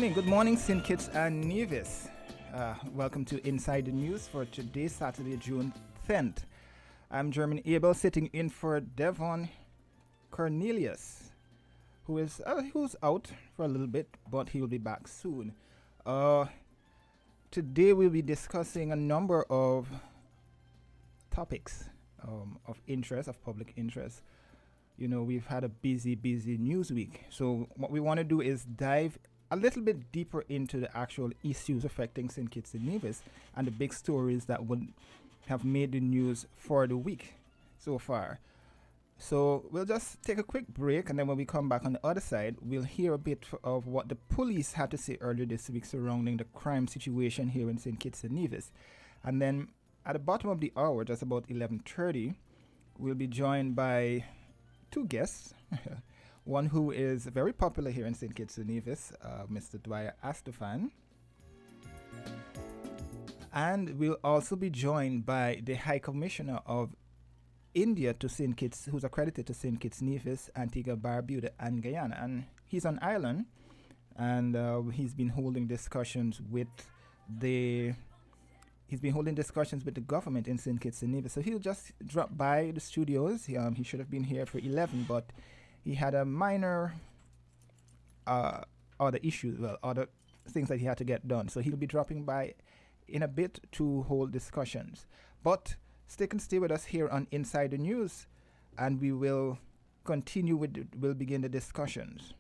Good morning, St. Kitts and Nevis. Welcome to Inside the News for today, Saturday, June 10th. I'm Jeremy Abel, sitting in for Devon Cornelius, who's out for a little bit, but he will be back soon. Today we'll be discussing a number of topics of interest, of public interest. You know, we've had a busy news week. So what we want to do is dive a little bit deeper into the actual issues affecting St. Kitts and Nevis and the big stories that would have made the news for the week so far. So we'll just take a quick break, and then when we come back on the other side, we'll hear a bit of what the police had to say earlier this week surrounding the crime situation here in St. Kitts and Nevis. And then at the bottom of the hour, just about 11:30, we'll be joined by two guests. One who is very popular here in St. Kitts and Nevis, Mr. Dwyer Astafan. And we'll also be joined by the High Commissioner of India to St. Kitts, who's accredited to St. Kitts, Nevis, Antigua, Barbuda, and Guyana. And he's on island, and he's been holding discussions with the government in St. Kitts and Nevis. So he'll just drop by the studios. He should have been here for 11, but he had a minor other things that he had to get done. So he'll be dropping by in a bit to hold discussions. But stay with us here on Inside the News, and we will we'll begin the discussions.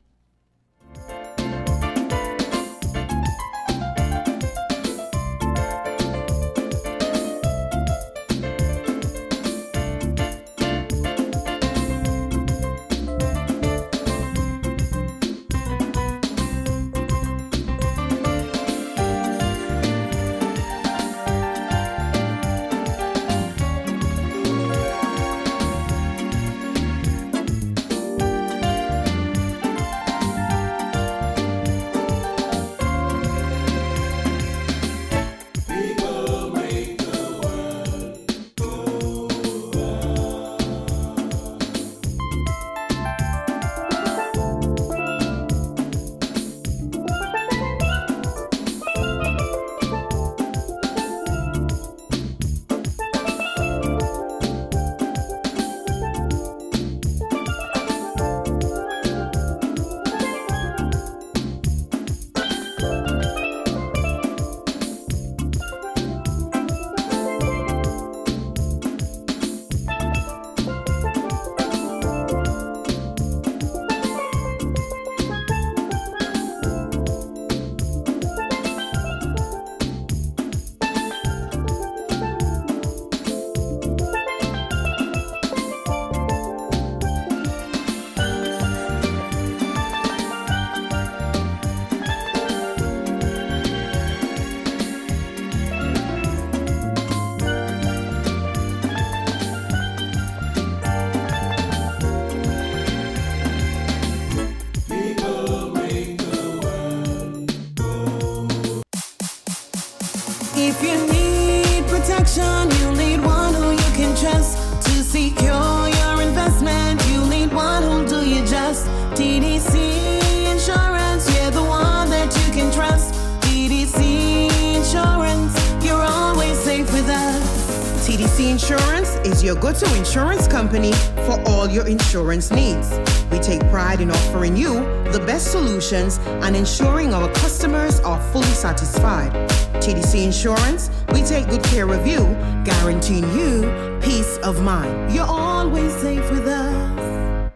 If you need protection, you need one who you can trust. To secure your investment, you need one who'll do you just. TDC Insurance, you're the one that you can trust. TDC Insurance, you're always safe with us. TDC Insurance is your go-to insurance company for all your insurance needs. We take pride in offering you the best solutions and ensuring our customers are fully satisfied. TDC Insurance, we take good care of you, guaranteeing you peace of mind. You're always safe with us.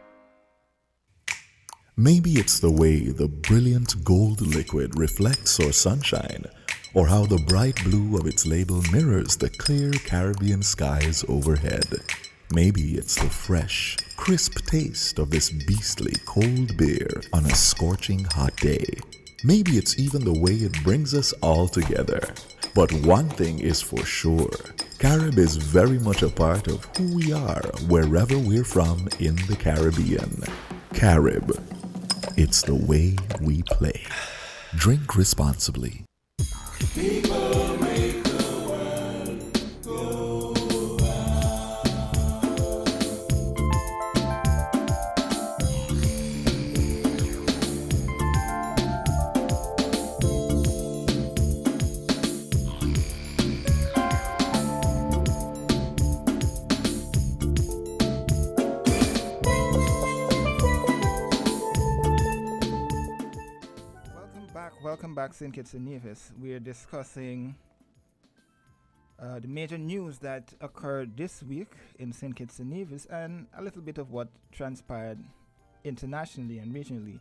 Maybe it's the way the brilliant gold liquid reflects our sunshine, or how the bright blue of its label mirrors the clear Caribbean skies overhead. Maybe it's the fresh, crisp taste of this beastly cold beer on a scorching hot day. Maybe it's even the way it brings us all together. But one thing is for sure, Carib is very much a part of who we are wherever we're from in the Caribbean. Carib, it's the way we play. Drink responsibly. People make the world go round. welcome back, St. Kitts and Nevis. We're discussing the major news that occurred this week in St. Kitts and Nevis and a little bit of what transpired internationally and regionally.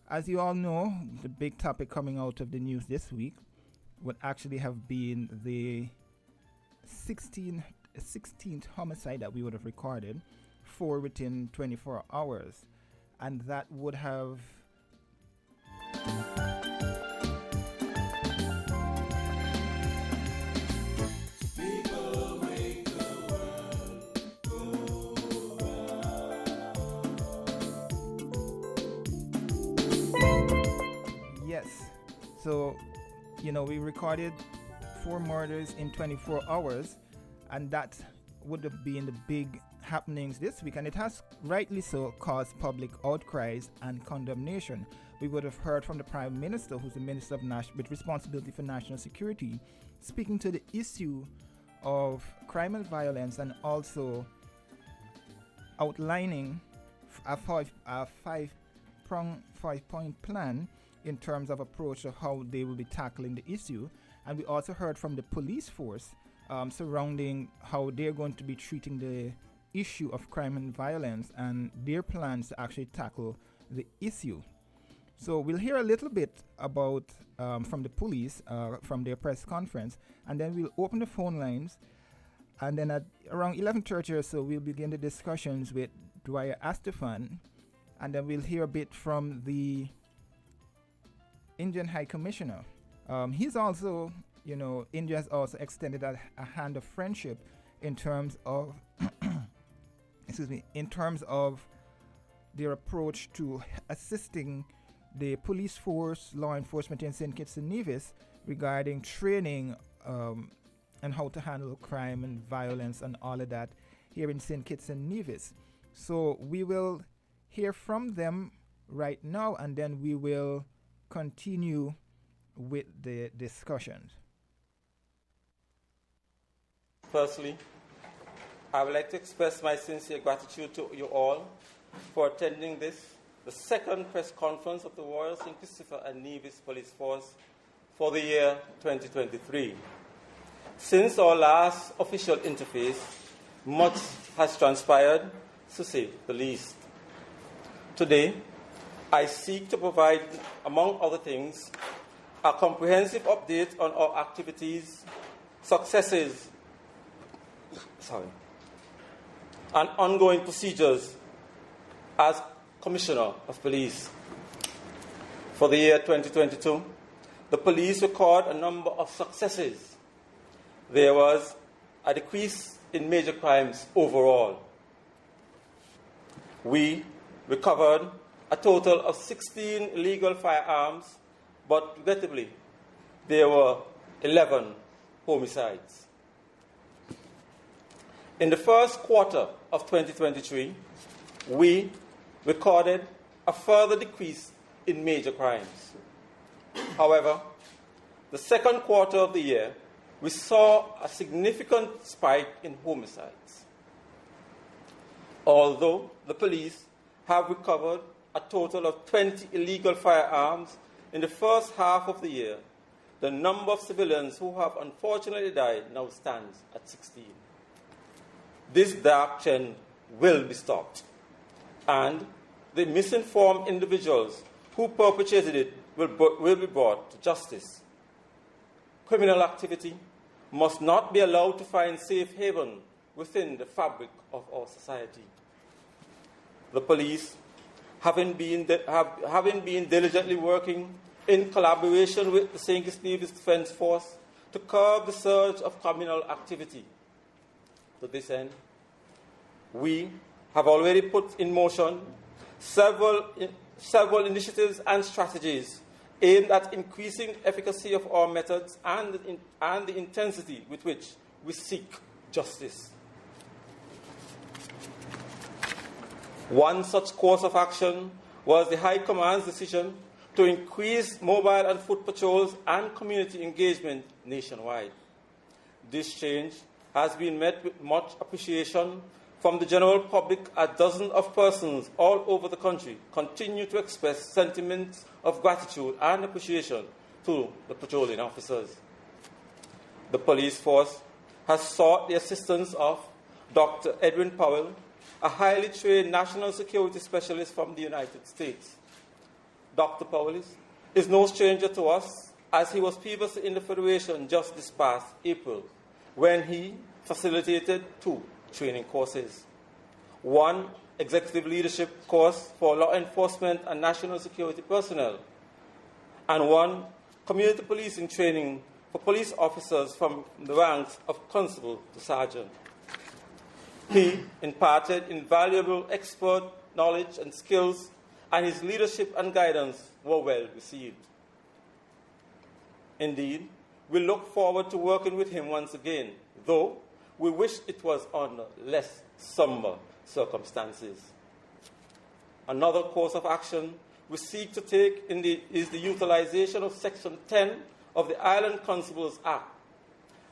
As you all know, the big topic coming out of the news this week would actually have been the 16th homicide that we would have recorded, 4 within 24 hours. And that would have yes. So, we recorded 4 murders in 24 hours, and that would have been the big happenings this week, and it has rightly so caused public outcries and condemnation. We would have heard from the Prime Minister, who's the Minister of with responsibility for national security, speaking to the issue of crime and violence, and also outlining a five-point plan in terms of approach to how they will be tackling the issue. And we also heard from the police force surrounding how they're going to be treating the issue of crime and violence and their plans to actually tackle the issue. So we'll hear a little bit about from the police from their press conference, and then we'll open the phone lines, and then at around 11:30 or so we'll begin the discussions with Dwyer Astefan, and then we'll hear a bit from the Indian High Commissioner. He's also, India has also extended a hand of friendship in terms of in terms of their approach to assisting the police force, law enforcement in St. Kitts and Nevis regarding training and how to handle crime and violence and all of that here in St. Kitts and Nevis. So we will hear from them right now, and then we will continue with the discussions. Firstly, I would like to express my sincere gratitude to you all for attending the second press conference of the Royal St. Christopher and Nevis Police Force for the year 2023. Since our last official interface, much has transpired, to say the least. Today, I seek to provide, among other things, a comprehensive update on our activities, successes, and ongoing procedures as Commissioner of Police. For the year 2022, the police record a number of successes. There was a decrease in major crimes overall. We recovered a total of 16 illegal firearms, but regrettably, there were 11 homicides. In the first quarter of 2023, we recorded a further decrease in major crimes. However, the second quarter of the year, we saw a significant spike in homicides. Although the police have recovered a total of 20 illegal firearms in the first half of the year, the number of civilians who have unfortunately died now stands at 16. This dark trend will be stopped, and the misinformed individuals who perpetrated it will be brought to justice. Criminal activity must not be allowed to find safe haven within the fabric of our society. The police, having been diligently working in collaboration with the St. Kitts Nevis Defence Force to curb the surge of criminal activity. To this end, we have already put in motion several initiatives and strategies aimed at increasing efficacy of our methods and the intensity with which we seek justice. One such course of action was the High Command's decision to increase mobile and foot patrols and community engagement nationwide. This change has been met with much appreciation from the general public. A dozen of persons all over the country continue to express sentiments of gratitude and appreciation to the patrolling officers. The police force has sought the assistance of Dr. Edwin Powell, a highly trained national security specialist from the United States. Dr. Powell is no stranger to us, as he was previously in the Federation just this past April, when he facilitated 2 training courses. 1 executive leadership course for law enforcement and national security personnel, and 1 community policing training for police officers from the ranks of constable to sergeant. He imparted invaluable expert knowledge and skills, and his leadership and guidance were well received. Indeed, we look forward to working with him once again, though we wish it was under less somber circumstances. Another course of action we seek to take is the utilization of Section 10 of the Island Constables Act.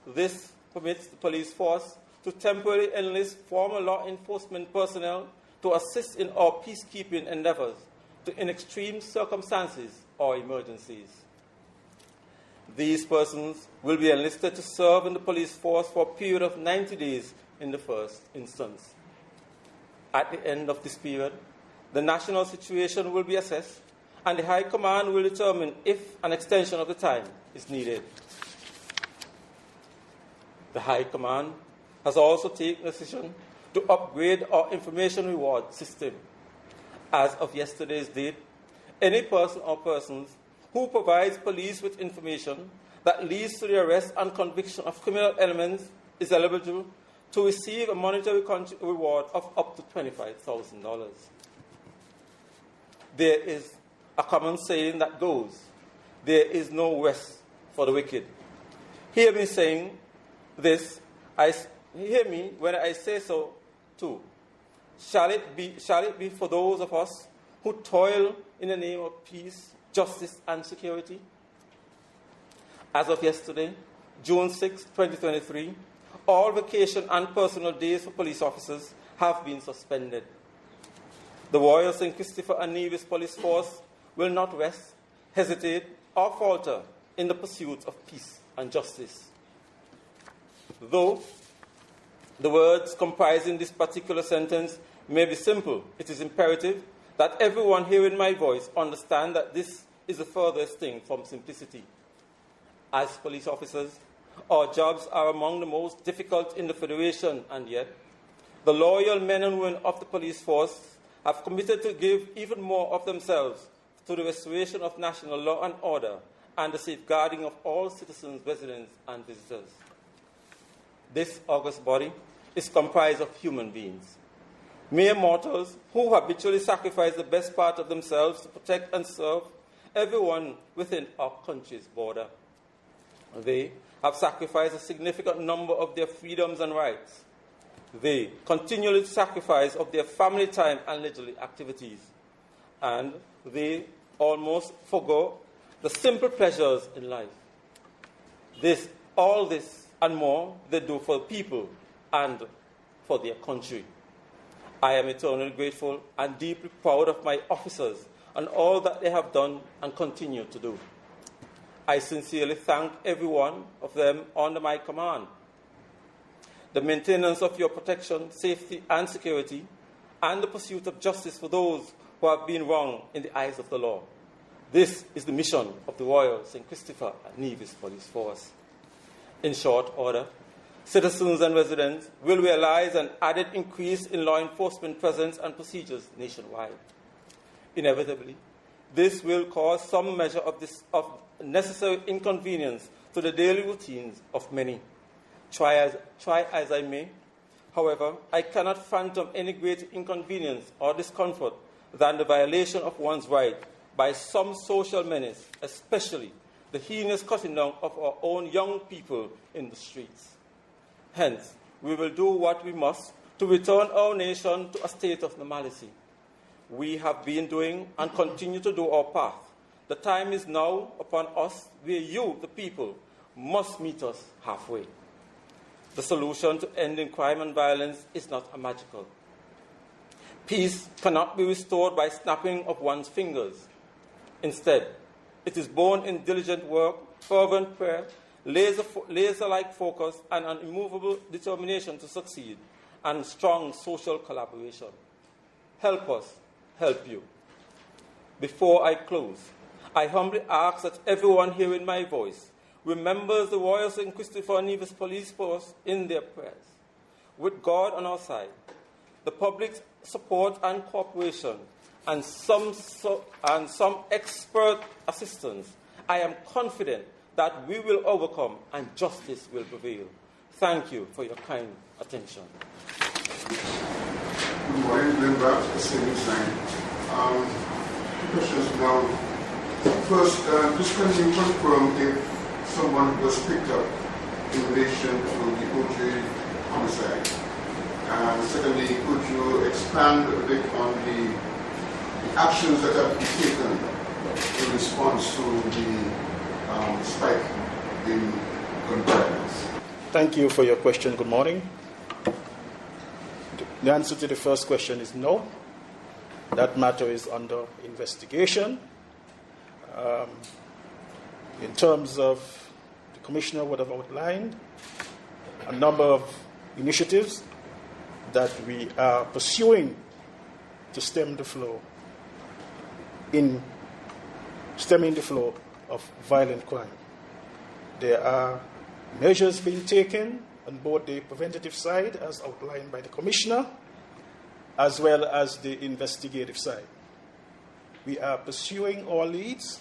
This permits the police force to temporarily enlist former law enforcement personnel to assist in our peacekeeping endeavors in extreme circumstances or emergencies. These persons will be enlisted to serve in the police force for a period of 90 days in the first instance. At the end of this period, the national situation will be assessed, and the High Command will determine if an extension of the time is needed. The High Command has also taken the decision to upgrade our information reward system. As of yesterday's date, any person or persons who provides police with information that leads to the arrest and conviction of criminal elements is eligible to receive a monetary reward of up to $25,000. There is a common saying that goes, "There is no rest for the wicked." Hear me saying this, hear me when I say so too. Shall it be for those of us who toil in the name of peace, justice, and security? As of yesterday, June 6, 2023, all vacation and personal days for police officers have been suspended. The Royal St. Christopher and Nevis Police Force will not rest, hesitate, or falter in the pursuit of peace and justice. Though the words comprising this particular sentence may be simple, it is imperative that everyone hearing my voice understand that this is the furthest thing from simplicity. As police officers, our jobs are among the most difficult in the Federation, and yet the loyal men and women of the police force have committed to give even more of themselves to the restoration of national law and order and the safeguarding of all citizens, residents, and visitors. This august body is comprised of human beings, mere mortals who habitually sacrifice the best part of themselves to protect and serve everyone within our country's border. They have sacrificed a significant number of their freedoms and rights. They continually sacrifice of their family time and leisurely activities. And they almost forgo the simple pleasures in life. All this and more they do for people and for their country. I am eternally grateful and deeply proud of my officers and all that they have done and continue to do. I sincerely thank every one of them under my command. The maintenance of your protection, safety, and security, and the pursuit of justice for those who have been wronged in the eyes of the law. This is the mission of the Royal St. Christopher and Nevis Police Force. In short order, citizens and residents will realize an added increase in law enforcement presence and procedures nationwide. Inevitably, this will cause some measure of necessary inconvenience to the daily routines of many. Try as I may, however, I cannot fathom any greater inconvenience or discomfort than the violation of one's right by some social menace, especially the heinous cutting down of our own young people in the streets. Hence, we will do what we must to return our nation to a state of normalcy. We have been doing and continue to do our part. The time is now upon us where you, the people, must meet us halfway. The solution to ending crime and violence is not a magical. Peace cannot be restored by snapping of one's fingers. Instead, It is born in diligent work, fervent prayer, laser-like focus, and an immovable determination to succeed, and strong social collaboration. Help us help you. Before I close, I humbly ask that everyone hearing my voice remembers the Royal St. Christopher Nevis Police Force in their prayers. With God on our side, the public's support and cooperation, and some expert assistance, I am confident that we will overcome and justice will prevail. Thank you for your kind attention. Good morning, member of the same time. Two questions now. First, just can you confirm if someone was picked up in relation to the OJ homicide? And secondly, could you expand a bit on the actions that have been taken in response to the spike in gun violence? Thank you for your question. Good morning. The answer to the first question is no. That matter is under investigation. In terms of, the Commissioner would have outlined a number of initiatives that we are pursuing to stemming the flow of violent crime. There are measures being taken on both the preventative side, as outlined by the Commissioner, as well as the investigative side. We are pursuing our leads.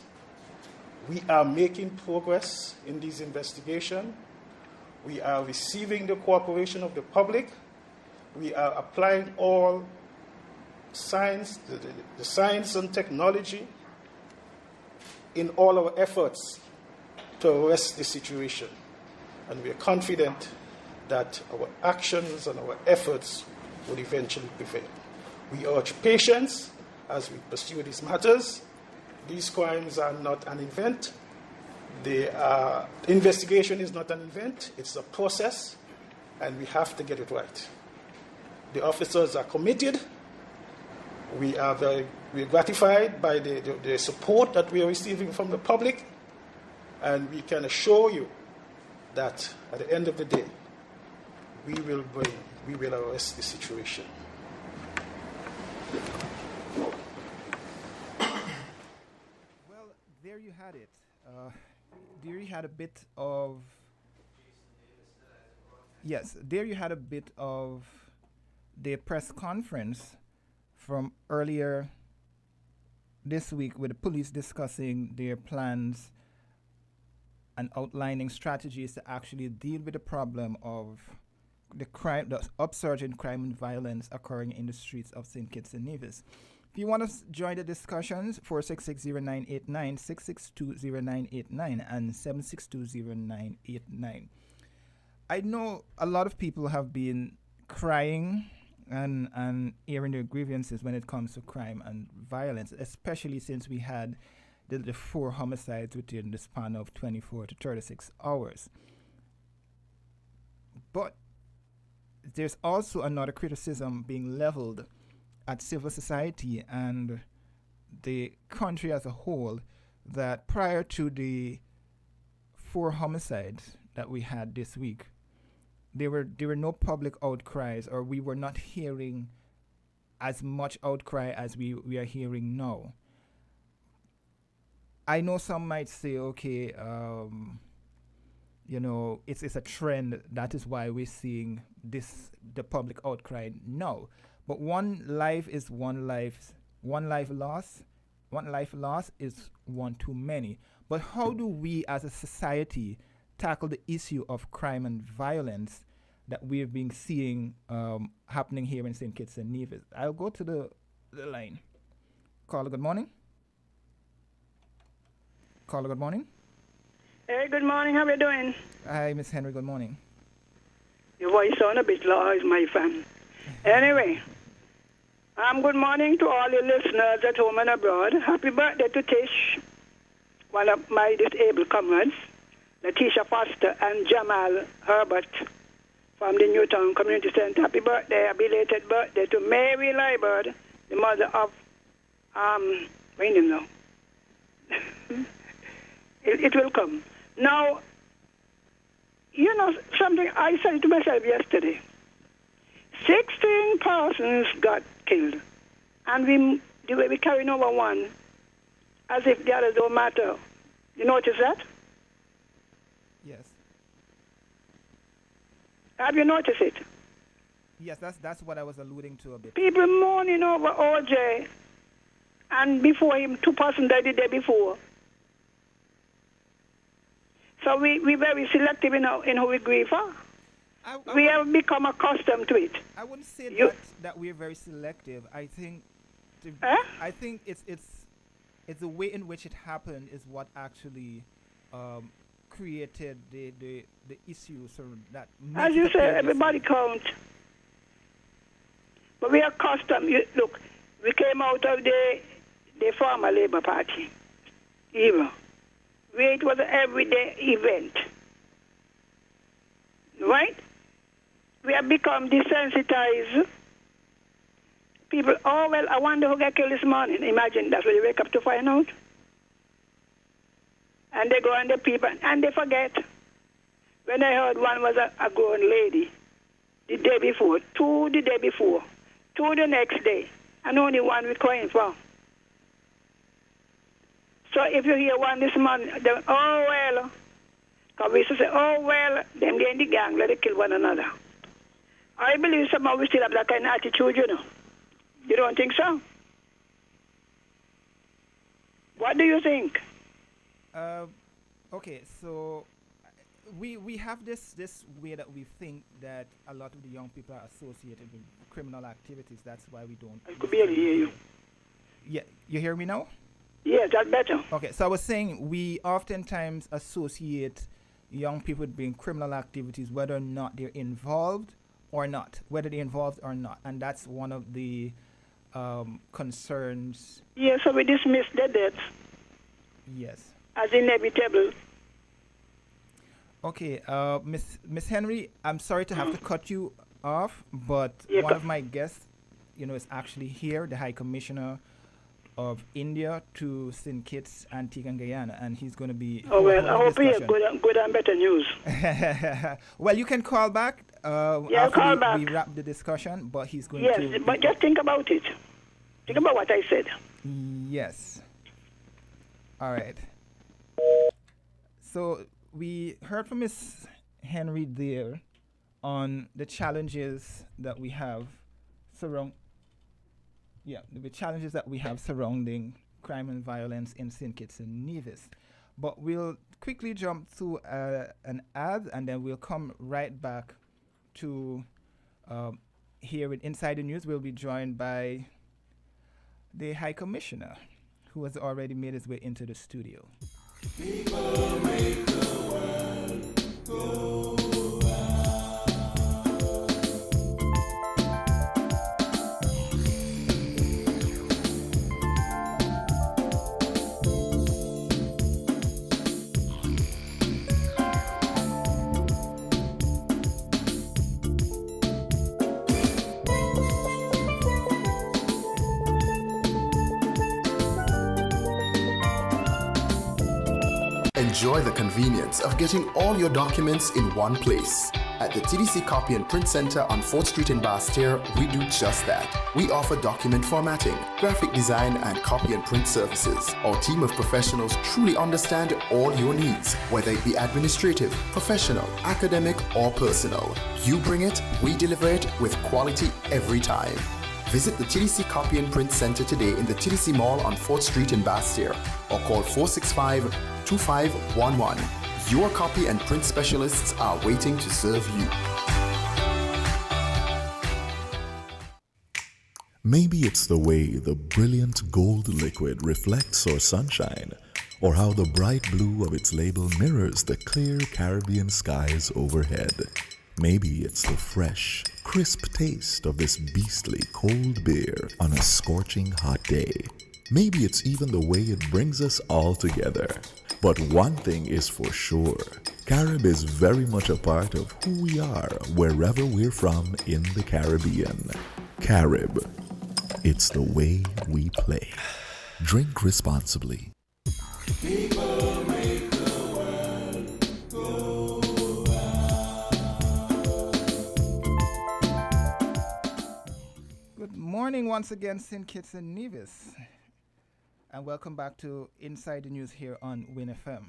We are making progress in these investigations. We are receiving the cooperation of the public. We are applying all science, the science and technology in all our efforts to arrest the situation. And we are confident that our actions and our efforts will eventually prevail. We urge patience as we pursue these matters. These crimes are not an event. The investigation is not an event. It's a process, and we have to get it right. The officers are committed. We are gratified by the support that we are receiving from the public, and we can assure you that at the end of the day, we will arrest the situation. Well, there you had it. There you had a bit of... Yes, there you had a bit of the press conference from earlier this week with the police discussing their plans and outlining strategies to actually deal with the problem of the upsurge in crime and violence occurring in the streets of St. Kitts and Nevis. If you want to join the discussions, 4660989, 6620989, and 7620989. I know a lot of people have been crying and airing their grievances when it comes to crime and violence, especially since we had the 4 homicides within the span of 24 to 36 hours. But there's also another criticism being leveled at civil society and the country as a whole, that prior to the 4 homicides that we had this week, there were no public outcries, or we were not hearing as much outcry as we are hearing now. I know some might say, okay, it's a trend. That is why we're seeing the public outcry now. But one life is one life. One life lost is one too many. But how do we as a society tackle the issue of crime and violence that we've been seeing happening here in St. Kitts and Nevis? I'll go to the line. Caller, good morning. Caller, good morning. Hey, good morning. How are you doing? Hi, Miss Henry. Good morning. Your voice sounds a bit low, is my fan. Anyway, good morning to all your listeners at home and abroad. Happy birthday to Tish, one of my disabled comrades, Letitia Foster and Jamal Herbert from the Newtown Community Center. Happy birthday, a belated birthday to Mary Liebert, the mother of, what name now? It will come. Now, you know something, I said to myself yesterday, 16 persons got killed, and the way we carrying over one, as if the others don't matter. You notice that? Yes. Have you noticed it? Yes, that's what I was alluding to a bit. People mourning over OJ, and before him, 2 persons died the day before. So we very selective in who we grieve for. We have become accustomed to it. I wouldn't say that we're very selective. I think it's the way in which it happened is what actually created the issue. So that as you say, everybody counts. But we are accustomed. Look, we came out of the former Labour Party era, where it was an everyday event. Right? We have become desensitized. People, oh, well, I wonder who got killed this morning. Imagine that's when you wake up to find out. And they go and the people, and they forget. When I heard one was a grown lady the day before, 2 the day before, 2 the next day, and only one we're crying for. So if you hear one this morning, then, oh, well, because we used to say, oh, well, them get in the gang, let them kill one another. I believe somehow we still have that kind of attitude, you know. You don't think so? What do you think? Okay, so we have this way that we think that a lot of the young people are associated with criminal activities. That's why we don't. I could barely hear you. Yeah, you hear me now? Yes, that's better. Okay, so I was saying we oftentimes associate young people with being criminal activities, whether or not they're involved or not, whether they're involved or not, and that's one of the concerns. Yes, so we dismiss the death. Yes. As inevitable. Okay, Miss Henry, I'm sorry to have to cut you off, but one of my guests, is actually here, the High Commissioner of India to St. Kitts, Antigua and Guyana, and he's going to be. Oh well, I hope he has good and better news. Well, you can call back. After we wrap the discussion, but he's going to. Yes, but just think about it. Think about what I said. Yes. All right. So we heard from Miss Henry there on the challenges that we have surrounding crime and violence in St. Kitts and Nevis. But we'll quickly jump to an ad, and then we'll come right back to here with Inside the News. We'll be joined by the High Commissioner, who has already made his way into the studio. People make the world go Enjoy the convenience of getting all your documents in one place. At the TDC Copy and Print Center on 4th Street in Basse-Terre, we do just that. We offer document formatting, graphic design, and copy and print services. Our team of professionals truly understand all your needs, whether it be administrative, professional, academic, or personal. You bring it, we deliver it with quality every time. Visit the TDC Copy and Print Center today in the TDC Mall on 4th Street in Basse-Terre or call 465-2511. Your copy and print specialists are waiting to serve you. Maybe it's the way the brilliant gold liquid reflects our sunshine, or how the bright blue of its label mirrors the clear Caribbean skies overhead. Maybe it's the fresh, crisp taste of this beastly cold beer on a scorching hot day. Maybe it's even the way it brings us all together. But one thing is for sure, Carib is very much a part of who we are wherever we're from in the Caribbean. Carib, it's the way we play. Drink responsibly. People make morning once again, St. Kitts and Nevis, and welcome back to Inside the News here on WIN FM.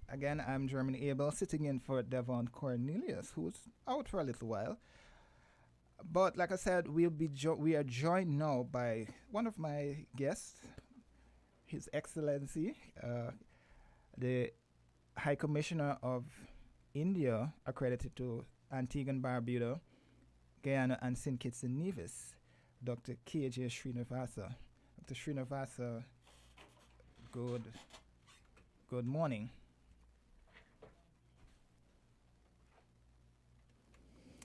Again, I'm German Abel, sitting in for Devon Cornelius, who's out for a little while. But like I said, we are joined now by one of my guests, His Excellency, the High Commissioner of India, accredited to Antigua and Barbuda, Guyana, and St. Kitts and Nevis, Dr. K.J. Srinivasa. Dr. Srinivasa, good morning.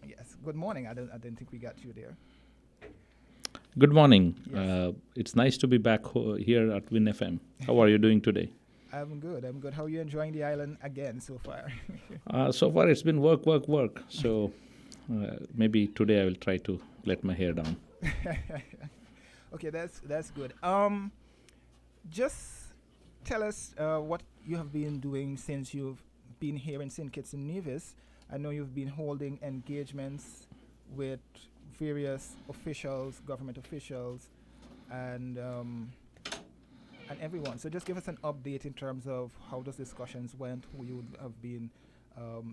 Yes, good morning. I didn't think we got you there. Good morning. Yes. It's nice to be back here at WIN FM. How are you doing today? I'm good. How are you enjoying the island again so far? So far it's been work. So maybe today I will try to let my hair down. Okay, that's good. Just tell us what you have been doing since you've been here in St. Kitts and Nevis. I know you've been holding engagements with various officials, government officials, and everyone. So just give us an update in terms of how those discussions went, who you have been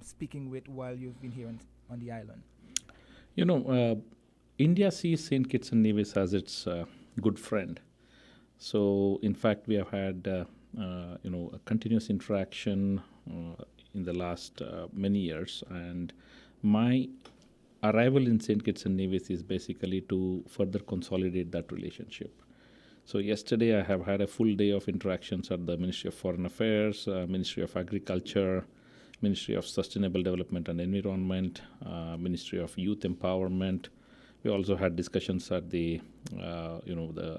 speaking with while you've been here on the island. You know, India sees St. Kitts and Nevis as its good friend. So, in fact, we have had, a continuous interaction in the last many years. And my arrival in St. Kitts and Nevis is basically to further consolidate that relationship. So yesterday I have had a full day of interactions at the Ministry of Foreign Affairs, Ministry of Agriculture, Ministry of Sustainable Development and Environment, Ministry of Youth Empowerment. We also had discussions at the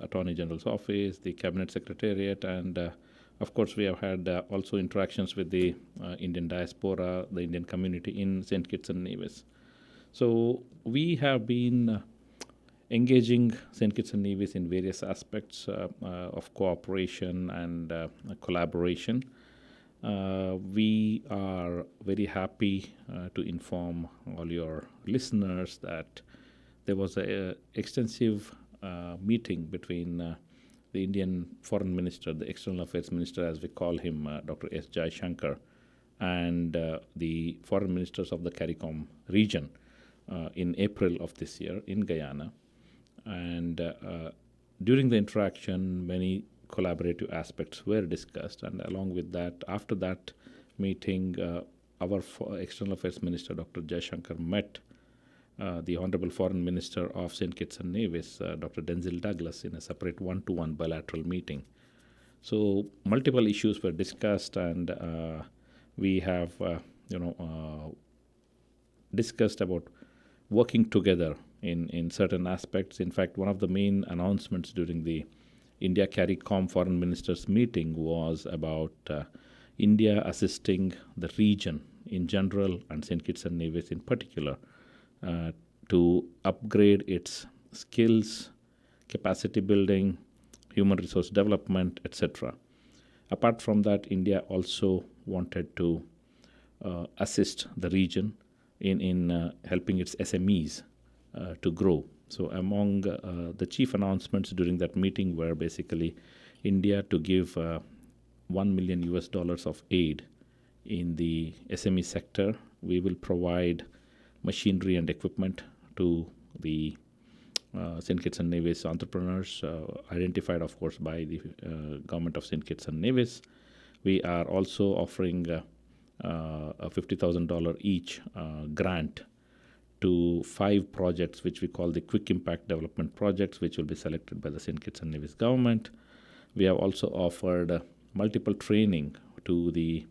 Attorney General's office, the Cabinet Secretariat, and of course we have had also interactions with the Indian diaspora, the Indian community in St. Kitts and Nevis. So we have been engaging St. Kitts and Nevis in various aspects of cooperation and collaboration. We are very happy to inform all your listeners that there was an extensive meeting between the Indian Foreign Minister, the External Affairs Minister as we call him, Dr. S. Jaishankar, and the Foreign Ministers of the CARICOM region in April of this year in Guyana. And during the interaction, many collaborative aspects were discussed. And along with that, after that meeting, our External Affairs Minister, Dr. Jaishankar, met the Honorable Foreign Minister of St. Kitts and Nevis, Dr. Denzil Douglas, in a separate one-to-one bilateral meeting. So multiple issues were discussed, and we have, discussed about working together in certain aspects. In fact, one of the main announcements during the India CARICOM Foreign Ministers meeting was about India assisting the region in general and St. Kitts and Nevis in particular to upgrade its skills, capacity building, human resource development, etc. Apart from that, India also wanted to assist the region in helping its SMEs to grow. So among the chief announcements during that meeting were basically India to give $1 million of aid in the SME sector. We will provide machinery and equipment to the St. Kitts and Nevis entrepreneurs, identified, of course, by the government of St. Kitts and Nevis. We are also offering a $50,000 each grant to 5 projects, which we call the Quick Impact Development Projects, which will be selected by the St. Kitts and Nevis government. We have also offered multiple training to the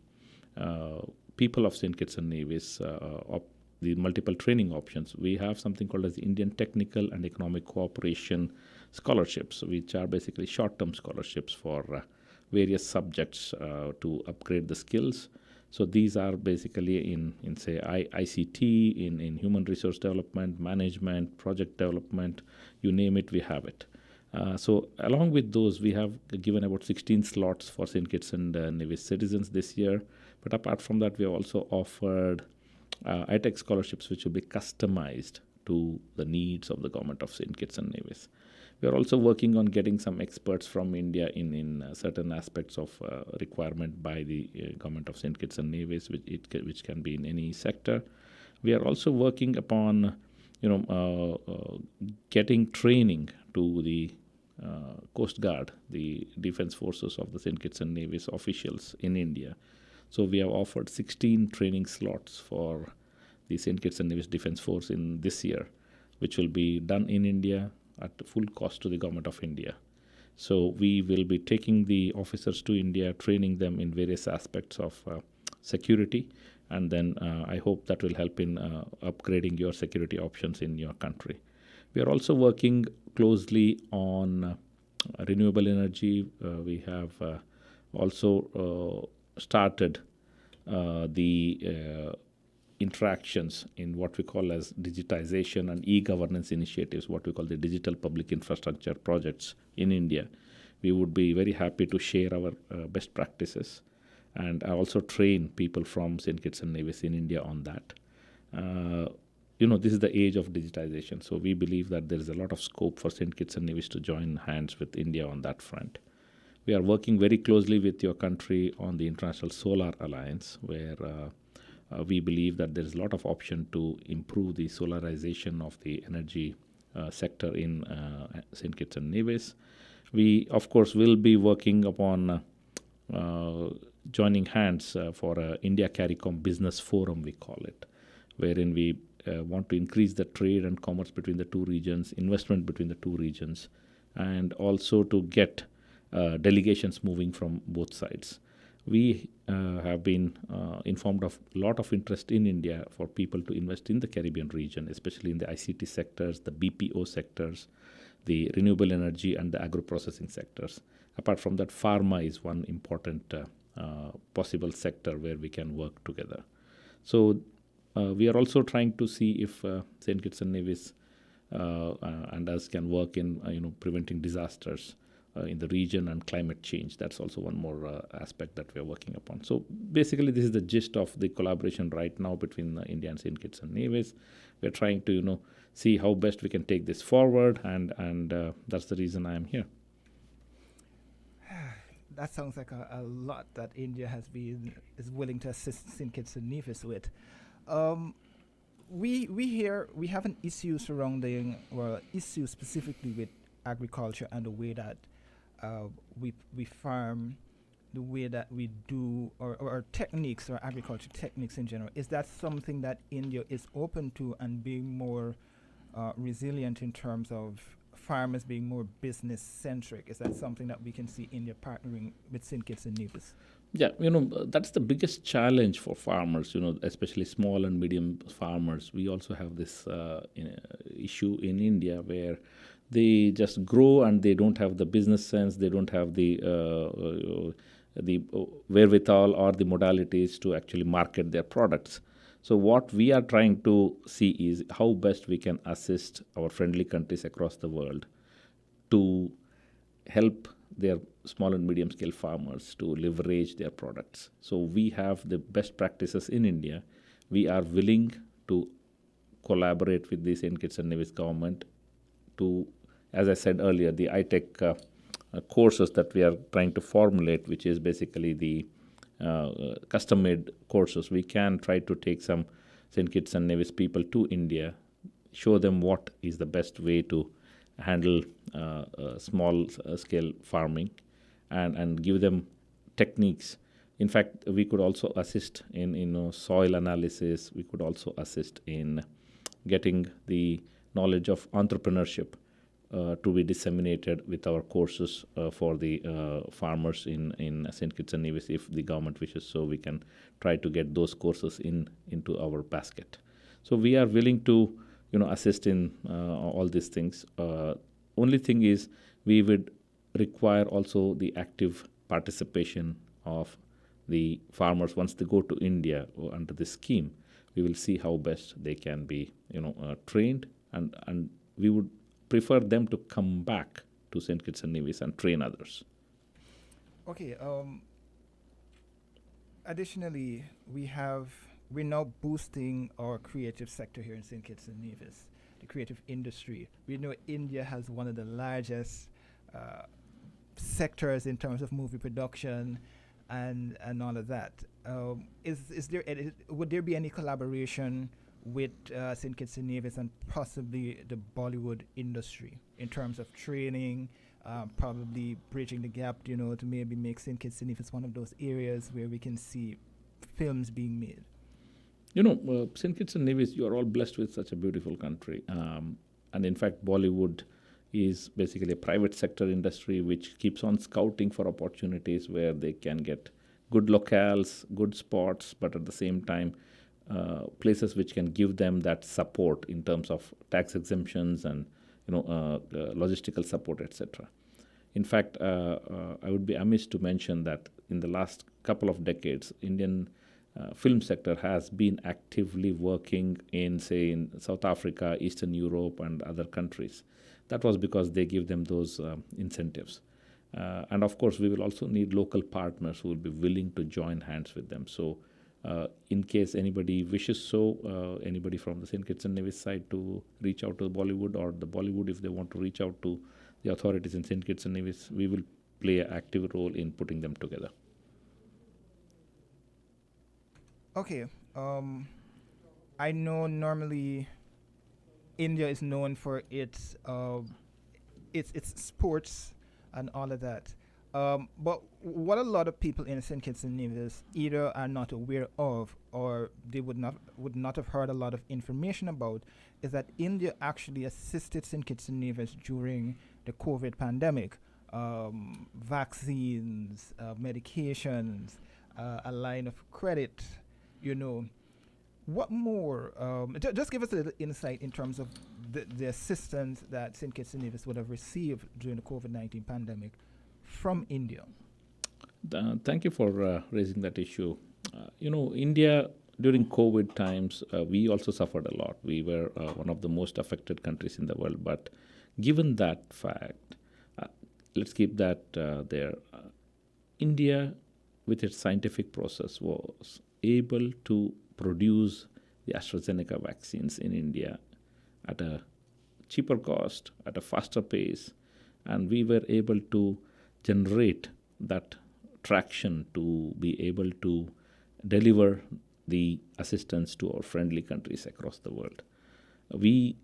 people of St. Kitts and Nevis, the multiple training options. We have something called as the Indian Technical and Economic Cooperation Scholarships, which are basically short-term scholarships for various subjects to upgrade the skills. So these are basically in say, ICT, in human resource development, management, project development, you name it, we have it. So along with those, we have given about 16 slots for St. Kitts and Nevis citizens this year. But apart from that, we have also offered ITEC scholarships, which will be customized to the needs of the government of St. Kitts and Nevis. We are also working on getting some experts from India in certain aspects of requirement by the government of St. Kitts and Nevis, which can be in any sector. We are also working upon, getting training to the Coast Guard, the defense forces of the St. Kitts and Nevis officials in India. So we have offered 16 training slots for the St. Kitts and Nevis Defense Force in this year, which will be done in India at full cost to the government of India. So we will be taking the officers to India, training them in various aspects of security, and then I hope that will help in upgrading your security options in your country. We are also working closely on renewable energy. We have also started the interactions in what we call as digitization and e-governance initiatives, what we call the digital public infrastructure projects in India. We would be very happy to share our best practices and also train people from St. Kitts and Nevis in India on that. This is the age of digitization, so we believe that there is a lot of scope for St. Kitts and Nevis to join hands with India on that front. We are working very closely with your country on the International Solar Alliance, where we believe that there is a lot of option to improve the solarization of the energy sector in St. Kitts and Nevis. We, of course, will be working upon joining hands for a India CARICOM Business Forum, we call it, wherein we want to increase the trade and commerce between the two regions, investment between the two regions, and also to get delegations moving from both sides. We have been informed of a lot of interest in India for people to invest in the Caribbean region, especially in the ICT sectors, the BPO sectors, the renewable energy, and the agro-processing sectors. Apart from that, pharma is one important possible sector where we can work together. So we are also trying to see if St. Kitts and Nevis and us can work in preventing disasters in the region and climate change. That's also one more aspect that we are working upon. So basically, this is the gist of the collaboration right now between India and St. Kitts and Nevis. We're trying to see how best we can take this forward, and that's the reason I am here. That sounds like a lot that India is willing to assist St. Kitts and Nevis with. We have an issue surrounding, issue specifically with agriculture and the way that we farm, the way that we do, or techniques, or agriculture techniques in general. Is that something that India is open to and being more resilient in terms of farmers being more business centric? Is that something that we can see India partnering with St. Kitts and Nevis? Yeah, that's the biggest challenge for farmers, especially small and medium farmers. We also have this issue in India where they just grow and they don't have the business sense, they don't have the wherewithal or the modalities to actually market their products. So what we are trying to see is how best we can assist our friendly countries across the world to help their small and medium scale farmers to leverage their products. So we have the best practices in India. We are willing to collaborate with the St. Kitts and Nevis government to, as I said earlier, the iTech courses that we are trying to formulate, which is basically the custom-made courses. We can try to take some St. Kitts and Nevis people to India, show them what is the best way to handle small-scale farming, and give them techniques. In fact, we could also assist in soil analysis. We could also assist in getting the knowledge of entrepreneurship to be disseminated with our courses for the farmers in St. Kitts and Nevis, if the government wishes. So we can try to get those courses into our basket. So we are willing to assist in all these things. Only thing is, we would require also the active participation of the farmers once they go to India under this scheme. We will see how best they can be trained, and we would prefer them to come back to St. Kitts and Nevis and train others. Okay. Additionally, we're now boosting our creative sector here in St. Kitts and Nevis. the creative industry. We know India has one of the largest sectors in terms of movie production and all of that. Is there would there be any collaboration with St. Kitts and Nevis and possibly the Bollywood industry in terms of training, probably bridging the gap, to maybe make St. Kitts and Nevis one of those areas where we can see films being made? St. Kitts and Nevis, you are all blessed with such a beautiful country. And in fact, Bollywood is basically a private sector industry which keeps on scouting for opportunities where they can get good locales, good spots, but at the same time, places which can give them that support in terms of tax exemptions and logistical support, etc. In fact, I would be amiss to mention that in the last couple of decades, Indian film sector has been actively working in South Africa, Eastern Europe, and other countries. That was because they give them those incentives. And of course, we will also need local partners who will be willing to join hands with them. So in case anybody wishes anybody from the St. Kitts and Nevis side to reach out to Bollywood, or the Bollywood if they want to reach out to the authorities in St. Kitts and Nevis, we will play an active role in putting them together. Okay. I know normally India is known for its sports and all of that. But what a lot of people in St. Kitts and Nevis either are not aware of, or they would not have heard a lot of information about, is that India actually assisted St. Kitts and Nevis during the COVID pandemic. Vaccines, medications, a line of credit, What more? Just give us a little insight in terms of the assistance that St. Kitts and Nevis would have received during the COVID-19 pandemic from India. Thank you for raising that issue. India during COVID times, we also suffered a lot. We were one of the most affected countries in the world. But given that fact, let's keep that there. India, with its scientific process, was able to produce the AstraZeneca vaccines in India at a cheaper cost, at a faster pace, and we were able to generate that traction to be able to deliver the assistance to our friendly countries across the world. We,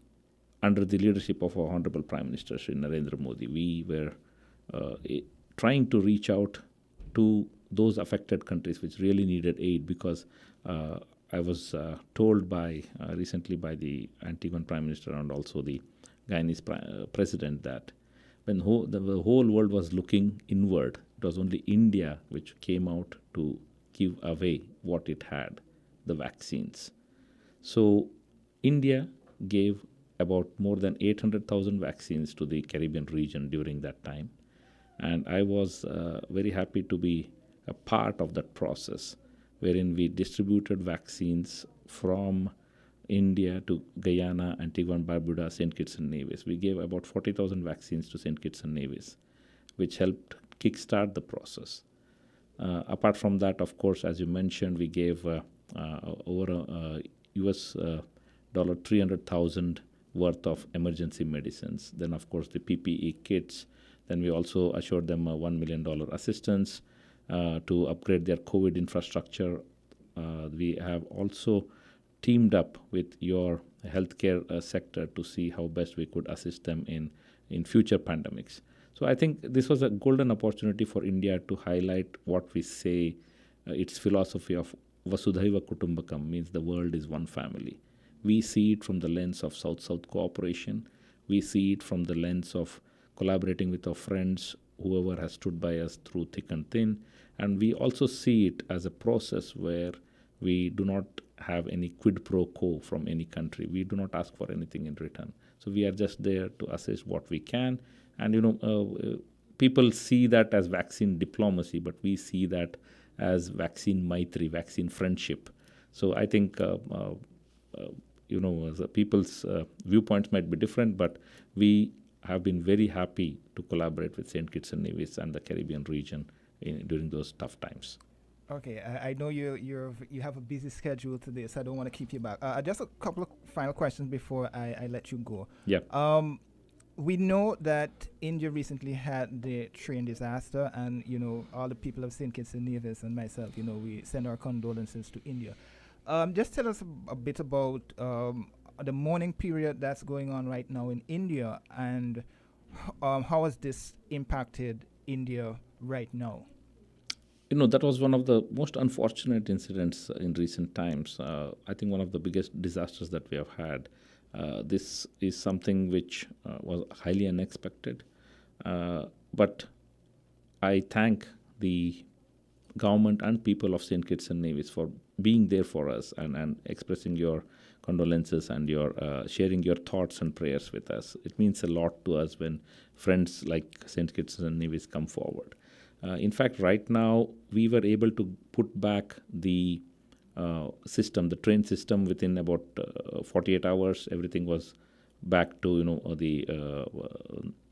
under the leadership of our Honorable Prime Minister Shri Narendra Modi, we were trying to reach out to those affected countries which really needed aid, because I was told recently by the Antiguan Prime Minister and also the Guyanese President that when the whole world was looking inward, it was only India which came out to give away what it had, the vaccines. So India gave about more than 800,000 vaccines to the Caribbean region during that time. And I was very happy to be a part of that process, wherein we distributed vaccines from India to Guyana, Antigua and Barbuda, St. Kitts and Nevis. We gave about 40,000 vaccines to St. Kitts and Nevis, which helped kickstart the process. Apart from that, of course, as you mentioned, we gave over US dollar 300,000 worth of emergency medicines. Then, of course, the PPE kits. Then we also assured them a $1 million assistance to upgrade their COVID infrastructure. We have also teamed up with your healthcare sector to see how best we could assist them in future pandemics. So I think this was a golden opportunity for India to highlight what we say, its philosophy of Vasudhaiva Kutumbakam, means the world is one family. We see it from the lens of South-South cooperation. We see it from the lens of collaborating with our friends, whoever has stood by us through thick and thin. And we also see it as a process where we do not have any quid pro quo from any country. We do not ask for anything in return. So we are just there to assist what we can. And, people see that as vaccine diplomacy, but we see that as vaccine maitri, vaccine friendship. So I think, people's viewpoints might be different, but we have been very happy to collaborate with St. Kitts and Nevis and the Caribbean region during those tough times. Okay, I know you have a busy schedule today, so I don't want to keep you back. Just a couple of final questions before I let you go. Yeah. We know that India recently had the train disaster, and all the people of St. Kitts and Nevis and myself, we send our condolences to India. Just tell us a bit about the mourning period that's going on right now in India, and how has this impacted India right now? That was one of the most unfortunate incidents in recent times. I think one of the biggest disasters that we have had. This is something which was highly unexpected. But I thank the government and people of St. Kitts and Nevis for being there for us and expressing your condolences and your sharing your thoughts and prayers with us. It means a lot to us when friends like St. Kitts and Nevis come forward. In fact, right now, we were able to put back the system, the train system, within about 48 hours. Everything was back to, the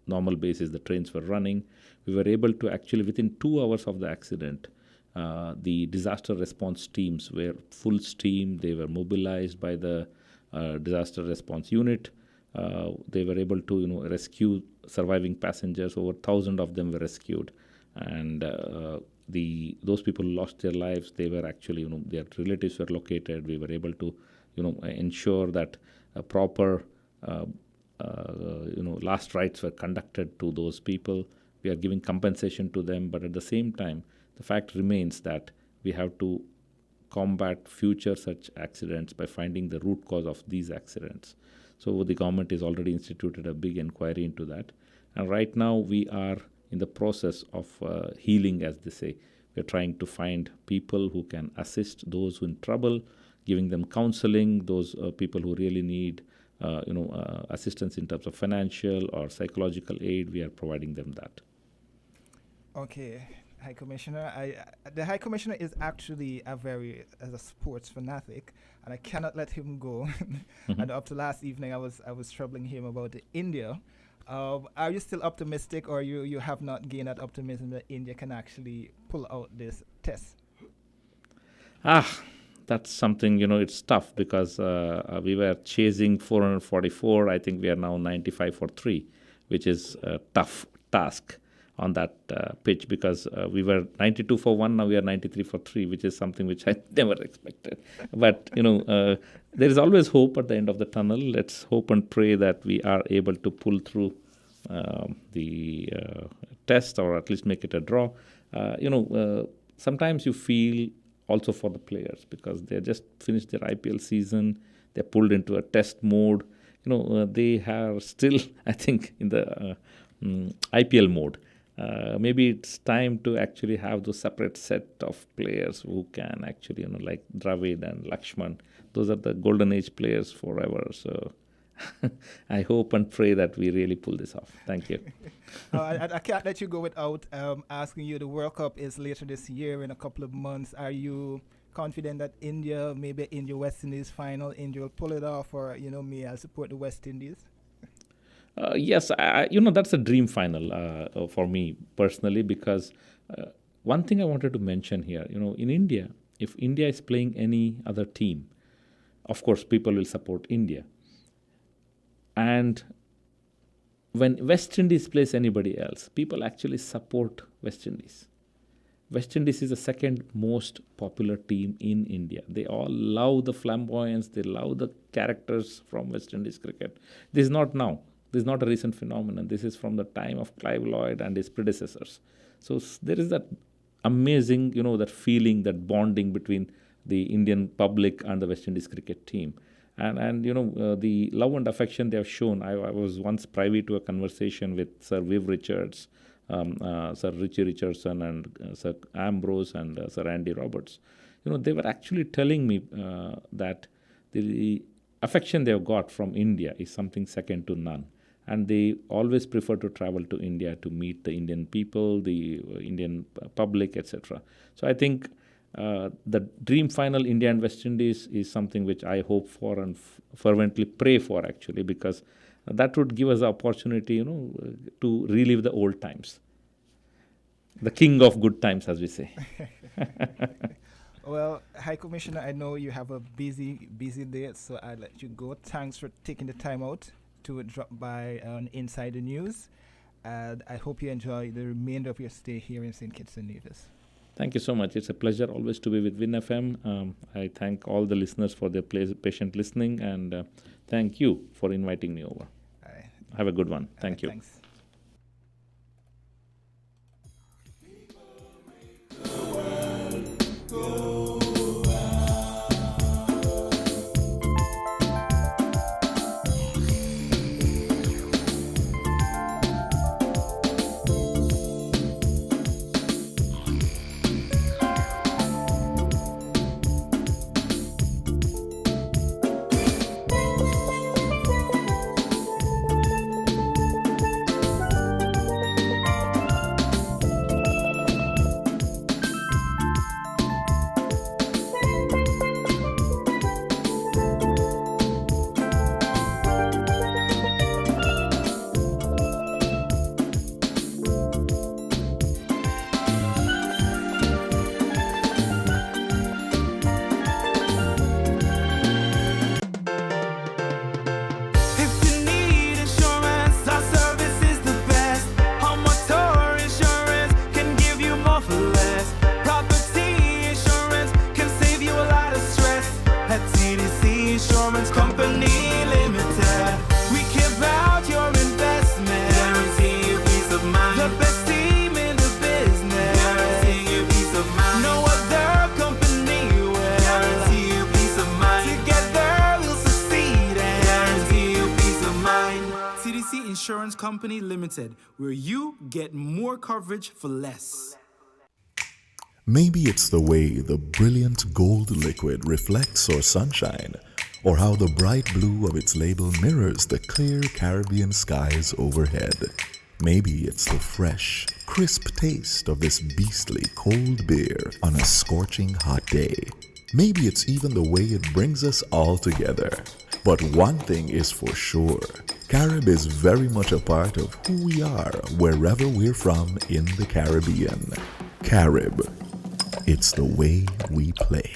normal basis. The trains were running. We were able to actually, within 2 hours of the accident, the disaster response teams were full steam. They were mobilized by the disaster response unit. They were able to, rescue surviving passengers. Over 1,000 of them were rescued. And those people who lost their lives, they were actually, their relatives were located. We were able to, ensure that a proper, last rites were conducted to those people. We are giving compensation to them, but at the same time, the fact remains that we have to combat future such accidents by finding the root cause of these accidents. So the government has already instituted a big inquiry into that. And right now we are in the process of healing, as they say. We're trying to find people who can assist those who are in trouble, giving them counseling, those people who really need assistance in terms of financial or psychological aid. We are providing them that. Okay, High Commissioner. The High Commissioner is actually as a sports fanatic, and I cannot let him go. And up to last evening, I was troubling him about India. Are you still optimistic, or you have not gained that optimism that India can actually pull out this test? That's something, it's tough because we were chasing 444. I think we are now 95 for 3, which is a tough task on that pitch, because we were 92 for 1, now we are 93 for 3, which is something which I never expected. But, there is always hope at the end of the tunnel. Let's hope and pray that we are able to pull through the test, or at least make it a draw. Sometimes you feel also for the players, because they just finished their IPL season. They're pulled into a test mode. They are still, I think, in the IPL mode. Maybe it's time to actually have those separate set of players who can actually, like Dravid and Lakshman. Those are the golden age players forever. So I hope and pray that we really pull this off. Thank you. I can't let you go without asking you. The World Cup is later this year, in a couple of months. Are you confident that maybe India-West Indies final, India will pull it off, or, may I support the West Indies? Yes, that's a dream final for me personally, because one thing I wanted to mention here, in India, if India is playing any other team, of course, people will support India. And when West Indies plays anybody else, people actually support West Indies. West Indies is the second most popular team in India. They all love the flamboyance. They love the characters from West Indies cricket. This is not now. This is not a recent phenomenon. This is from the time of Clive Lloyd and his predecessors. So there is that amazing, that feeling, that bonding between the Indian public and the West Indies cricket team. And the love and affection they have shown. I was once privy to a conversation with Sir Viv Richards, Sir Richie Richardson, and Sir Ambrose, and Sir Andy Roberts. They were actually telling me that the affection they have got from India is something second to none. And they always prefer to travel to India to meet the Indian people, the Indian public, etc. So I think the dream final, India and West Indies, is something which I hope for and fervently pray for, actually, because that would give us the opportunity, to relive the old times. the king of good times, as we say. Well, High Commissioner, I know you have a busy day, so I'll let you go. Thanks for taking the time out to drop by on Inside the News. And I hope you enjoy the remainder of your stay here in St. Kitts and Nevis. Thank you so much. It's a pleasure always to be with Win FM. I thank all the listeners for their patient listening, and thank you for inviting me over. Have a good one. Thank you. Thanks. Insurance Company Limited, where you get more coverage for less. Maybe it's the way the brilliant gold liquid reflects our sunshine, or how the bright blue of its label mirrors the clear Caribbean skies overhead. Maybe it's the fresh, crisp taste of this beastly cold beer on a scorching hot day. Maybe it's even the way it brings us all together. But one thing is for sure, Carib is very much a part of who we are wherever we're from in the Caribbean. Carib, it's the way we play.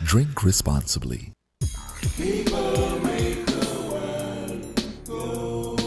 Drink responsibly. People make the world go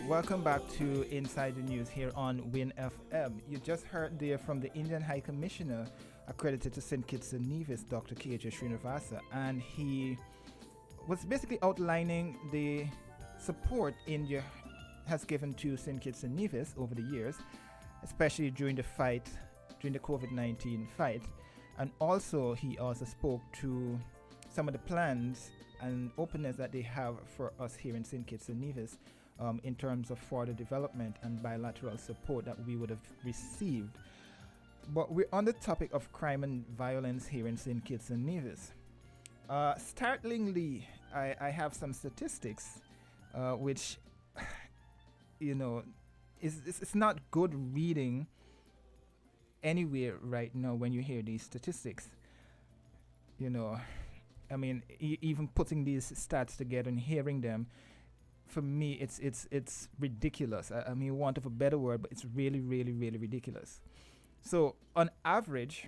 Welcome back to Inside the News here on Win FM. You just heard there from the Indian High Commissioner accredited to St. Kitts and Nevis, Dr. K.J. Srinivasa, and he was basically outlining the support India has given to St. Kitts and Nevis over the years, especially during the COVID-19 fight. And also, he also spoke to some of the plans and openness that they have for us here in St. Kitts and Nevis in terms of further development and bilateral support that we would have received. But we're on the topic of crime and violence here in St. Kitts and Nevis. Startlingly, I have some statistics which, it's not good reading anywhere right now when you hear these statistics. Even putting these stats together and hearing them, for me, it's ridiculous. I mean, want of a better word, but it's really, really, really ridiculous. So, on average,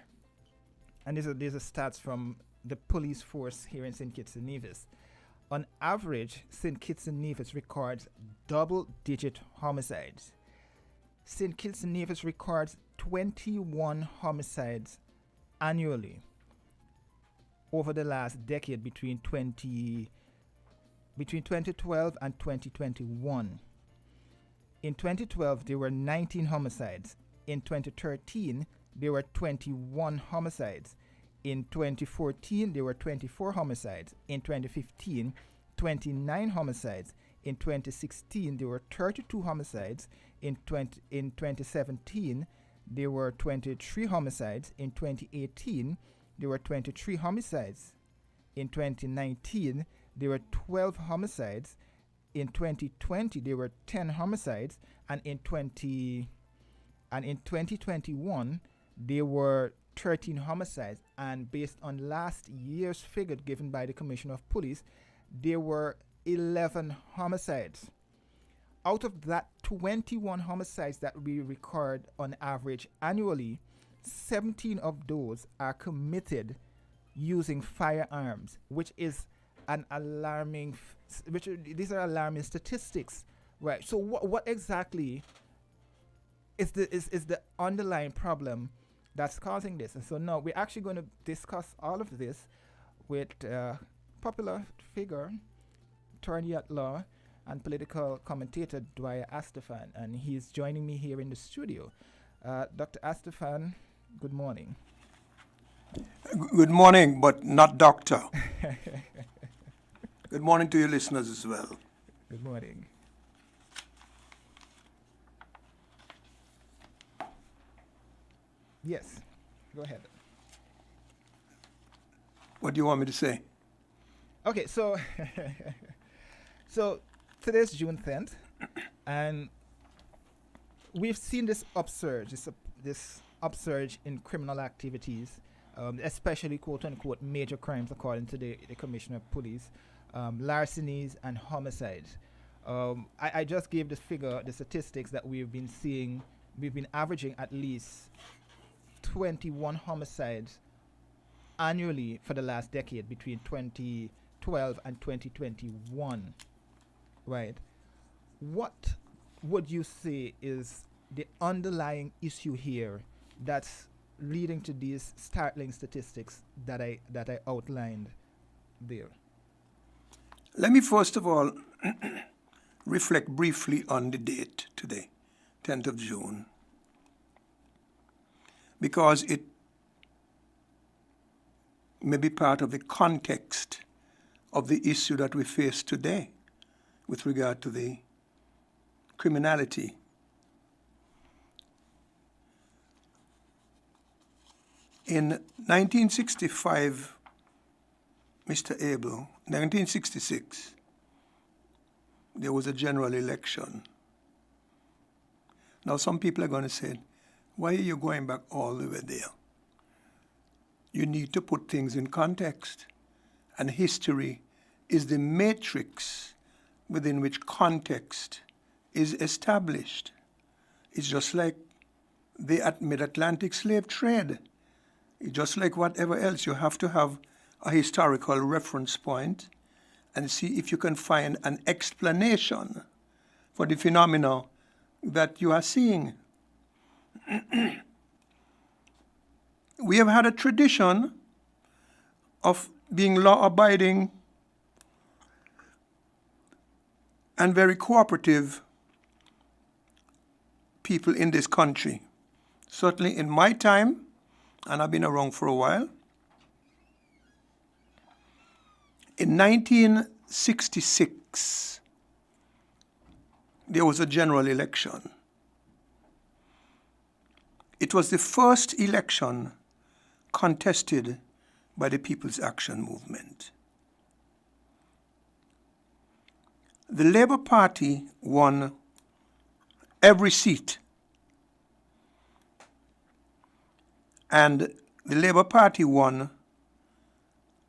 and these are stats from the police force here in St. Kitts and Nevis. On average, St. Kitts and Nevis records double-digit homicides. St. Kitts and Nevis records 21 homicides annually over the last decade between 2012 and 2021. In 2012, there were 19 homicides. In 2013, there were 21 homicides. In 2014, there were 24 homicides. In 2015, 29 homicides. In 2016, there were 32 homicides. In 2017, there were 23 homicides. In 2018, there were 23 homicides. In 2019, there were 12 homicides. In 2020, there were 10 homicides, and in 2021, there were 13 homicides. And based on last year's figure given by the Commissioner of Police, there were 11 homicides. Out of that 21 homicides that we record on average annually, 17 of those are committed using firearms, which is an alarming, these are alarming statistics, right? So what exactly is the underlying problem that's causing this? And so now we're actually going to discuss all of this with popular figure, attorney at law, and political commentator Dwyer Astafan, and he's joining me here in the studio. Dr. Astafan, good morning. Good morning, but not doctor. Good morning to your listeners as well. Good morning. Yes, go ahead. What do you want me to say? Okay, so so today's June 10th, and we've seen this upsurge, this upsurge in criminal activities, especially quote-unquote major crimes according to the Commissioner of Police, larcenies and homicides. I just gave the figure, the statistics that we've been seeing. We've been averaging at least 21 homicides annually for the last decade between 2012 and 2021, right? What would you say is the underlying issue here that's leading to these startling statistics that I outlined there? Let me first of all reflect briefly on the date today, 10th of June, because it may be part of the context of the issue that we face today with regard to the criminality. In 1965, Mr. Abel, 1966, there was a general election. Now some people are going to say, why are you going back all the way there? You need to put things in context. And history is the matrix within which context is established. It's just like the mid-Atlantic slave trade. It's just like whatever else, you have to have a historical reference point and see if you can find an explanation for the phenomena that you are seeing. We have had a tradition of being law-abiding and very cooperative people in this country. Certainly in my time, and I've been around for a while, in 1966, there was a general election. It was the first election contested by the People's Action Movement. The Labour Party won every seat, and the Labour Party won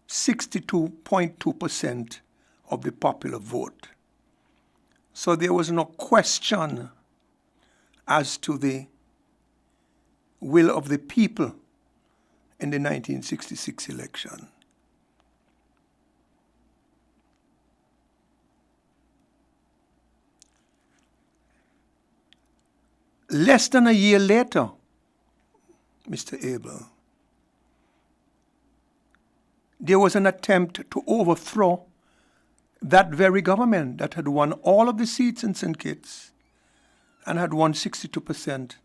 62.2% of the popular vote. So there was no question as to the will of the people in the 1966 election. Less than a year later, Mr. Abel, there was an attempt to overthrow that very government that had won all of the seats in St. Kitts and had won 62%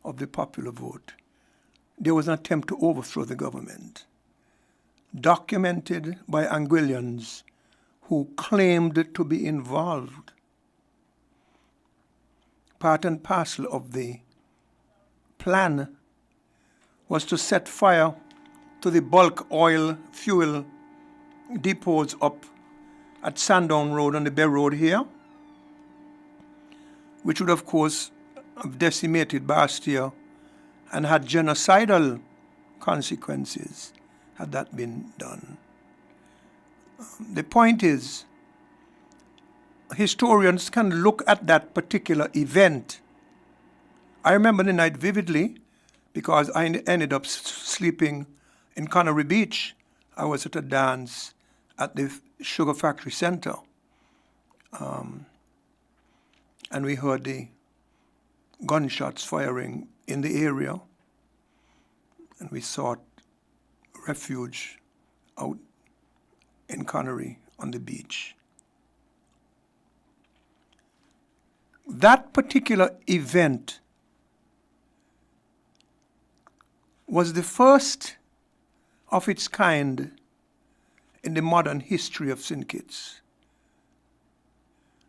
of the popular vote. There was an attempt to overthrow the government, documented by Anguillians who claimed to be involved. Part and parcel of the plan was to set fire to the bulk oil fuel depots up at Sandown Road on the Bay Road here, which would of course have decimated Bastia and had genocidal consequences had that been done. The point is, historians can look at that particular event. I remember the night vividly because I ended up sleeping in Connery Beach. I was at a dance at the Sugar Factory Center. And we heard the gunshots firing in the area. And we sought refuge out in Connery on the beach. That particular event was the first of its kind in the modern history of St. Kitts,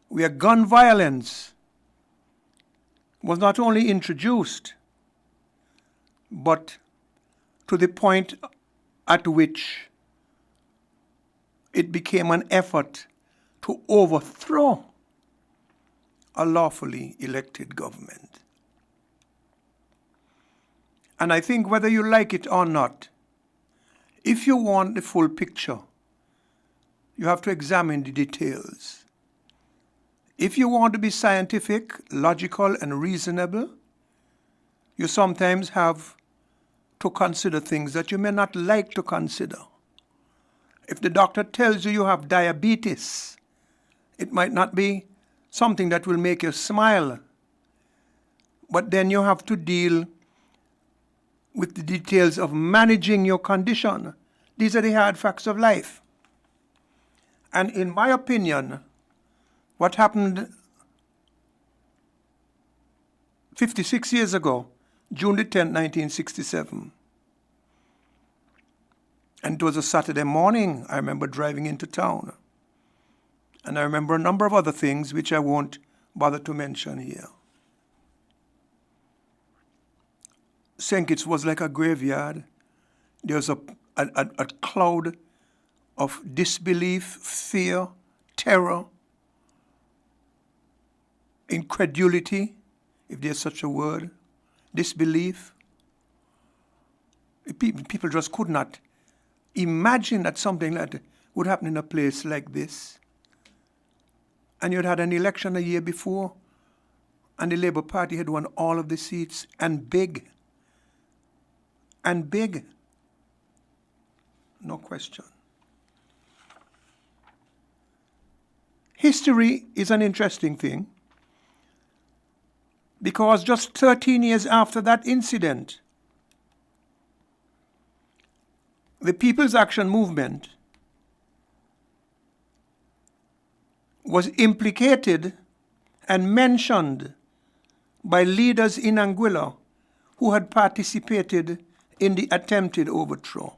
where gun violence was not only introduced, but to the point at which it became an effort to overthrow a lawfully elected government. And I think whether you like it or not, if you want the full picture, you have to examine the details. If you want to be scientific, logical, and reasonable, you sometimes have to consider things that you may not like to consider. If the doctor tells you you have diabetes, it might not be something that will make you smile, but then you have to deal with the details of managing your condition. These are the hard facts of life. And in my opinion, what happened 56 years ago, June the 10th, 1967, and it was a Saturday morning, I remember driving into town. And I remember a number of other things which I won't bother to mention here. St. Kitts was like a graveyard. There was a cloud of disbelief, fear, terror, incredulity, if there's such a word, disbelief. People just could not imagine that something like that would happen in a place like this. And you'd had an election a year before, and the Labour Party had won all of the seats, and big. And big. No question. History is an interesting thing because just 13 years after that incident, the People's Action Movement was implicated and mentioned by leaders in Anguilla who had participated in the attempted overthrow.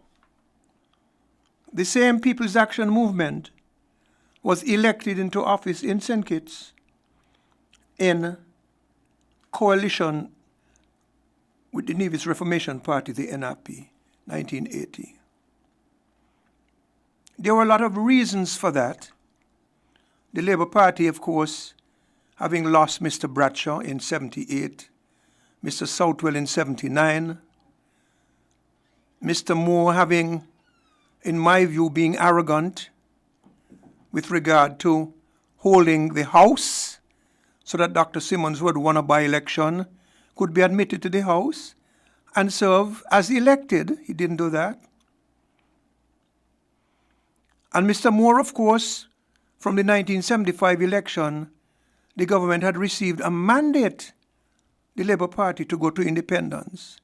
The same People's Action Movement was elected into office in St. Kitts in coalition with the Nevis Reformation Party, the NRP, 1980. There were a lot of reasons for that. The Labour Party, of course, having lost Mr. Bradshaw in 78, Mr. Southwell in 79, Mr. Moore having, in my view, being arrogant with regard to holding the House so that Dr. Simmons, who had won a by-election, could be admitted to the House and serve as elected. He didn't do that. And Mr. Moore, of course, from the 1975 election, the government had received a mandate, the Labour Party, to go to independence.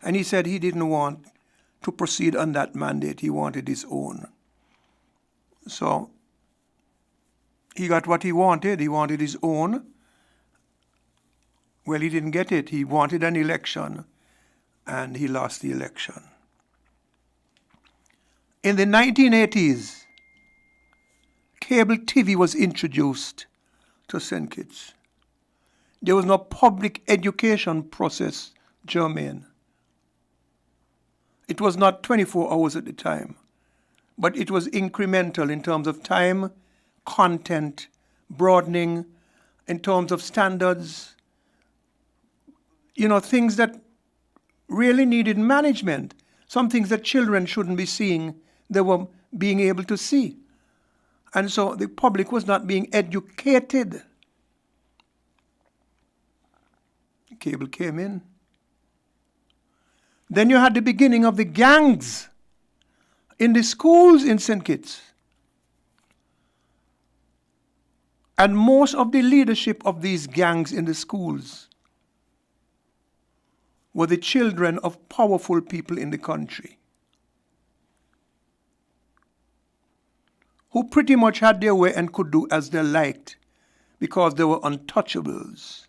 And he said he didn't want to proceed on that mandate. He wanted his own. So he got what he wanted. He wanted his own. Well, he didn't get it. He wanted an election, and he lost the election. In the 1980s, cable TV was introduced to St. Kitts. There was no public education process germane. It was not 24 hours at the time, but it was incremental in terms of time, content, broadening, in terms of standards, things that really needed management. Some things that children shouldn't be seeing, they were being able to see. And so the public was not being educated. Cable came in. Then you had the beginning of the gangs in the schools in St. Kitts. And most of the leadership of these gangs in the schools were the children of powerful people in the country, who pretty much had their way and could do as they liked because they were untouchables.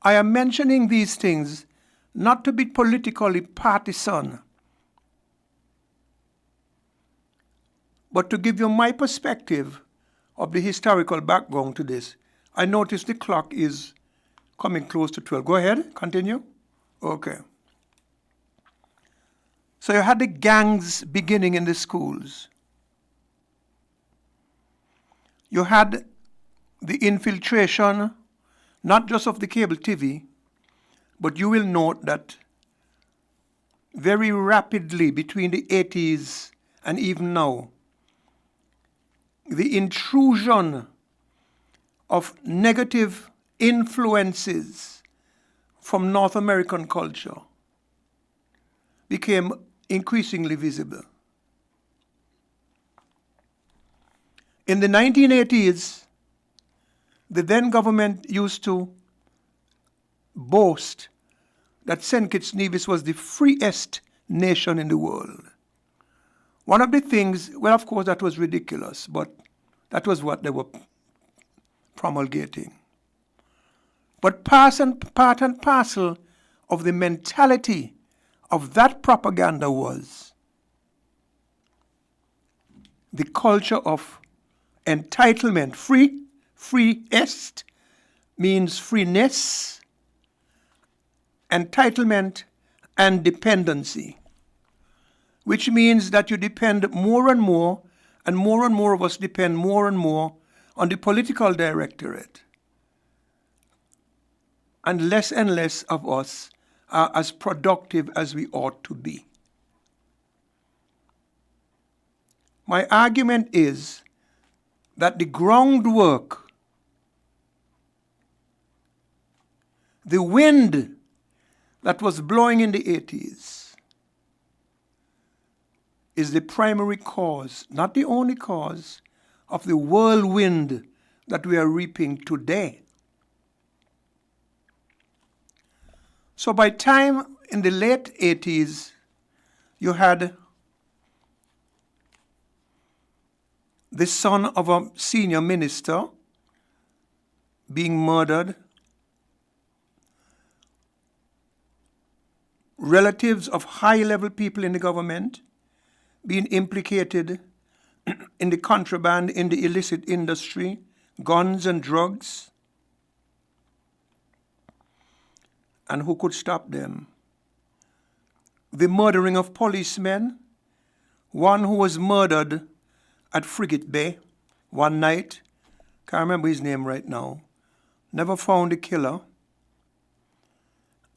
I am mentioning these things not to be politically partisan, but to give you my perspective of the historical background to this. I notice the clock is coming close to 12. Go ahead, continue. Okay. So you had the gangs beginning in the schools. You had the infiltration, not just of the cable TV, but you will note that very rapidly between the 80s and even now, the intrusion of negative influences from North American culture became increasingly visible. In the 1980s, the then government used to boast that St. Kitts Nevis was the freest nation in the world. One of the things, well, of course, that was ridiculous, but that was what they were promulgating. But part and parcel of the mentality of that propaganda was the culture of entitlement. Freest means freeness, entitlement, and dependency, which means that you depend more and more of us depend more and more on the political directorate. And less of us are as productive as we ought to be. My argument is that the groundwork, the wind that was blowing in the 80s, is the primary cause, not the only cause, of the whirlwind that we are reaping today. So by time in the late 80s, you had the son of a senior minister being murdered, relatives of high-level people in the government being implicated in the contraband, in the illicit industry, guns and drugs. And who could stop them? The murdering of policemen, one who was murdered at Frigate Bay one night, can't remember his name right now, never found the killer.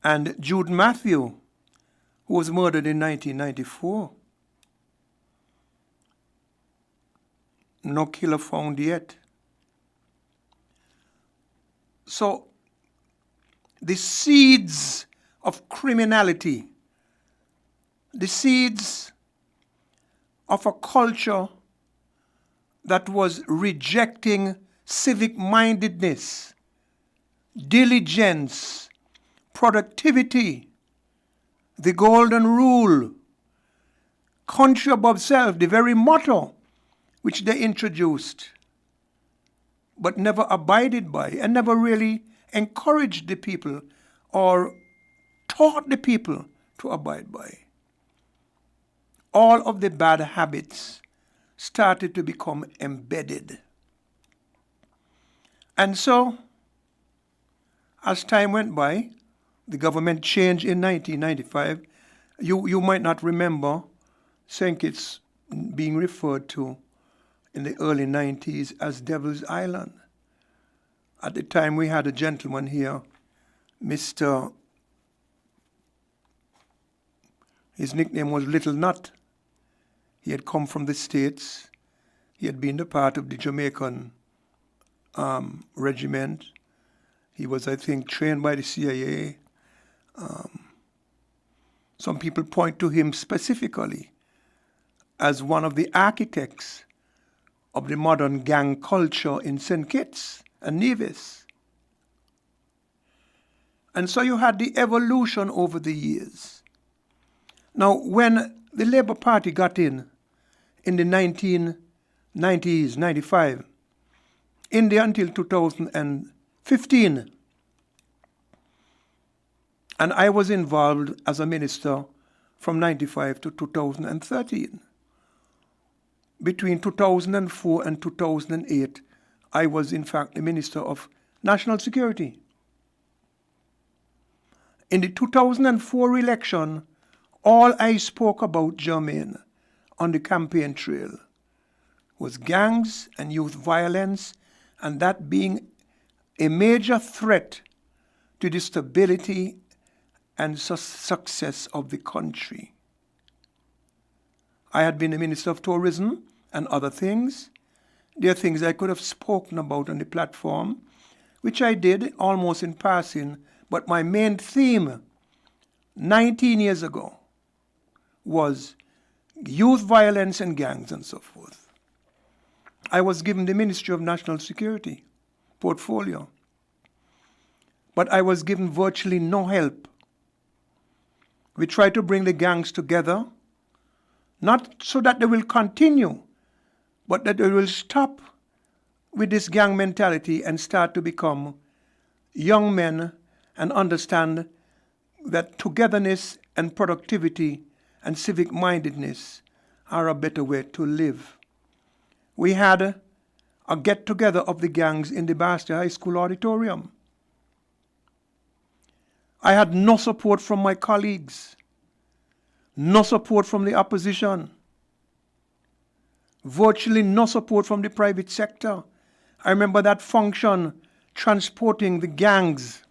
And Jude Matthew, who was murdered in 1994. No killer found yet. So the seeds of criminality, the seeds of a culture that was rejecting civic mindedness, diligence, productivity, the golden rule, country above self, the very motto which they introduced, but never abided by and never really encouraged the people or taught the people to abide by. All of the bad habits started to become embedded. And so, as time went by, the government changed in 1995. You might not remember St. Kitts being referred to in the early 90s as Devil's Island. At the time, we had a gentleman here, his nickname was Little Nut. He had come from the States. He had been a part of the Jamaican regiment. He was, I think, trained by the CIA. Some people point to him specifically as one of the architects of the modern gang culture in St. Kitts and Nevis. And so you had the evolution over the years. Now, when the Labour Party got in the 1990s, 95, in the until 2015, and I was involved as a minister from 95 to 2013. Between 2004 and 2008, I was in fact the Minister of National Security. In the 2004 election, all I spoke about, Jermaine, on the campaign trail was gangs and youth violence, and that being a major threat to the stability and success of the country. I had been a Minister of Tourism and other things. There are things I could have spoken about on the platform, which I did almost in passing, but my main theme 19 years ago was youth violence and gangs and so forth. I was given the Ministry of National Security portfolio, but I was given virtually no help. We tried to bring the gangs together, not so that they will continue, but that they will stop with this gang mentality and start to become young men and understand that togetherness and productivity and civic mindedness are a better way to live. We had a get-together of the gangs in the Bastia High School auditorium. I had no support from my colleagues, no support from the opposition, virtually no support from the private sector. I remember that function transporting the gangs,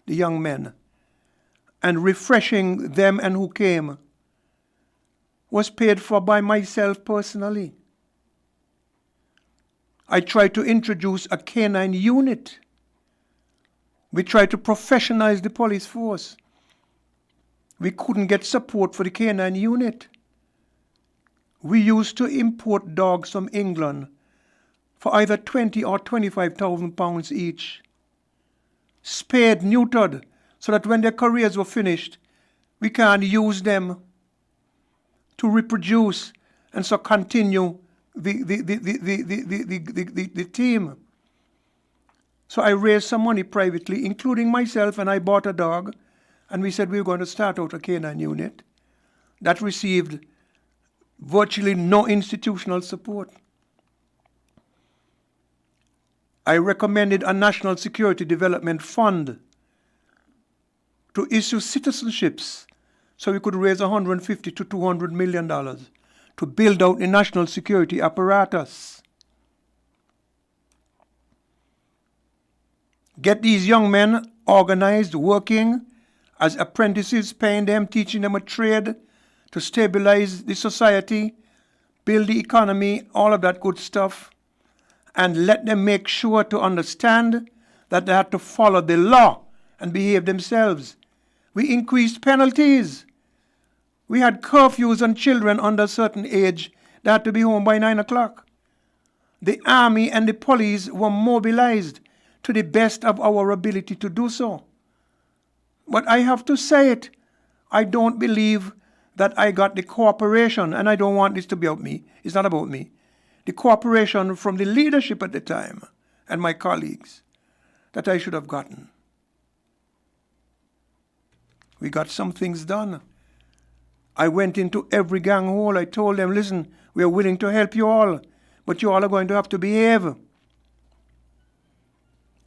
the young men, and refreshing them and who came was paid for by myself personally. I tried to introduce a canine unit. We tried to professionalize the police force. We couldn't get support for the canine unit. We used to import dogs from England for either 20 or 25,000 pounds each, spayed, neutered, so that when their careers were finished, we can't use them to reproduce and so continue the team. So I raised some money privately, including myself, and I bought a dog, and we said we were going to start out a canine unit that received virtually no institutional support. I recommended a national security development fund to issue citizenships so we could raise $150 to $200 million to build out the national security apparatus. Get these young men organized, working as apprentices, paying them, teaching them a trade to stabilize the society, build the economy, all of that good stuff, and let them make sure to understand that they had to follow the law and behave themselves. We increased penalties. We had curfews on children under a certain age that had to be home by 9 o'clock. The army and the police were mobilized to the best of our ability to do so. But I have to say it, I don't believe that I got the cooperation, and I don't want this to be about me. It's not about me. The cooperation from the leadership at the time and my colleagues that I should have gotten. We got some things done. I went into every gang hole. I told them, listen, we are willing to help you all, but you all are going to have to behave.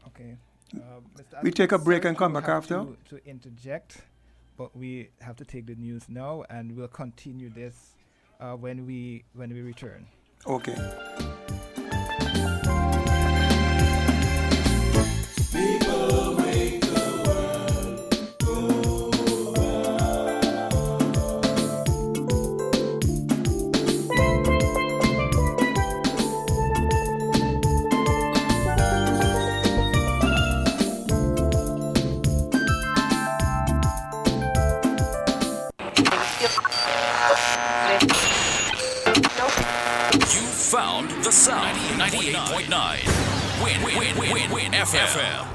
Okay. We take a break and come back after. To interject, but we have to take the news now, and we'll continue this when we return. Okay. People make the world go You found the sound. 98.9. Win FM.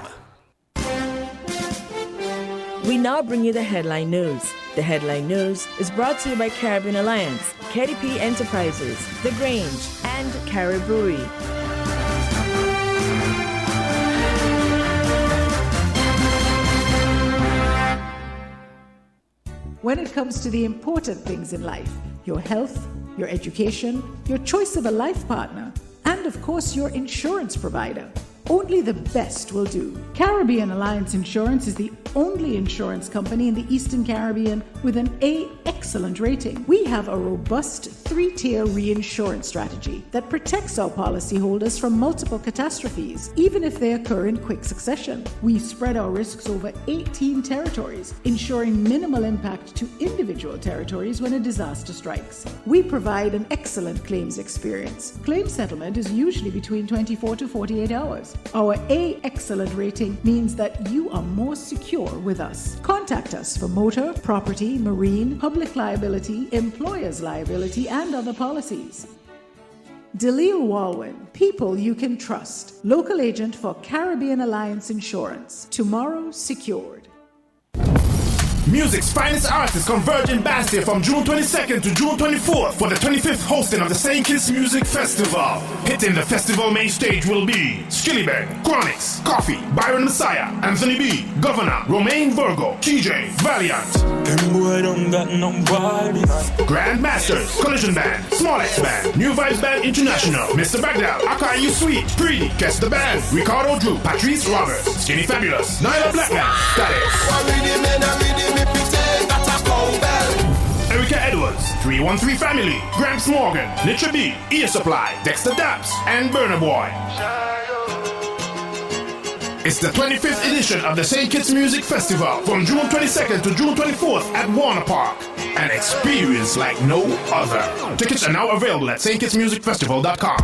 We now bring you the headline news. The headline news is brought to you by Caribbean Alliance, KDP Enterprises, The Grange, and Carib Brewery. When it comes to the important things in life, your health, your education, your choice of a life partner, and of course your insurance provider, only the best will do. Caribbean Alliance Insurance is the only insurance company in the Eastern Caribbean with an A excellent rating. We have a robust 3-tier reinsurance strategy that protects our policyholders from multiple catastrophes, even if they occur in quick succession. We spread our risks over 18 territories, ensuring minimal impact to individual territories when a disaster strikes. We provide an excellent claims experience. Claim settlement is usually between 24 to 48 hours. Our A excellent rating means that you are more secure with us. Contact us for motor, property, marine, public liability, employer's liability, and other policies. Delisle Walwyn, people you can trust. Local agent for Caribbean Alliance Insurance. Tomorrow secured. Music's finest artists converge in Bastille from June 22nd to June 24th for the 25th hosting of the St. Kitts Music Festival. Hitting the festival main stage will be Skillybang, Chronix, Coffee, Byron Messiah, Anthony B, Governor, Romaine Virgo, TJ, Valiant. Them boy don't got nobody. Grandmasters, Collision Band, Small X Band, New Vibes Band International, Mr. Bagdal, Akai You Sweet, Preedy, Guess the Band, Ricardo Drew, Patrice Roberts, Skinny Fabulous, Nyla Blackman, Status. Erica Edwards, 313 Family, Gramps Morgan, Nitra B, Ear Supply, Dexter Daps, and Burner Boy. It's the 25th edition of the St. Kitts Music Festival from June 22nd to June 24th at Warner Park. An experience like no other. Tickets are now available at stkittsmusicfestival.com.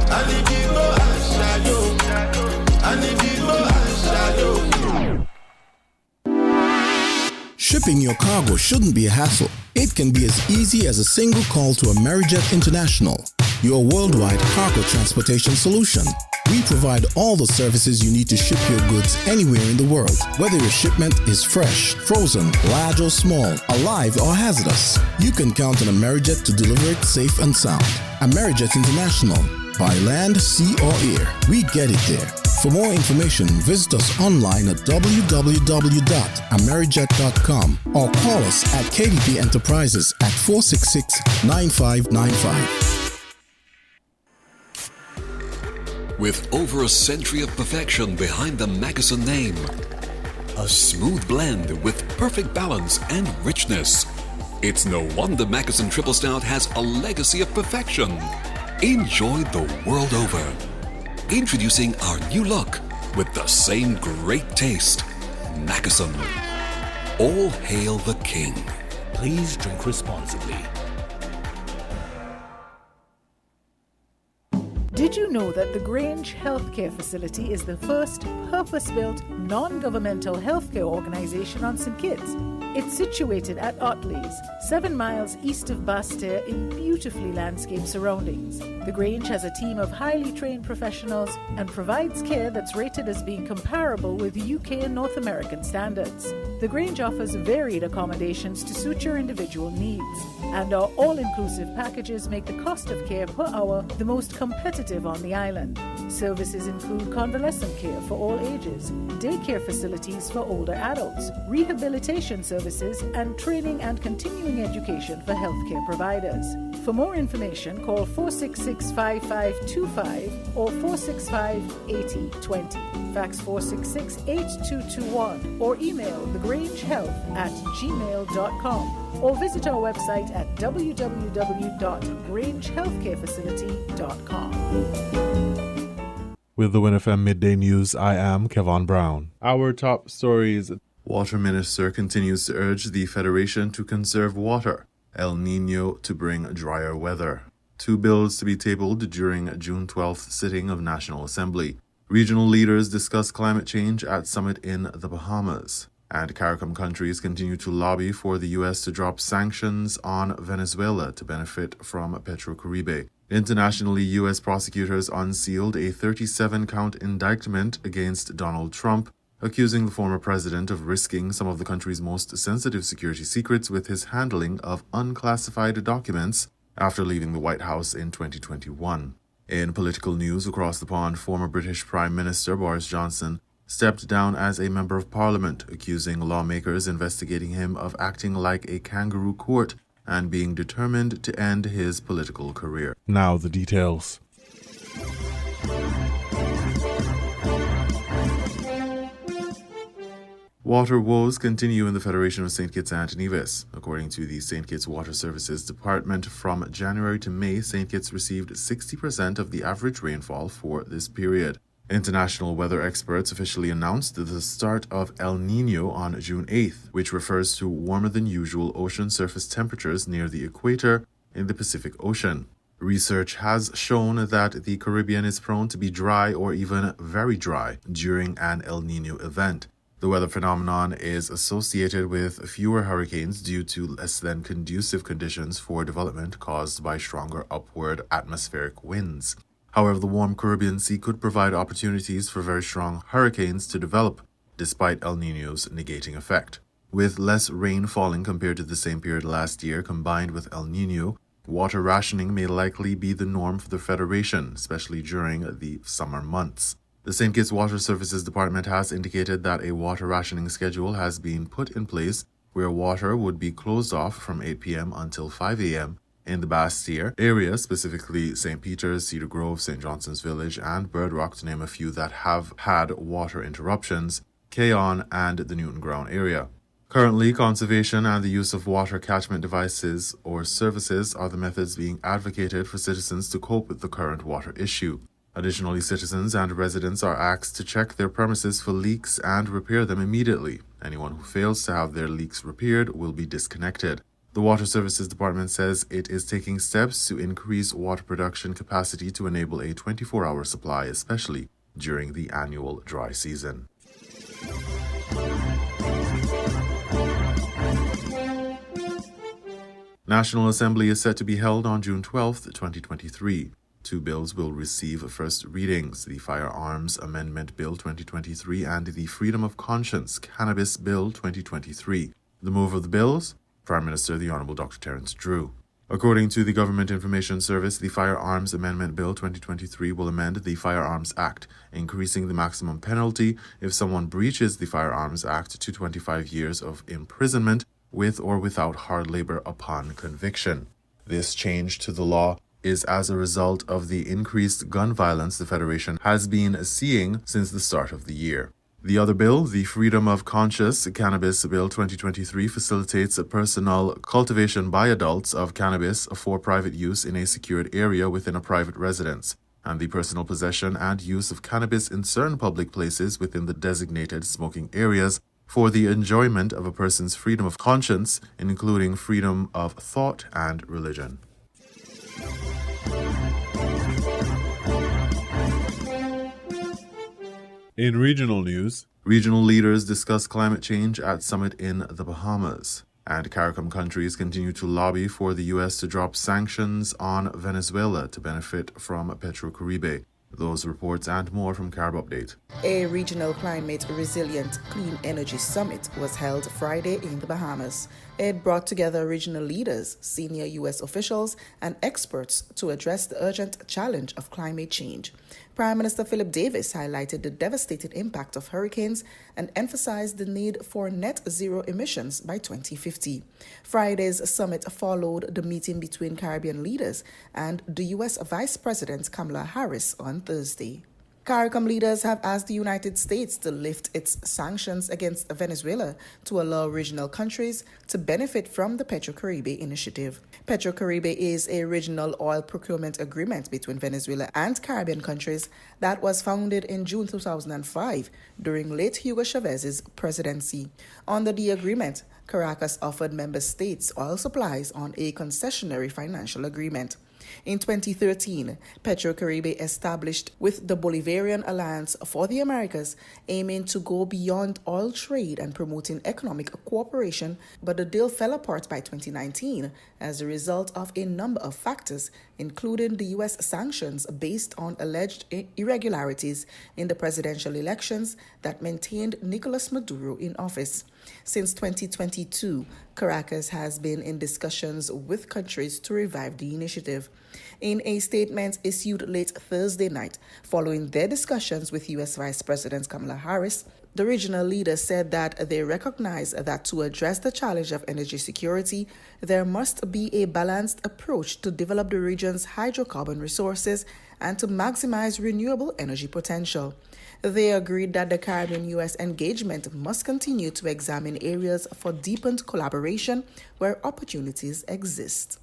Shipping your cargo shouldn't be a hassle. It can be as easy as a single call to Amerijet International, your worldwide cargo transportation solution. We provide all the services you need to ship your goods anywhere in the world, whether your shipment is fresh, frozen, large or small, alive or hazardous. You can count on Amerijet to deliver it safe and sound. Amerijet International, by land, sea or air, we get it there. For more information, visit us online at www.amerijet.com or call us at KDP Enterprises at 466-9595. With over a century of perfection behind the Mackeson name, a smooth blend with perfect balance and richness, it's no wonder Mackeson Triple Stout has a legacy of perfection. Enjoyed the world over. Introducing our new look with the same great taste. Mackeson. All hail the king. Please drink responsibly. Did you know that the Grange Healthcare Facility is the first purpose-built, non-governmental healthcare organization on St. Kitts? It's situated at Otley's, 7 miles east of Basseterre in beautifully landscaped surroundings. The Grange has a team of highly trained professionals and provides care that's rated as being comparable with UK and North American standards. The Grange offers varied accommodations to suit your individual needs, and our all-inclusive packages make the cost of care per hour the most competitive on the island. Services include convalescent care for all ages, daycare facilities for older adults, rehabilitation services, and training and continuing education for healthcare providers. For more information, call 466-5525 or 465-8020. Fax 466-8221 or email thegrangehealth@gmail.com or visit our website at www.grangehealthcarefacility.com. With the WINNFM Midday News, I am Kevon Brown. Our top stories. Water Minister continues to urge the Federation to conserve water. El Nino to bring drier weather. 2 bills to be tabled during June 12th sitting of National Assembly. Regional leaders discuss climate change at summit in the Bahamas. And CARICOM countries continue to lobby for the U.S. to drop sanctions on Venezuela to benefit from Petrocaribe. Internationally, U.S. prosecutors unsealed a 37-count indictment against Donald Trump, accusing the former president of risking some of the country's most sensitive security secrets with his handling of unclassified documents after leaving the White House in 2021. In political news across the pond, former British Prime Minister Boris Johnson stepped down as a member of parliament, accusing lawmakers investigating him of acting like a kangaroo court and being determined to end his political career. Now the details. Water woes continue in the Federation of St. Kitts and Nevis. According to the St. Kitts Water Services Department, from January to May, St. Kitts received 60% of the average rainfall for this period. International weather experts officially announced the start of El Nino on June 8th, which refers to warmer than usual ocean surface temperatures near the equator in the Pacific Ocean. Research has shown that the Caribbean is prone to be dry or even very dry during an El Nino event. The weather phenomenon is associated with fewer hurricanes due to less than conducive conditions for development caused by stronger upward atmospheric winds. However, the warm Caribbean Sea could provide opportunities for very strong hurricanes to develop, despite El Nino's negating effect. With less rain falling compared to the same period last year, combined with El Nino, water rationing may likely be the norm for the Federation, especially during the summer months. The St. Kitts Water Services Department has indicated that a water rationing schedule has been put in place where water would be closed off from 8 p.m. until 5 a.m. in the Basseterre area, specifically St. Peter's, Cedar Grove, St. Johnson's Village, and Bird Rock, to name a few that have had water interruptions, Keon, and the Newton Ground area. Currently, conservation and the use of water catchment devices or services are the methods being advocated for citizens to cope with the current water issue. Additionally, citizens and residents are asked to check their premises for leaks and repair them immediately. Anyone who fails to have their leaks repaired will be disconnected. The Water Services Department says it is taking steps to increase water production capacity to enable a 24-hour supply, especially during the annual dry season. National Assembly is set to be held on June 12, 2023. 2 bills will receive first readings: the Firearms Amendment Bill 2023 and the Freedom of Conscience Cannabis Bill 2023. The mover of the bills? Prime Minister the Honourable Dr. Terence Drew. According to the Government Information Service, the Firearms Amendment Bill 2023 will amend the Firearms Act, increasing the maximum penalty if someone breaches the Firearms Act to 25 years of imprisonment with or without hard labor upon conviction. This change to the law is as a result of the increased gun violence the Federation has been seeing since the start of the year. The other bill, the Freedom of Conscience Cannabis Bill 2023, facilitates personal cultivation by adults of cannabis for private use in a secured area within a private residence, and the personal possession and use of cannabis in certain public places within the designated smoking areas for the enjoyment of a person's freedom of conscience, including freedom of thought and religion. In regional news, regional leaders discuss climate change at summit in the Bahamas. And CARICOM countries continue to lobby for the U.S. to drop sanctions on Venezuela to benefit from PetroCaribe. Those reports and more from Carib Update. A regional climate resilient clean energy summit was held Friday in the Bahamas. It brought together regional leaders, senior U.S. officials, and experts to address the urgent challenge of climate change. Prime Minister Philip Davis highlighted the devastating impact of hurricanes and emphasized the need for net zero emissions by 2050. Friday's summit followed the meeting between Caribbean leaders and the U.S. Vice President Kamala Harris on Thursday. CARICOM leaders have asked the United States to lift its sanctions against Venezuela to allow regional countries to benefit from the PetroCaribe initiative. PetroCaribe is a regional oil procurement agreement between Venezuela and Caribbean countries that was founded in June 2005 during late Hugo Chavez's presidency. Under the agreement, Caracas offered member states oil supplies on a concessionary financial agreement. In 2013, PetroCaribe established with the Bolivarian Alliance for the Americas, aiming to go beyond oil trade and promoting economic cooperation, but the deal fell apart by 2019 as a result of a number of factors, including the U.S. sanctions based on alleged irregularities in the presidential elections that maintained Nicolas Maduro in office. Since 2022, Caracas has been in discussions with countries to revive the initiative. In a statement issued late Thursday night, following their discussions with U.S. Vice President Kamala Harris, the regional leaders said that they recognize that to address the challenge of energy security, there must be a balanced approach to develop the region's hydrocarbon resources and to maximize renewable energy potential. They agreed that the Caribbean-U.S. engagement must continue to examine areas for deepened collaboration where opportunities exist.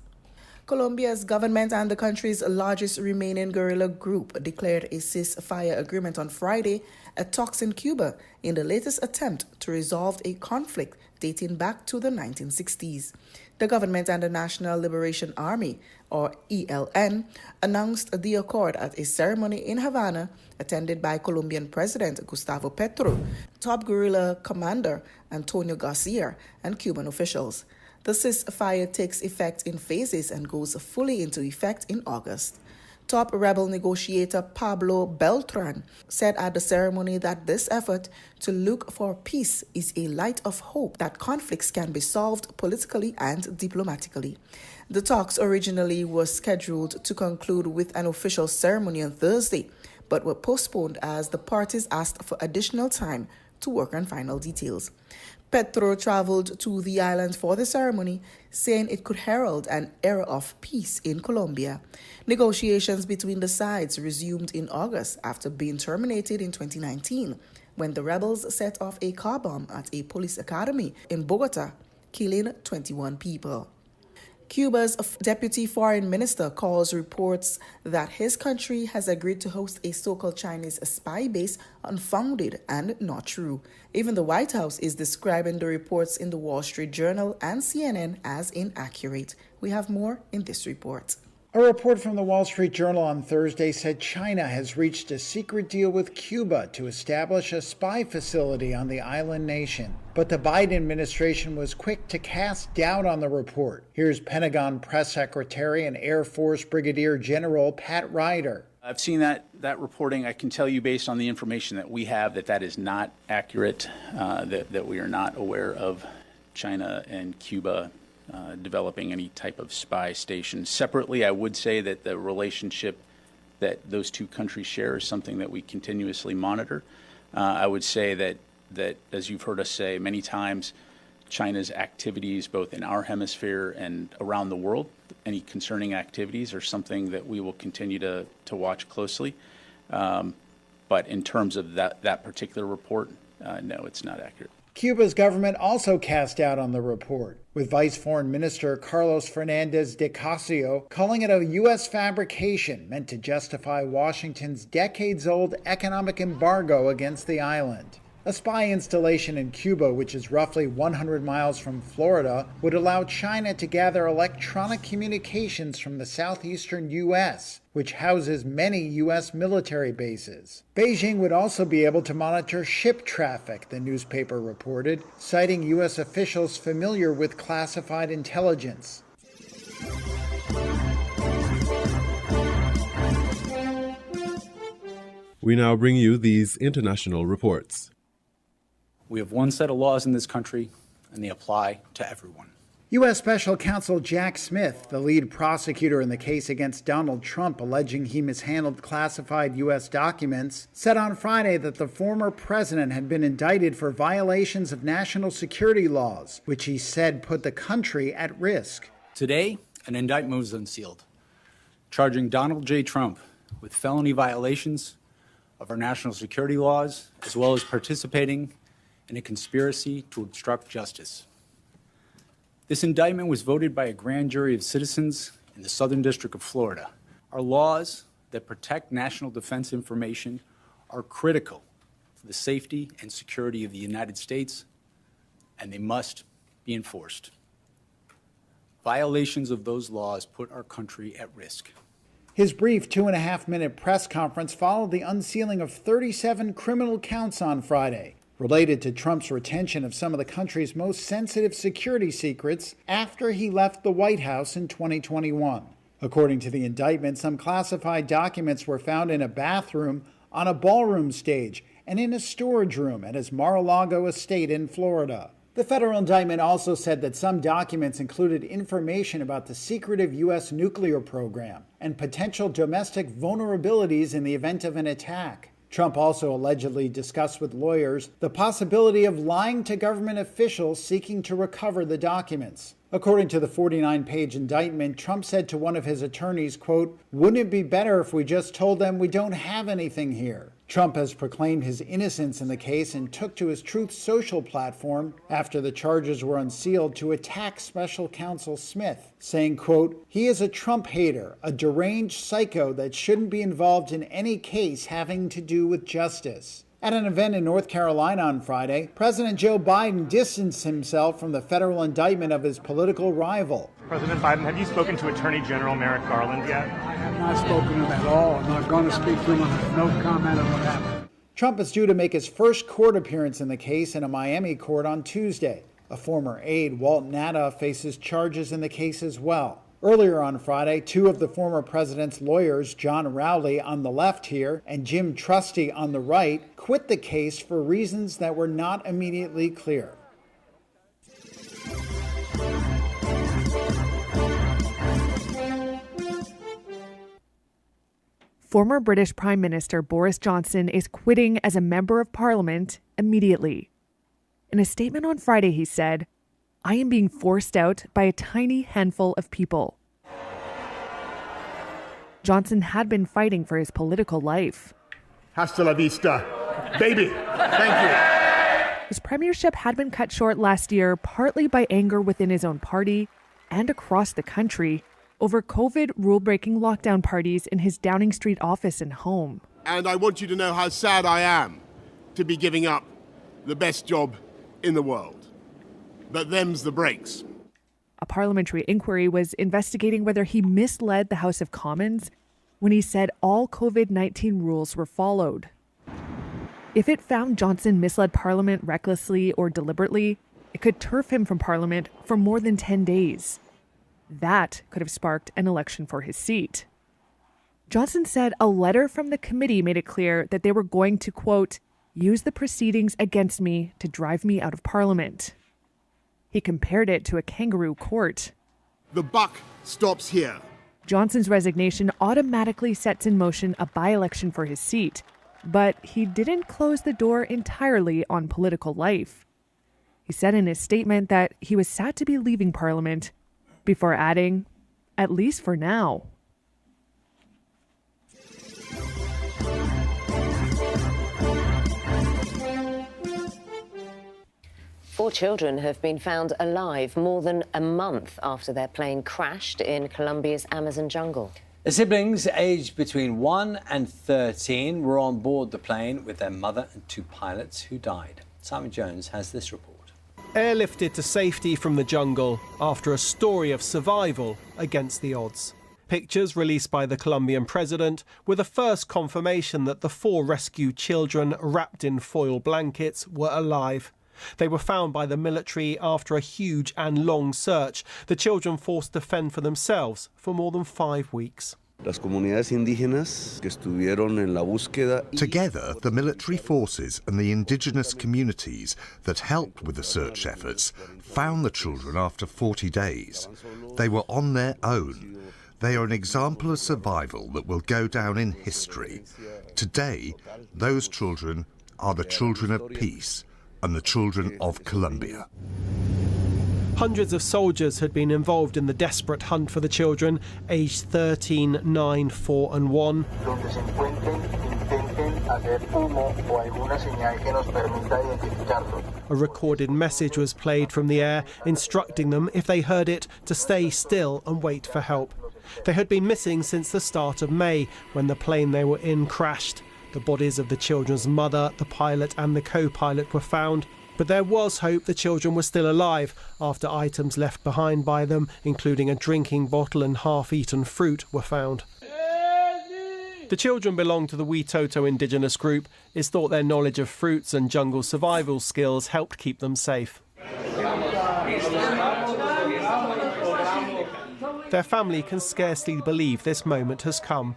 Colombia's government and the country's largest remaining guerrilla group declared a ceasefire agreement on Friday at talks in Cuba in the latest attempt to resolve a conflict dating back to the 1960s. The government and the National Liberation Army, or ELN, announced the accord at a ceremony in Havana attended by Colombian President Gustavo Petro, top guerrilla commander Antonio Garcia, and Cuban officials. The ceasefire takes effect in phases and goes fully into effect in August. Top rebel negotiator Pablo Beltran said at the ceremony that this effort to look for peace is a light of hope that conflicts can be solved politically and diplomatically. The talks originally were scheduled to conclude with an official ceremony on Thursday, but were postponed as the parties asked for additional time to work on final details. Petro traveled to the island for the ceremony, saying it could herald an era of peace in Colombia. Negotiations between the sides resumed in August after being terminated in 2019, when the rebels set off a car bomb at a police academy in Bogota, killing 21 people. Cuba's deputy foreign minister calls reports that his country has agreed to host a so-called Chinese spy base unfounded and not true. Even the White House is describing the reports in the Wall Street Journal and CNN as inaccurate. We have more in this report. A report from the Wall Street Journal on Thursday said China has reached a secret deal with Cuba to establish a spy facility on the island nation. But the Biden administration was quick to cast doubt on the report. Here's Pentagon Press Secretary and Air Force Brigadier General Pat Ryder. I've seen that reporting. I can tell you based on the information that we have that is not accurate, that we are not aware of China and Cuba developing any type of spy station. Separately, I would say that the relationship that those two countries share is something that we continuously monitor. I would say that, as you've heard us say many times, China's activities, both in our hemisphere and around the world, any concerning activities are something that we will continue to watch closely. But in terms of that particular report, no, it's not accurate. Cuba's government also cast doubt on the report, with Vice Foreign Minister Carlos Fernandez de Casio calling it a U.S. fabrication meant to justify Washington's decades-old economic embargo against the island. A spy installation in Cuba, which is roughly 100 miles from Florida, would allow China to gather electronic communications from the southeastern U.S., which houses many U.S. military bases. Beijing would also be able to monitor ship traffic, the newspaper reported, citing U.S. officials familiar with classified intelligence. We now bring you these international reports. We have one set of laws in this country, and they apply to everyone. U.S. Special Counsel Jack Smith, the lead prosecutor in the case against Donald Trump alleging he mishandled classified U.S. documents, said on Friday that the former president had been indicted for violations of national security laws, which he said put the country at risk. Today, an indictment was unsealed, charging Donald J. Trump with felony violations of our national security laws, as well as participating in a conspiracy to obstruct justice. This indictment was voted by a grand jury of citizens in the Southern District of Florida. Our laws that protect national defense information are critical for the safety and security of the United States, and they must be enforced. Violations of those laws put our country at risk. His brief 2.5-minute press conference followed the unsealing of 37 criminal counts on Friday, related to Trump's retention of some of the country's most sensitive security secrets after he left the White House in 2021. According to the indictment, some classified documents were found in a bathroom, on a ballroom stage, and in a storage room at his Mar-a-Lago estate in Florida. The federal indictment also said that some documents included information about the secretive U.S. nuclear program and potential domestic vulnerabilities in the event of an attack. Trump also allegedly discussed with lawyers the possibility of lying to government officials seeking to recover the documents. According to the 49-page indictment, Trump said to one of his attorneys, quote, "Wouldn't it be better if we just told them we don't have anything here?" Trump has proclaimed his innocence in the case and took to his Truth Social platform after the charges were unsealed to attack Special Counsel Smith, saying, quote, "He is a Trump hater, a deranged psycho that shouldn't be involved in any case having to do with justice." At an event in North Carolina on Friday, President Joe Biden distanced himself from the federal indictment of his political rival. President Biden, have you spoken to Attorney General Merrick Garland yet? I have not spoken to him at all. I'm not going to speak to him. I have no comment on what happened. Trump is due to make his first court appearance in the case in a Miami court on Tuesday. A former aide, Walt Natta, faces charges in the case as well. Earlier on Friday, two of the former president's lawyers, John Rowley on the left here and Jim Trusty on the right, quit the case for reasons that were not immediately clear. Former British Prime Minister Boris Johnson is quitting as a member of Parliament immediately. In a statement on Friday, he said, "I am being forced out by a tiny handful of people." Johnson had been fighting for his political life. Hasta la vista, baby. Thank you. His premiership had been cut short last year, partly by anger within his own party and across the country over COVID rule-breaking lockdown parties in his Downing Street office and home. And I want you to know how sad I am to be giving up the best job in the world. But them's the breaks. A parliamentary inquiry was investigating whether he misled the House of Commons when he said all COVID-19 rules were followed. If it found Johnson misled Parliament recklessly or deliberately, it could turf him from Parliament for more than 10 days. That could have sparked an election for his seat. Johnson said a letter from the committee made it clear that they were going to, quote, "use the proceedings against me to drive me out of Parliament." He compared it to a kangaroo court. The buck stops here. Johnson's resignation automatically sets in motion a by-election for his seat, but he didn't close the door entirely on political life. He said in his statement that he was sad to be leaving Parliament, before adding, "at least for now." Four children have been found alive more than a month after their plane crashed in Colombia's Amazon jungle. The siblings aged between 1 and 13 were on board the plane with their mother and 2 pilots who died. Simon Jones has this report. Airlifted to safety from the jungle after a story of survival against the odds. Pictures released by the Colombian president were the first confirmation that the 4 rescued children wrapped in foil blankets were alive. They were found by the military after a huge and long search, the children forced to fend for themselves for more than 5 weeks. Together, the military forces and the indigenous communities that helped with the search efforts found the children after 40 days. They were on their own. They are an example of survival that will go down in history. Today, those children are the children of peace and the children of Colombia. Hundreds of soldiers had been involved in the desperate hunt for the children, aged 13, 9, 4 and 1. A recorded message was played from the air, instructing them, if they heard it, to stay still and wait for help. They had been missing since the start of May, when the plane they were in crashed. The bodies of the children's mother, the pilot and the co-pilot were found. But there was hope the children were still alive after items left behind by them, including a drinking bottle and half-eaten fruit, were found. The children belong to the Witoto indigenous group. It's thought their knowledge of fruits and jungle survival skills helped keep them safe. Their family can scarcely believe this moment has come.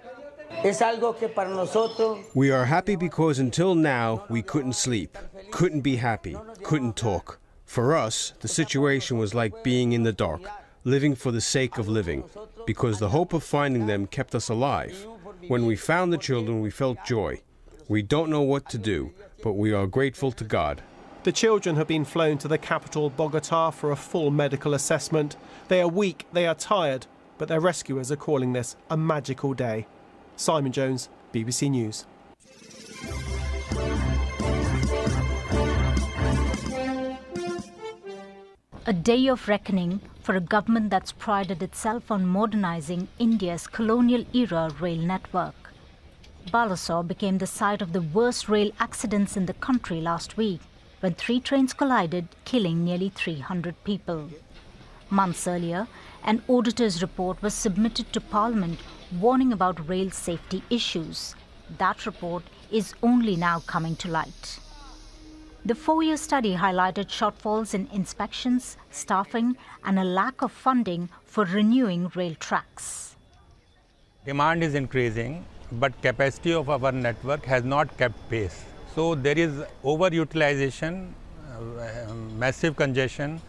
We are happy because until now we couldn't sleep, couldn't be happy, couldn't talk. For us, the situation was like being in the dark, living for the sake of living, because the hope of finding them kept us alive. When we found the children, we felt joy. We don't know what to do, but we are grateful to God. The children have been flown to the capital, Bogota, for a full medical assessment. They are weak, they are tired, but their rescuers are calling this a magical day. Simon Jones, BBC News. A day of reckoning for a government that's prided itself on modernizing India's colonial-era rail network. Balasore became the site of the worst rail accidents in the country last week, when 3 trains collided, killing nearly 300 people. Months earlier, an auditor's report was submitted to Parliament warning about rail safety issues. That report is only now coming to light. The 4-year study highlighted shortfalls in inspections, staffing, and a lack of funding for renewing rail tracks. Demand is increasing, but capacity of our network has not kept pace. So there is overutilization, massive congestion,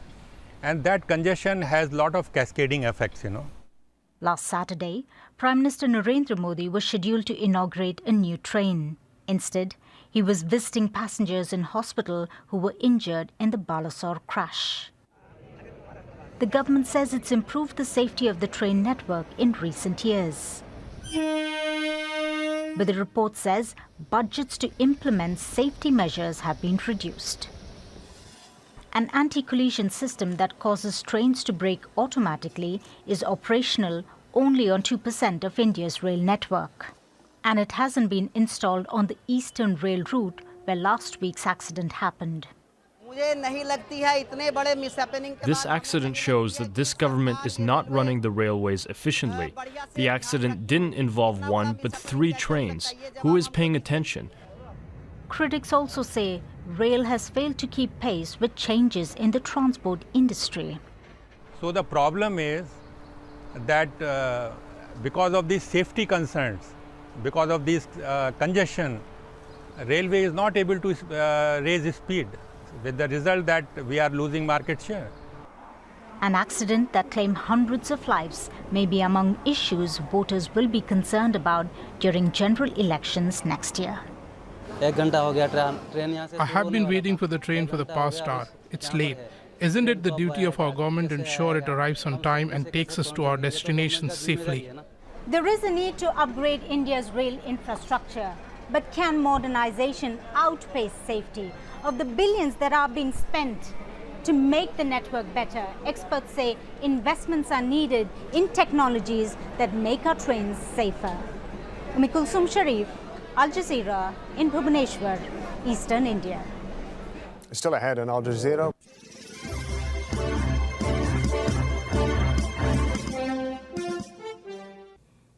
and that congestion has a lot of cascading effects, Last Saturday, Prime Minister Narendra Modi was scheduled to inaugurate a new train. Instead, he was visiting passengers in hospital who were injured in the Balasore crash. The government says it's improved the safety of the train network in recent years. But the report says budgets to implement safety measures have been reduced. An anti-collision system that causes trains to brake automatically is operational only on 2% of India's rail network. And it hasn't been installed on the Eastern Rail route where last week's accident happened. This accident shows that this government is not running the railways efficiently. The accident didn't involve 1 but 3 trains. Who is paying attention? Critics also say rail has failed to keep pace with changes in the transport industry. So the problem is that because of these safety concerns, because of this congestion, railway is not able to raise speed, with the result that we are losing market share. An accident that claimed hundreds of lives may be among issues voters will be concerned about during general elections next year. I have been waiting for the train for the past hour. It's late. Isn't it the duty of our government to ensure it arrives on time and takes us to our destination safely? There is a need to upgrade India's rail infrastructure, but can modernization outpace safety? Of the billions that are being spent, to make the network better. Experts say investments are needed in technologies that make our trains safer. Kulsum Sharif, Al Jazeera in Bhubaneswar, Eastern India. Still ahead in Al Jazeera.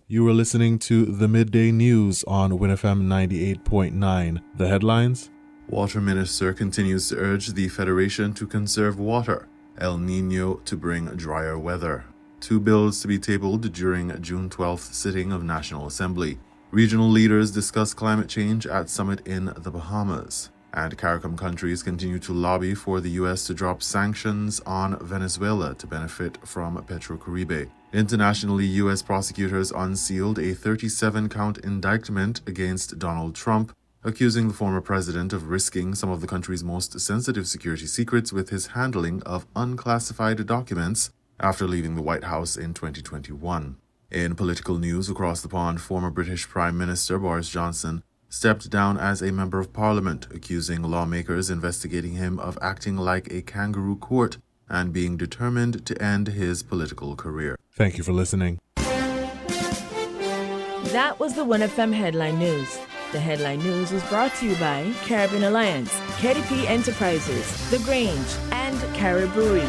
You are listening to the Midday News on WINNFM 98.9. The headlines: Water Minister continues to urge the Federation to conserve water. El Niño to bring drier weather. 2 bills to be tabled during June 12th sitting of National Assembly. Regional leaders discuss climate change at summit in the Bahamas. And CARICOM countries continue to lobby for the U.S. to drop sanctions on Venezuela to benefit from Petrocaribe. Internationally, U.S. prosecutors unsealed a 37-count indictment against Donald Trump, accusing the former president of risking some of the country's most sensitive security secrets with his handling of unclassified documents after leaving the White House in 2021. In political news across the pond, former British Prime Minister Boris Johnson stepped down as a member of parliament, accusing lawmakers investigating him of acting like a kangaroo court and being determined to end his political career. Thank you for listening. That was the WINNFM Headline News. The Headline News was brought to you by Caribbean Alliance, KDP Enterprises, The Grange, and Carib Brewery.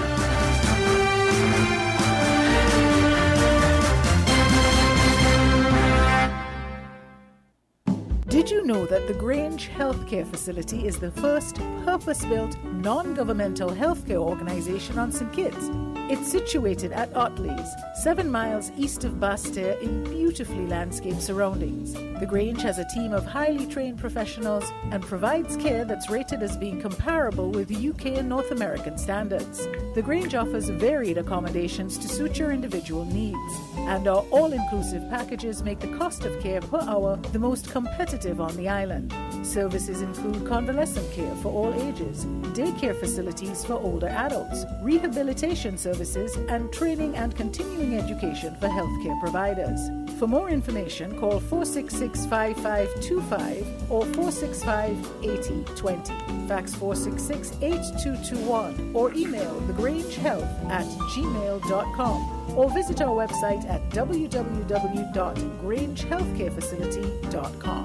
Did you know that the Grange Healthcare Facility is the first purpose-built, non-governmental healthcare organization on St. Kitts? It's situated at Otley's, 7 miles east of Basseterre in beautifully landscaped surroundings. The Grange has a team of highly trained professionals and provides care that's rated as being comparable with UK and North American standards. The Grange offers varied accommodations to suit your individual needs, and our all-inclusive packages make the cost of care per hour the most competitive on the island. Services include convalescent care for all ages, daycare facilities for older adults, rehabilitation services, and training and continuing education for healthcare providers. For more information, call 466-5525 or 465-8020. Fax 466-8221 or email thegrangehealth@gmail.com or visit our website at www.grangehealthcarefacility.com.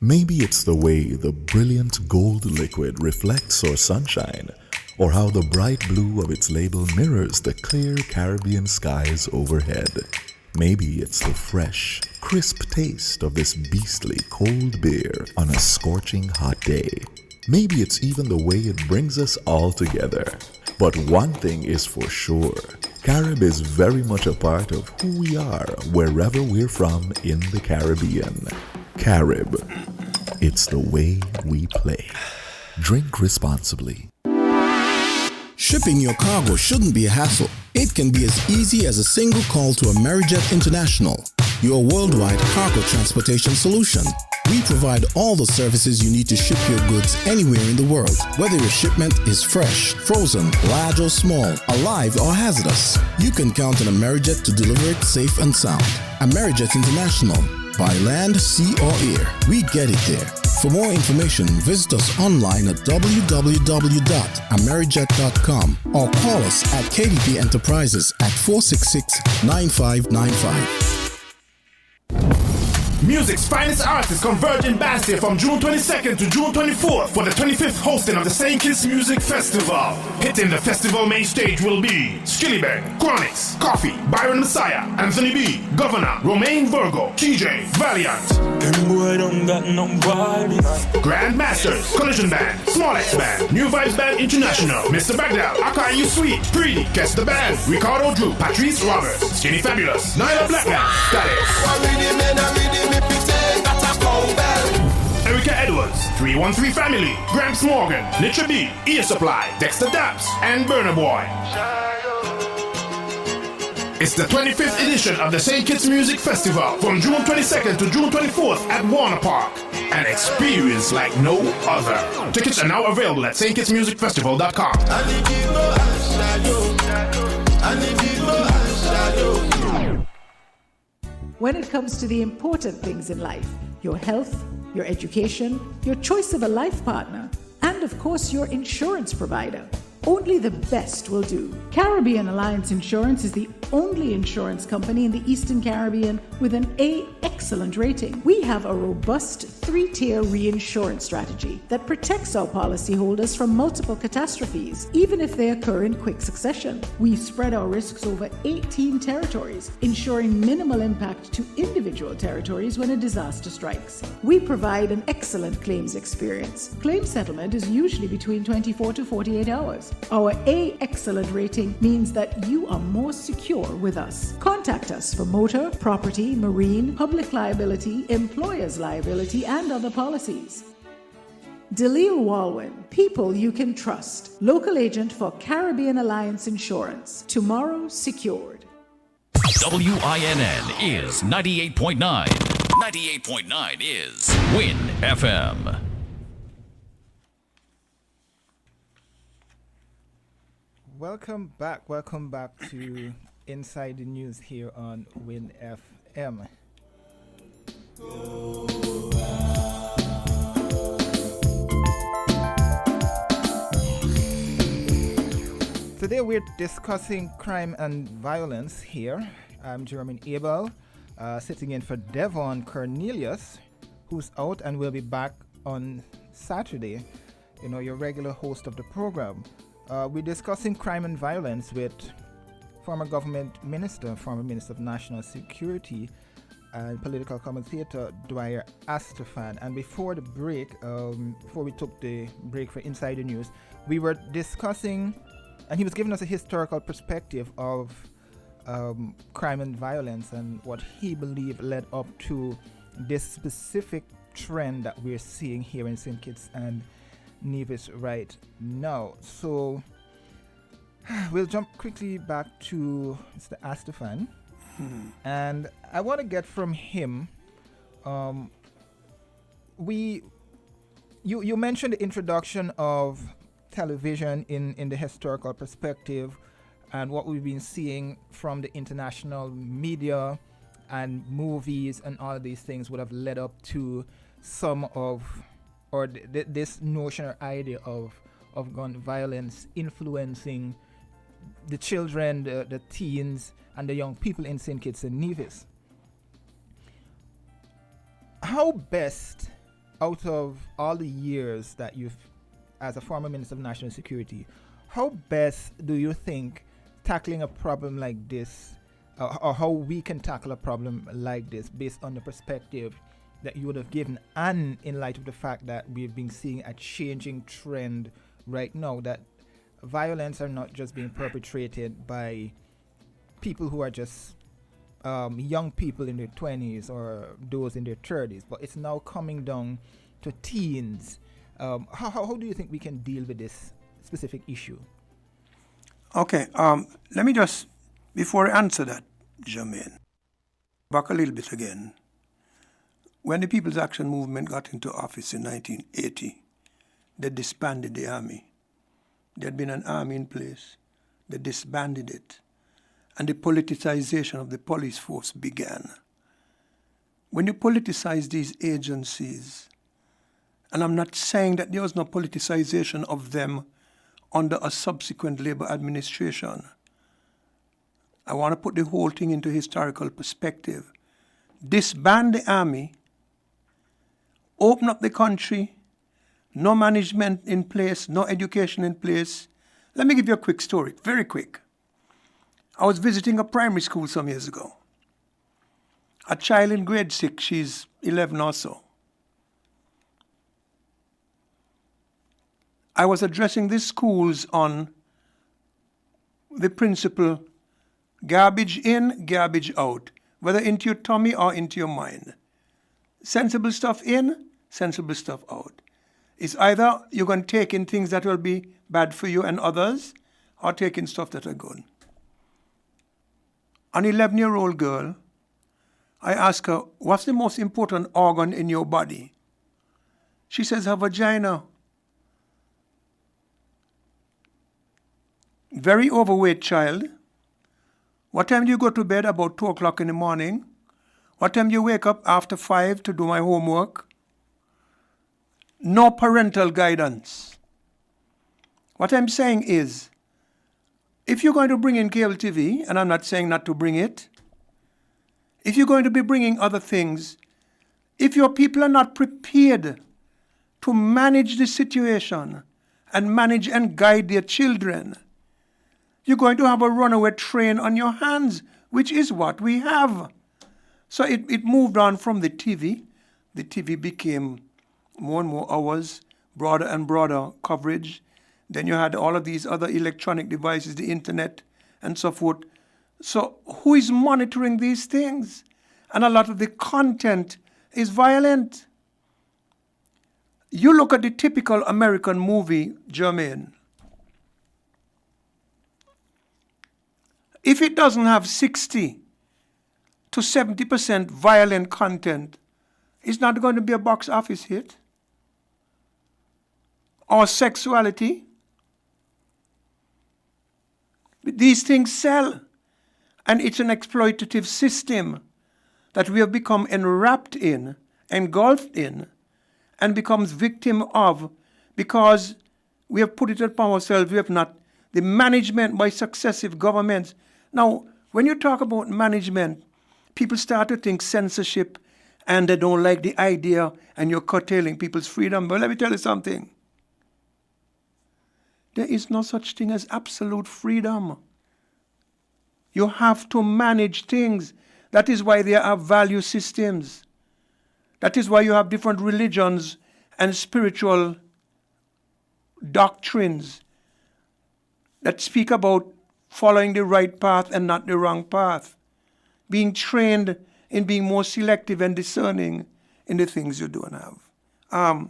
Maybe it's the way the brilliant gold liquid reflects our sunshine, or how the bright blue of its label mirrors the clear Caribbean skies overhead. Maybe it's the fresh, crisp taste of this beastly cold beer on a scorching hot day. Maybe it's even the way it brings us all together. But one thing is for sure, Carib is very much a part of who we are wherever we're from in the Caribbean. Carib, it's the way we play. Drink responsibly. Shipping your cargo shouldn't be a hassle. It can be as easy as a single call to Amerijet International, your worldwide cargo transportation solution. We provide all the services you need to ship your goods anywhere in the world, whether your shipment is fresh, frozen, large or small, alive or hazardous. You can count on Amerijet to deliver it safe and sound. Amerijet International, by land, sea or air, we get it there. For more information, visit us online at www.amerijet.com or call us at KDP Enterprises at 466-9595. Music's finest artists converge in Bastia from June 22nd to June 24th for the 25th hosting of the St. Kitts Music Festival. Hitting the festival main stage will be Skillibeng, Chronix, Coffee, Byron Messiah, Anthony B, Governor, Romaine Virgo, TJ, Valiant. Them boy don't got nobody. Grand Masters, Collision Band, Small X Band, New Vibes Band International, Mr. Bagdell, Aka You Sweet, Preedy, Guess the Band, Ricardo Drew, Patrice Roberts, Skinny Fabulous, Nyla Blackman, Status. Erica Edwards, 313 Family, Gramps Morgan, Nitra B, Ear Supply, Dexter Daps, and Burner Boy. It's the 25th edition of the St. Kitts Music Festival from June 22nd to June 24th at Warner Park. An experience like no other. Tickets are now available at stkittsmusicfestival.com. When it comes to the important things in life, your health, your education, your choice of a life partner, and of course, your insurance provider. Only the best will do. Caribbean Alliance Insurance is the only insurance company in the Eastern Caribbean with an A excellent rating. We have a robust 3-tier reinsurance strategy that protects our policyholders from multiple catastrophes, even if they occur in quick succession. We spread our risks over 18 territories, ensuring minimal impact to individual territories when a disaster strikes. We provide an excellent claims experience. Claim settlement is usually between 24 to 48 hours. Our A excellent rating means that you are more secure with us. Contact us for motor, property, marine, public liability, employer's liability, and other policies. DeLeo Walwyn, people you can trust. Local agent for Caribbean Alliance Insurance. Tomorrow secured. WINN is 98.9. 98.9 is Win FM. Welcome back to Inside the News here on Win FM. Today we're discussing crime and violence here. I'm Jeremy Abel, sitting in for Devon Cornelius, who's out and will be back on Saturday, your regular host of the program. We're discussing crime and violence with former government minister, former Minister of National Security and political commentator Dwyer Astafan. And before the break, before we took the break for Insider News, we were discussing, and he was giving us a historical perspective of crime and violence and what he believed led up to this specific trend that we're seeing here in St. Kitts and Nevis right now. So we'll jump quickly back to Mr. Astafan, and I want to get from him. You mentioned the introduction of television in the historical perspective, and what we've been seeing from the international media and movies and all of these things would have led up to some of or this notion or idea of gun violence influencing the children, the teens, and the young people in St. Kitts and Nevis. How best, out of all the years that you've, as a former Minister of National Security, how best do you think tackling a problem like this, or how we can tackle a problem like this based on the perspective that you would have given, and in light of the fact that we've been seeing a changing trend right now, that violence are not just being perpetrated by people who are just young people in their 20s or those in their 30s, but it's now coming down to teens. How do you think we can deal with this specific issue? Okay, let me just, before I answer that, Jermaine, back a little bit again. When the People's Action Movement got into office in 1980, they disbanded the army. There had been an army in place. They disbanded it. And the politicization of the police force began. When you politicize these agencies, and I'm not saying that there was no politicization of them under a subsequent Labour administration, I want to put the whole thing into historical perspective. Disband the army, open up the country, no management in place, no education in place. Let me give you a quick story, very quick. I was visiting a primary school some years ago. A child in grade 6, she's 11 or so. I was addressing these schools on the principle, garbage in, garbage out, whether into your tummy or into your mind. Sensible stuff in, sensible stuff out. It's either you're going to take in things that will be bad for you and others, or take in stuff that are good. An 11-year-old girl, I asked her, what's the most important organ in your body? She says her vagina. Very overweight child. What time do you go to bed? About 2 o'clock in the morning. What time do you wake up? After 5 to do my homework. No parental guidance. What I'm saying is, if you're going to bring in cable TV, and I'm not saying not to bring it, if you're going to be bringing other things, if your people are not prepared to manage the situation and manage and guide their children, you're going to have a runaway train on your hands, which is what we have. So it moved on from the TV. The TV became more and more hours, broader and broader coverage. Then you had all of these other electronic devices, the internet, and so forth. So who is monitoring these things? And a lot of the content is violent. You look at the typical American movie, Jermaine. If it doesn't have 60 to 70% violent content, it's not going to be a box office hit. Or sexuality. These things sell. And it's an exploitative system that we have become enwrapped in, engulfed in, and becomes victim of because we have put it upon ourselves. We have not. The management by successive governments. Now, when you talk about management, people start to think censorship and they don't like the idea and you're curtailing people's freedom. But let me tell you something. There is no such thing as absolute freedom. You have to manage things. That is why there are value systems. That is why you have different religions and spiritual doctrines that speak about following the right path and not the wrong path. Being trained in being more selective and discerning in the things you do and have.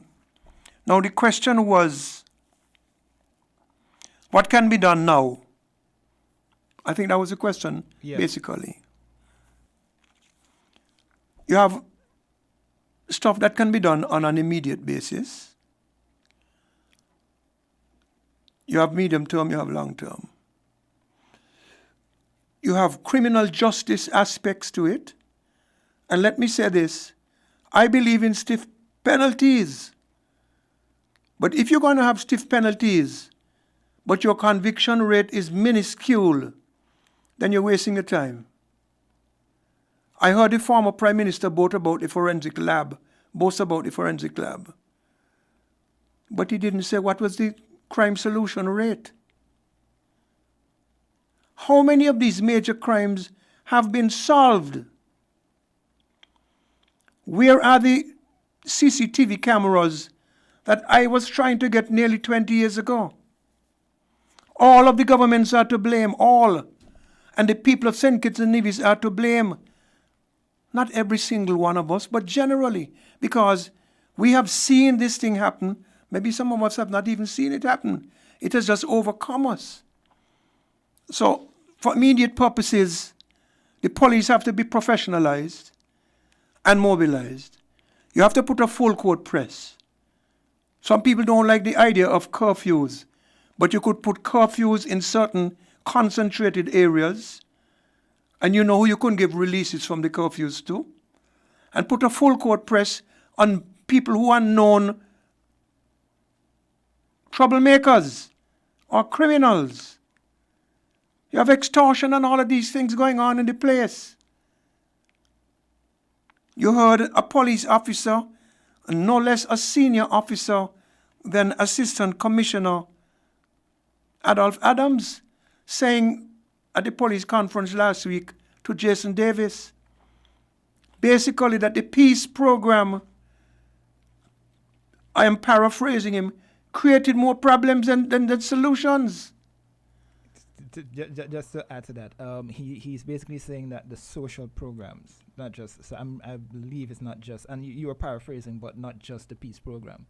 Now the question was, what can be done now? I think that was the question, basically. You have stuff that can be done on an immediate basis. You have medium term, you have long term. You have criminal justice aspects to it. And let me say this, I believe in stiff penalties. But if you're going to have stiff penalties, but your conviction rate is minuscule, then you're wasting your time. I heard the former Prime Minister boast about the forensic lab. But he didn't say what was the crime solution rate. How many of these major crimes have been solved? Where are the CCTV cameras that I was trying to get nearly 20 years ago? All of the governments are to blame, all. And the people of St. Kitts and Nevis are to blame. Not every single one of us, but generally. Because we have seen this thing happen. Maybe some of us have not even seen it happen. It has just overcome us. So, for immediate purposes, the police have to be professionalized and mobilized. You have to put a full court press. Some people don't like the idea of curfews, but you could put curfews in certain concentrated areas, and you know who you couldn't give releases from the curfews to, and put a full court press on people who are known troublemakers or criminals. You have extortion and all of these things going on in the place. You heard a police officer, no less a senior officer than Assistant Commissioner Adolph Adams, saying at the police conference last week to Jason Davis, basically that the peace program, I am paraphrasing him, created more problems than solutions. Just to add to that, he's basically saying that the social programs, not just, so I believe it's not just, and you were paraphrasing, but not just the peace program.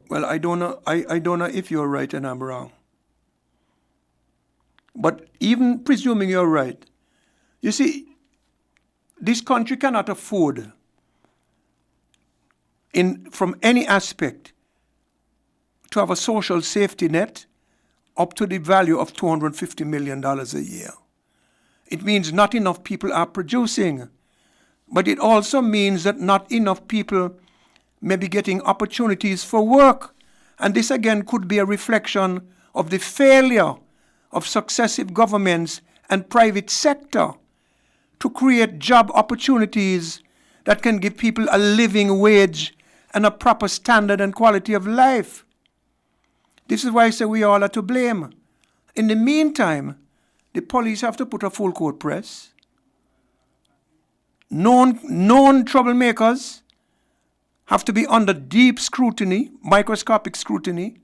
Well, I don't know. I don't know if you're right and I'm wrong. But even presuming you're right, you see, this country cannot afford, from any aspect, to have a social safety net up to the value of $250 million a year. It means not enough people are producing, but it also means that not enough people may be getting opportunities for work. And this again could be a reflection of the failure of successive governments and private sector to create job opportunities that can give people a living wage and a proper standard and quality of life. This is why I say we all are to blame. In the meantime, the police have to put a full court press. Known troublemakers have to be under deep scrutiny, microscopic scrutiny,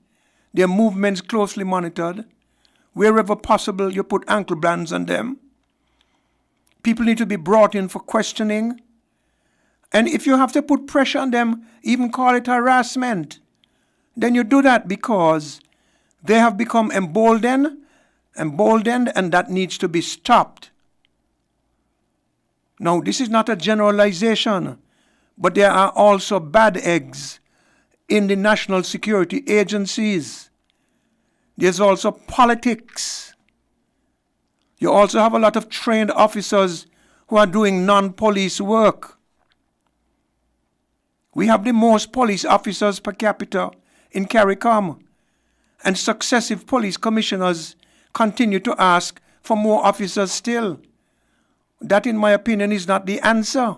their movements closely monitored. Wherever possible, you put ankle bands on them. People need to be brought in for questioning. And if you have to put pressure on them, even call it harassment, then you do that because they have become emboldened, and that needs to be stopped. Now, this is not a generalization, but there are also bad eggs in the national security agencies. There's also politics. You also have a lot of trained officers who are doing non-police work. We have the most police officers per capita in CARICOM, and successive police commissioners continue to ask for more officers still. That, in my opinion, is not the answer.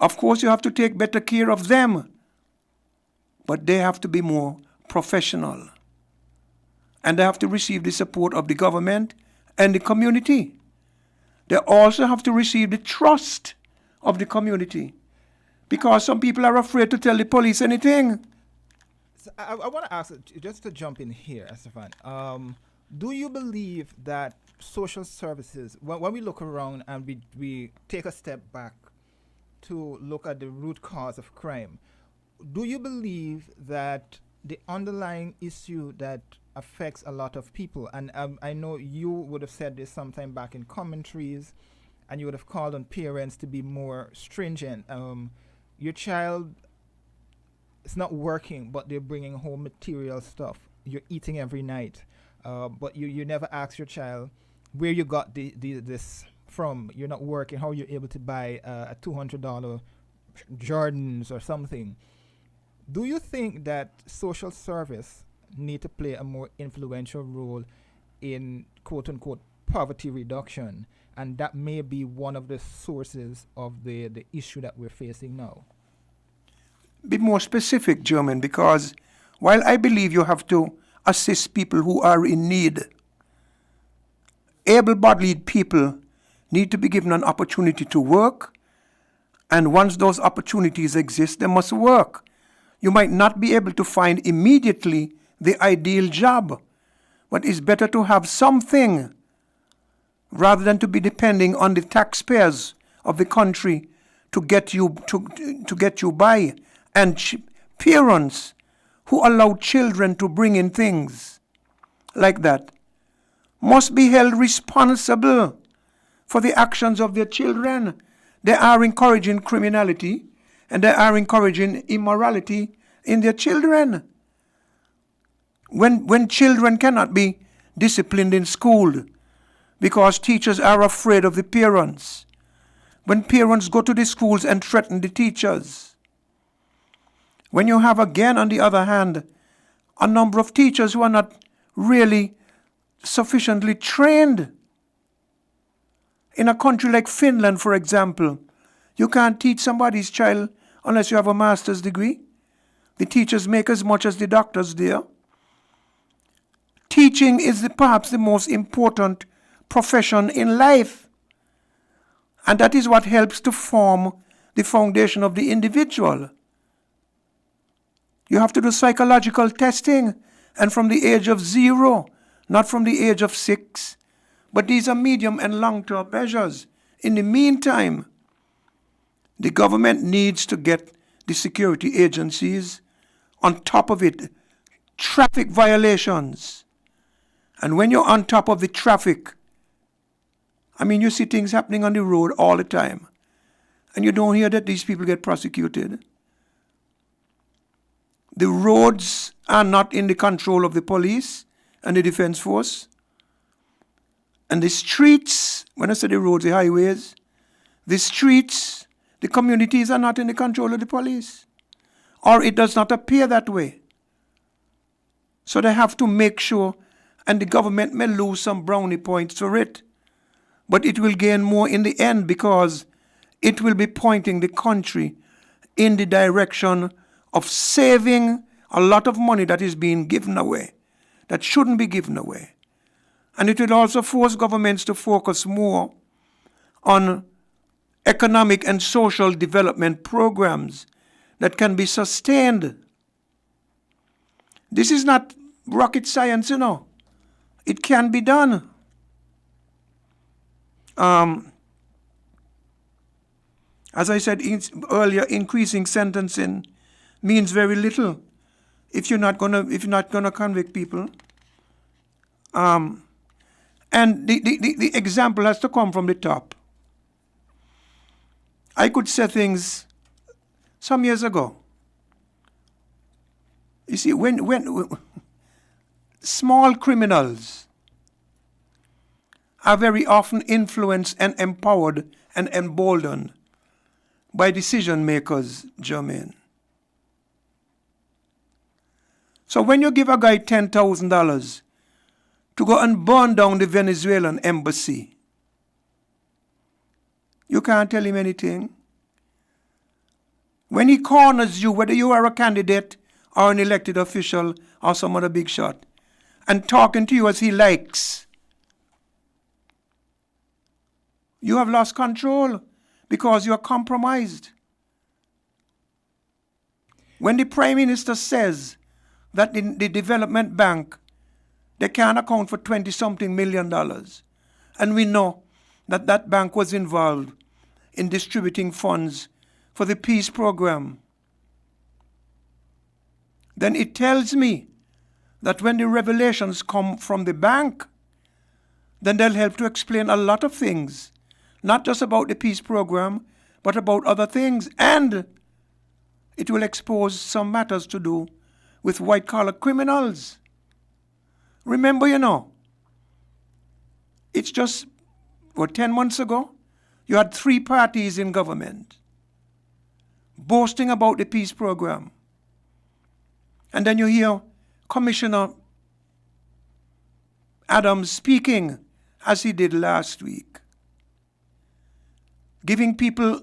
Of course, you have to take better care of them, but they have to be more professional. And they have to receive the support of the government and the community. They also have to receive the trust of the community, because some people are afraid to tell the police anything. So I want to ask, just to jump in here, Estefan, do you believe that social services, when we look around and we take a step back to look at the root cause of crime, do you believe that the underlying issue that affects a lot of people, and I know you would have said this sometime back in commentaries, and you would have called on parents to be more stringent. Your child is not working, but they're bringing home material stuff. You're eating every night, but you never ask your child where you got this from. You're not working. How are you able to buy a $200 Jordans or something? Do you think that social service need to play a more influential role in quote-unquote poverty reduction, and that may be one of the sources of the issue that we're facing now? Be more specific, German, because while I believe you have to assist people who are in need, able-bodied people need to be given an opportunity to work, and once those opportunities exist, they must work. You might not be able to find immediately the ideal job, but it's better to have something rather than to be depending on the taxpayers of the country to get you by. And parents who allow children to bring in things like that must be held responsible for the actions of their children. They are encouraging criminality and they are encouraging immorality in their children. When children cannot be disciplined in school because teachers are afraid of the parents, when parents go to the schools and threaten the teachers, when you have, again, on the other hand, a number of teachers who are not really sufficiently trained. In a country like Finland, for example, you can't teach somebody's child unless you have a master's degree. The teachers make as much as the doctors there. Teaching is perhaps the most important profession in life. And that is what helps to form the foundation of the individual. You have to do psychological testing, and from the age of 0, not from the age of 6. But these are medium and long-term measures. In the meantime, the government needs to get the security agencies on top of it. Traffic violations. And when you're on top of the traffic, I mean, you see things happening on the road all the time, and you don't hear that these people get prosecuted. The roads are not in the control of the police and the defense force. And the streets, when I say the roads, the highways, the streets, the communities are not in the control of the police. Or it does not appear that way. So they have to make sure, and the government may lose some brownie points for it, but it will gain more in the end because it will be pointing the country in the direction of saving a lot of money that is being given away, that shouldn't be given away. And it will also force governments to focus more on economic and social development programs that can be sustained. This is not rocket science, you know. It can be done. As I said earlier, increasing sentencing means very little if you're not gonna convict people. And the example has to come from the top. I could say things some years ago. You see, when small criminals are very often influenced and empowered and emboldened by decision makers, Jermaine. So when you give a guy $10,000 to go and burn down the Venezuelan embassy, you can't tell him anything. When he corners you, whether you are a candidate or an elected official or some other big shot, and talking to you as he likes, you have lost control because you are compromised. When the Prime Minister says that the Development Bank, they can't account for $20-something million, and we know that that bank was involved in distributing funds for the peace program, then it tells me that when the revelations come from the bank, then they'll help to explain a lot of things, not just about the peace program, but about other things. And it will expose some matters to do with white-collar criminals. Remember, you know, it's just, 10 months ago, you had 3 parties in government boasting about the peace program. And then you hear Commissioner Adams speaking, as he did last week, giving people,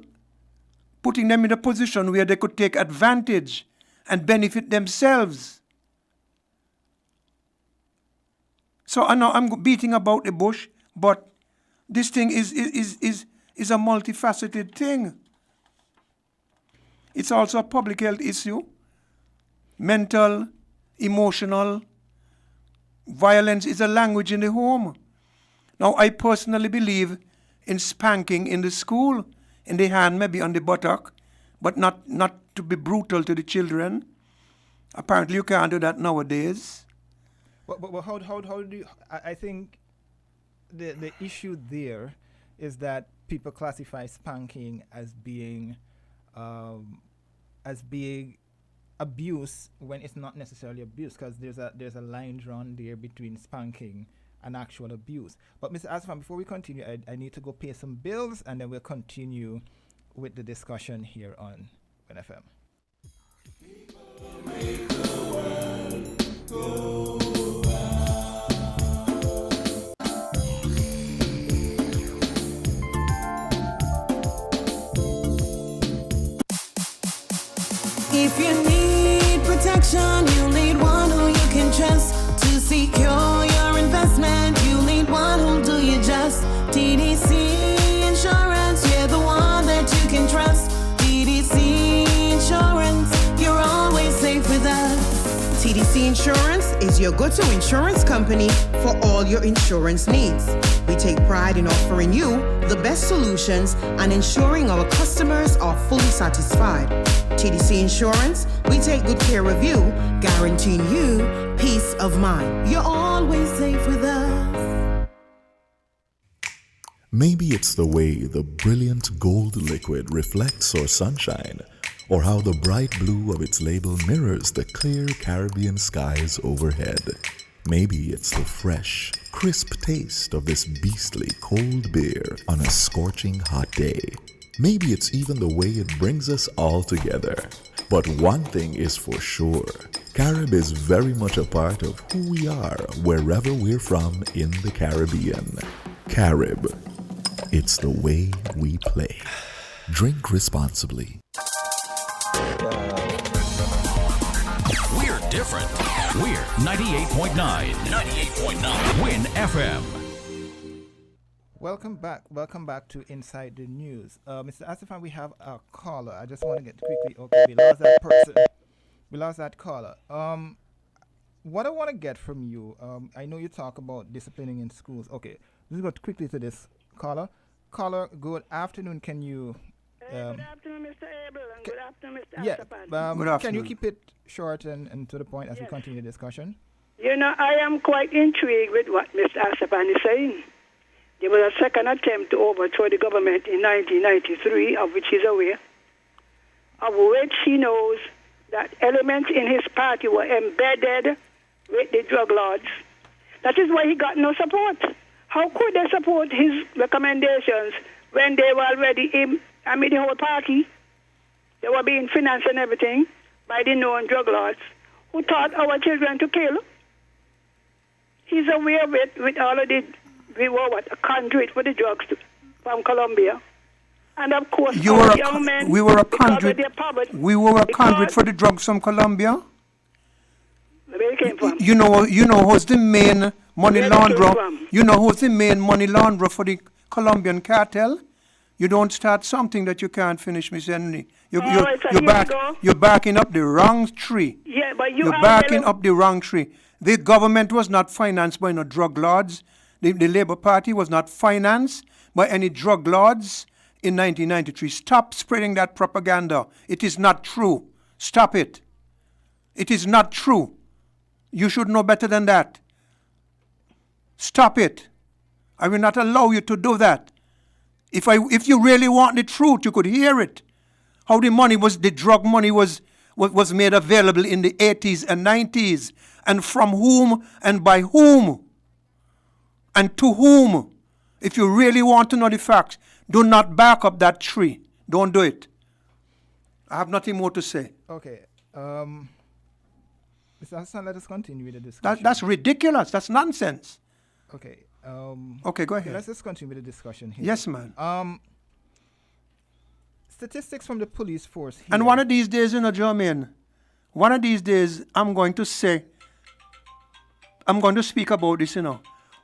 putting them in a position where they could take advantage and benefit themselves. So I know I'm beating about the bush, but this thing is a multifaceted thing. It's also a public health issue. Mental, emotional violence is a language in the home. Now, I personally believe in spanking in the school, in the hand, maybe on the buttock, but not to be brutal to the children. Apparently, you can't do that nowadays. But how do you, I think the issue there is that people classify spanking as being abuse when it's not necessarily abuse, because there's a line drawn there between spanking and actual abuse. But Mr. Asfam, before we continue, I need to go pay some bills, and then we'll continue with the discussion here on WINN-FM. If you need protection, you need one who you can trust to secure your investment. You need one who'll do you just. TDC Insurance, you're the one that you can trust. TDC Insurance, you're always safe with us. TDC Insurance is your go-to insurance company for all your insurance needs. We take pride in offering you the best solutions and ensuring our customers are fully satisfied. TDC Insurance, we take good care of you, guaranteeing you peace of mind. You're always safe with us. Maybe it's the way the brilliant gold liquid reflects our sunshine, or how the bright blue of its label mirrors the clear Caribbean skies overhead. Maybe it's the fresh, crisp taste of this beastly cold beer on a scorching hot day. Maybe it's even the way it brings us all together. But one thing is for sure, Carib is very much a part of who we are wherever we're from in the Caribbean. Carib, it's the way we play. Drink responsibly. We're different. We're 98.9. 98.9 Win FM. Welcome back to Inside the News. Mr. Asifan, we have a caller. I just want to get quickly, okay, we lost that person. We lost that caller. What I want to get from you, I know you talk about disciplining in schools. Okay, let's go quickly to this caller. Caller, good afternoon. Can you... good afternoon, Mr. Abel, and good afternoon, Mr. Yeah, Asifan. good afternoon. Can you keep it short and to the point as we continue the discussion? You know, I am quite intrigued with what Mr. Asifan is saying. There was a second attempt to overthrow the government in 1993, of which he's aware, of which he knows that elements in his party were embedded with the drug lords. That is why he got no support. How could they support his recommendations when they were already the whole party? They were being financed and everything by the known drug lords who taught our children to kill. He's aware with all of the... We were a conduit for the drugs from Colombia. And of course, we were a conduit. We were a conduit for the drugs from Colombia. Where it came from? You know who's the main money launderer? You know who's the main money launderer for the Colombian cartel? You don't start something that you can't finish, Miss Henry. You're backing up the wrong tree. Yeah, but you're backing up the wrong tree. The government was not financed by no drug lords. The Labour Party was not financed by any drug lords in 1993. Stop spreading that propaganda. It is not true. Stop it. It is not true. You should know better than that. Stop it. I will not allow you to do that. If you really want the truth, you could hear it. How the drug money was made available in the 80s and 90s, and from whom and by whom. And to whom? If you really want to know the facts, do not back up that tree. Don't do it. I have nothing more to say. Okay. Mr. Hassan, let us continue with the discussion. That's ridiculous. That's nonsense. Okay. Okay, go ahead. Let's just continue with the discussion here. Yes, man. Statistics from the police force here. And one of these days, Jermaine, one of these days, I'm going to speak about this,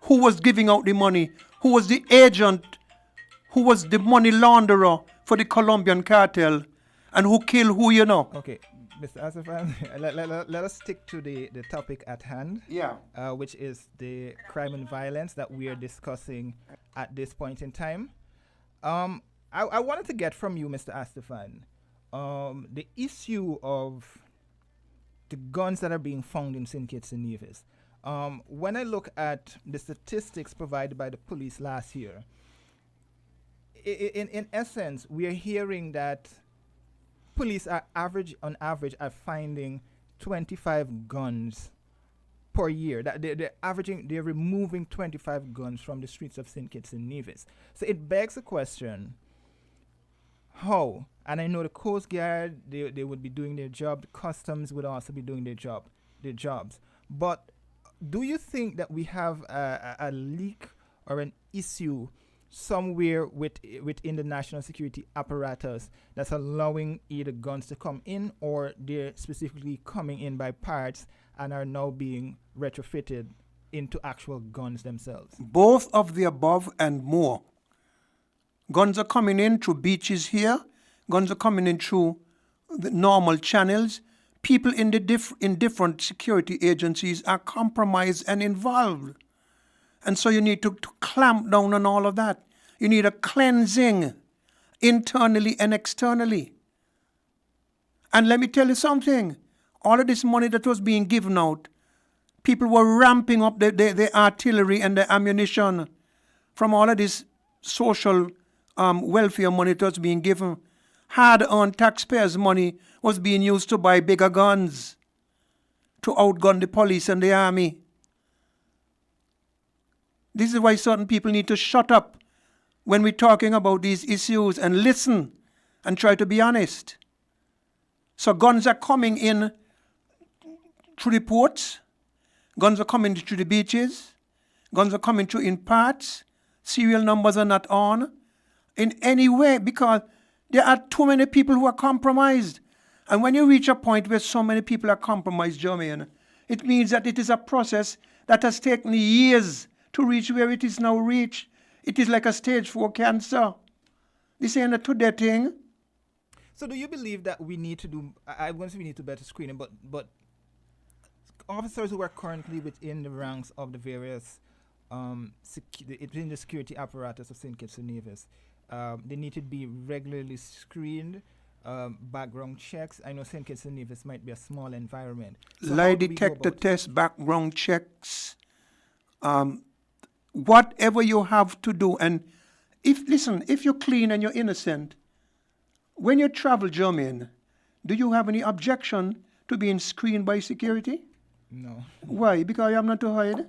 Who was giving out the money? Who was the agent? Who was the money launderer for the Colombian cartel? And who killed who, Okay, Mr. Asifan, let us stick to the topic at hand. Yeah. Which is the crime and violence that we are discussing at this point in time. I wanted to get from you, Mr. Asifan, the issue of the guns that are being found in St. Kitts and Nevis. When I look at the statistics provided by the police last year, in essence, we are hearing that police are on average are finding 25 guns per year. That they're removing 25 guns from the streets of St. Kitts and Nevis. So it begs the question, how? And I know the Coast Guard, they would be doing their job, the customs would also be doing their jobs. But do you think that we have a leak or an issue somewhere within the national security apparatus that's allowing either guns to come in, or they're specifically coming in by parts and are now being retrofitted into actual guns themselves? Both of the above and more. Guns are coming in through beaches here. Guns are coming in through the normal channels. People in different security agencies are compromised and involved. And so you need to clamp down on all of that. You need a cleansing internally and externally. And let me tell you something. All of this money that was being given out, people were ramping up the artillery and the ammunition from all of this social welfare money that was being given. Hard-earned taxpayers' money was being used to buy bigger guns, to outgun the police and the army. This is why certain people need to shut up when we're talking about these issues and listen and try to be honest. So guns are coming in through the ports. Guns are coming through the beaches. Guns are coming through in parts. Serial numbers are not on in any way because there are too many people who are compromised. And when you reach a point where so many people are compromised, Jermaine, it means that it is a process that has taken years to reach where it is now reached. It is like a stage 4 cancer. This ain't a today thing. So do you believe that we need to do, I wouldn't say we need to better screening, but officers who are currently within the ranks of the various, within the security apparatus of St. Kitts and Nevis, they need to be regularly screened, background checks. I know St. Kitts and Nevis might be a small environment. So Lie detector test, background checks, whatever you have to do. And if you're clean and you're innocent, when you travel, Jermaine, do you have any objection to being screened by security? No. Why? Because you have not to hide.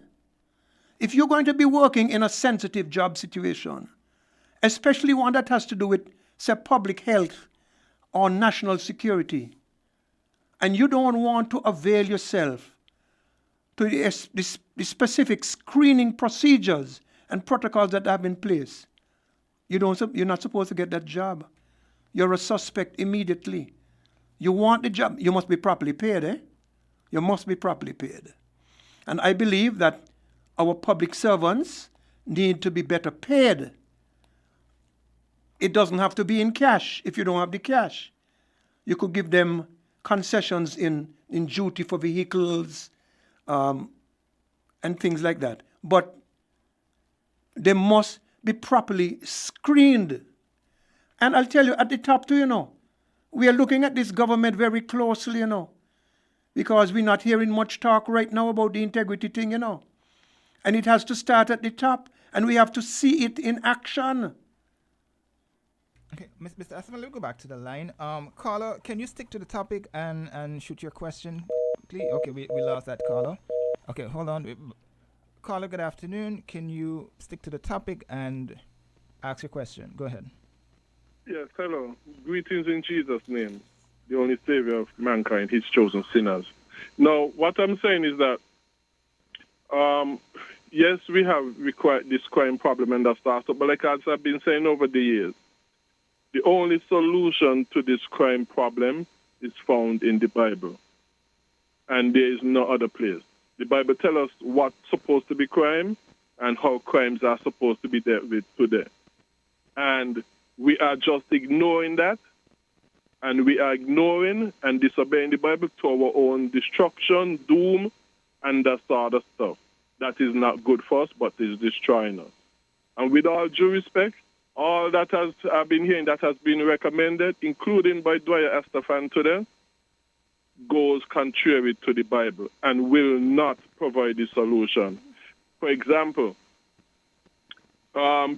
If you're going to be working in a sensitive job situation, especially one that has to do with, say, public health or national security, and you don't want to avail yourself to the specific screening procedures and protocols that have in place, you're not supposed to get that job. You're a suspect immediately. You want the job, you must be properly paid, eh? You must be properly paid. And I believe that our public servants need to be better paid. It doesn't have to be in cash if you don't have the cash. You could give them concessions in duty for vehicles and things like that. But they must be properly screened. And I'll tell you, at the top too, we are looking at this government very closely, because we're not hearing much talk right now about the integrity thing, And it has to start at the top, and we have to see it in action. Okay, Mr. Asman, let me go back to the line. Caller, can you stick to the topic and shoot your question, please? Okay, we lost that caller. Okay, hold on. Caller, good afternoon. Can you stick to the topic and ask your question? Go ahead. Yes, hello. Greetings in Jesus' name, the only Savior of mankind, His chosen sinners. Now, what I'm saying is that, yes, we have this crime problem and that starts up, but like as I've been saying over the years, the only solution to this crime problem is found in the Bible. And there is no other place. The Bible tells us what's supposed to be crime and how crimes are supposed to be dealt with today. And we are just ignoring that, and we are ignoring and disobeying the Bible to our own destruction, doom, and that sort of stuff. That is not good for us, but is destroying us. And with all due respect, all that I've been hearing that has been recommended, including by Dwyer Estefan today, goes contrary to the Bible and will not provide the solution. For example,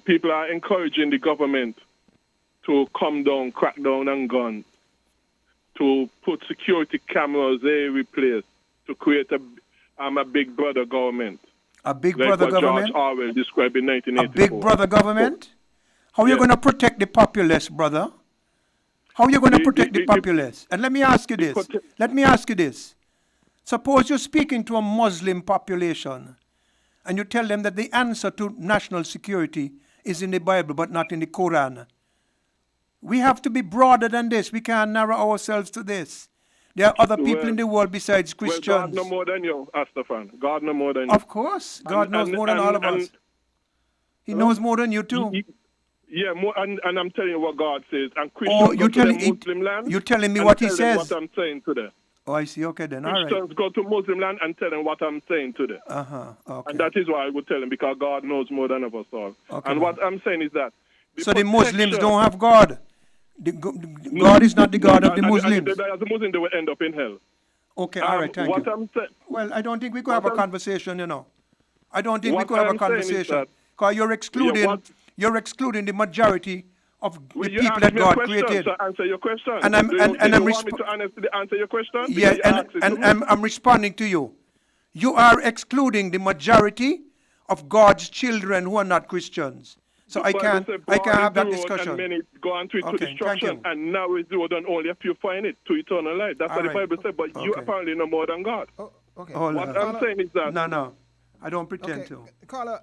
people are encouraging the government to come down, crack down on guns, to put security cameras every place, to create a big brother government. A big like brother what government? George Orwell described in 1984. A big brother government? How are you going to protect the populace, brother? How are you going to protect the populace? And let me ask you this. Suppose you're speaking to a Muslim population and you tell them that the answer to national security is in the Bible but not in the Quran. We have to be broader than this. We can't narrow ourselves to this. There are other people in the world besides Christians. Well, God knows more than you, Astafan. God knows more than you. Of course. God knows more than all of us. He knows more than you too. Yeah, more, and I'm telling you what God says. And Christians go to the Muslim land. You're telling me what He says? What I'm saying today. Oh, I see. Okay, then. All right. Christians go to Muslim land and tell them what I'm saying today. Okay. And that is why I would tell them, because God knows more than of us all. Okay, and what I'm saying is that... So the Muslims don't have God? God is not the God of the Muslims? As a Muslim, they will end up in hell. Okay, all right, thank you. Well, I don't think we could have a conversation, I don't think we could have a conversation. Because you're excluding the majority of the people that God created. So answer your question. And I'm want me to honestly answer your question? Yeah, and I'm responding to you. You are excluding the majority of God's children who are not Christians. So The I Bible can't said, I can't have "Broad that is the road, discussion. And many go on to it to Okay, thank destruction, you. and narrow is the road, and only a few find it to eternal life." That's All what the right. Bible said. But you Okay. apparently know more than God. Okay. What I'm saying is that No, I don't pretend Okay, to. caller,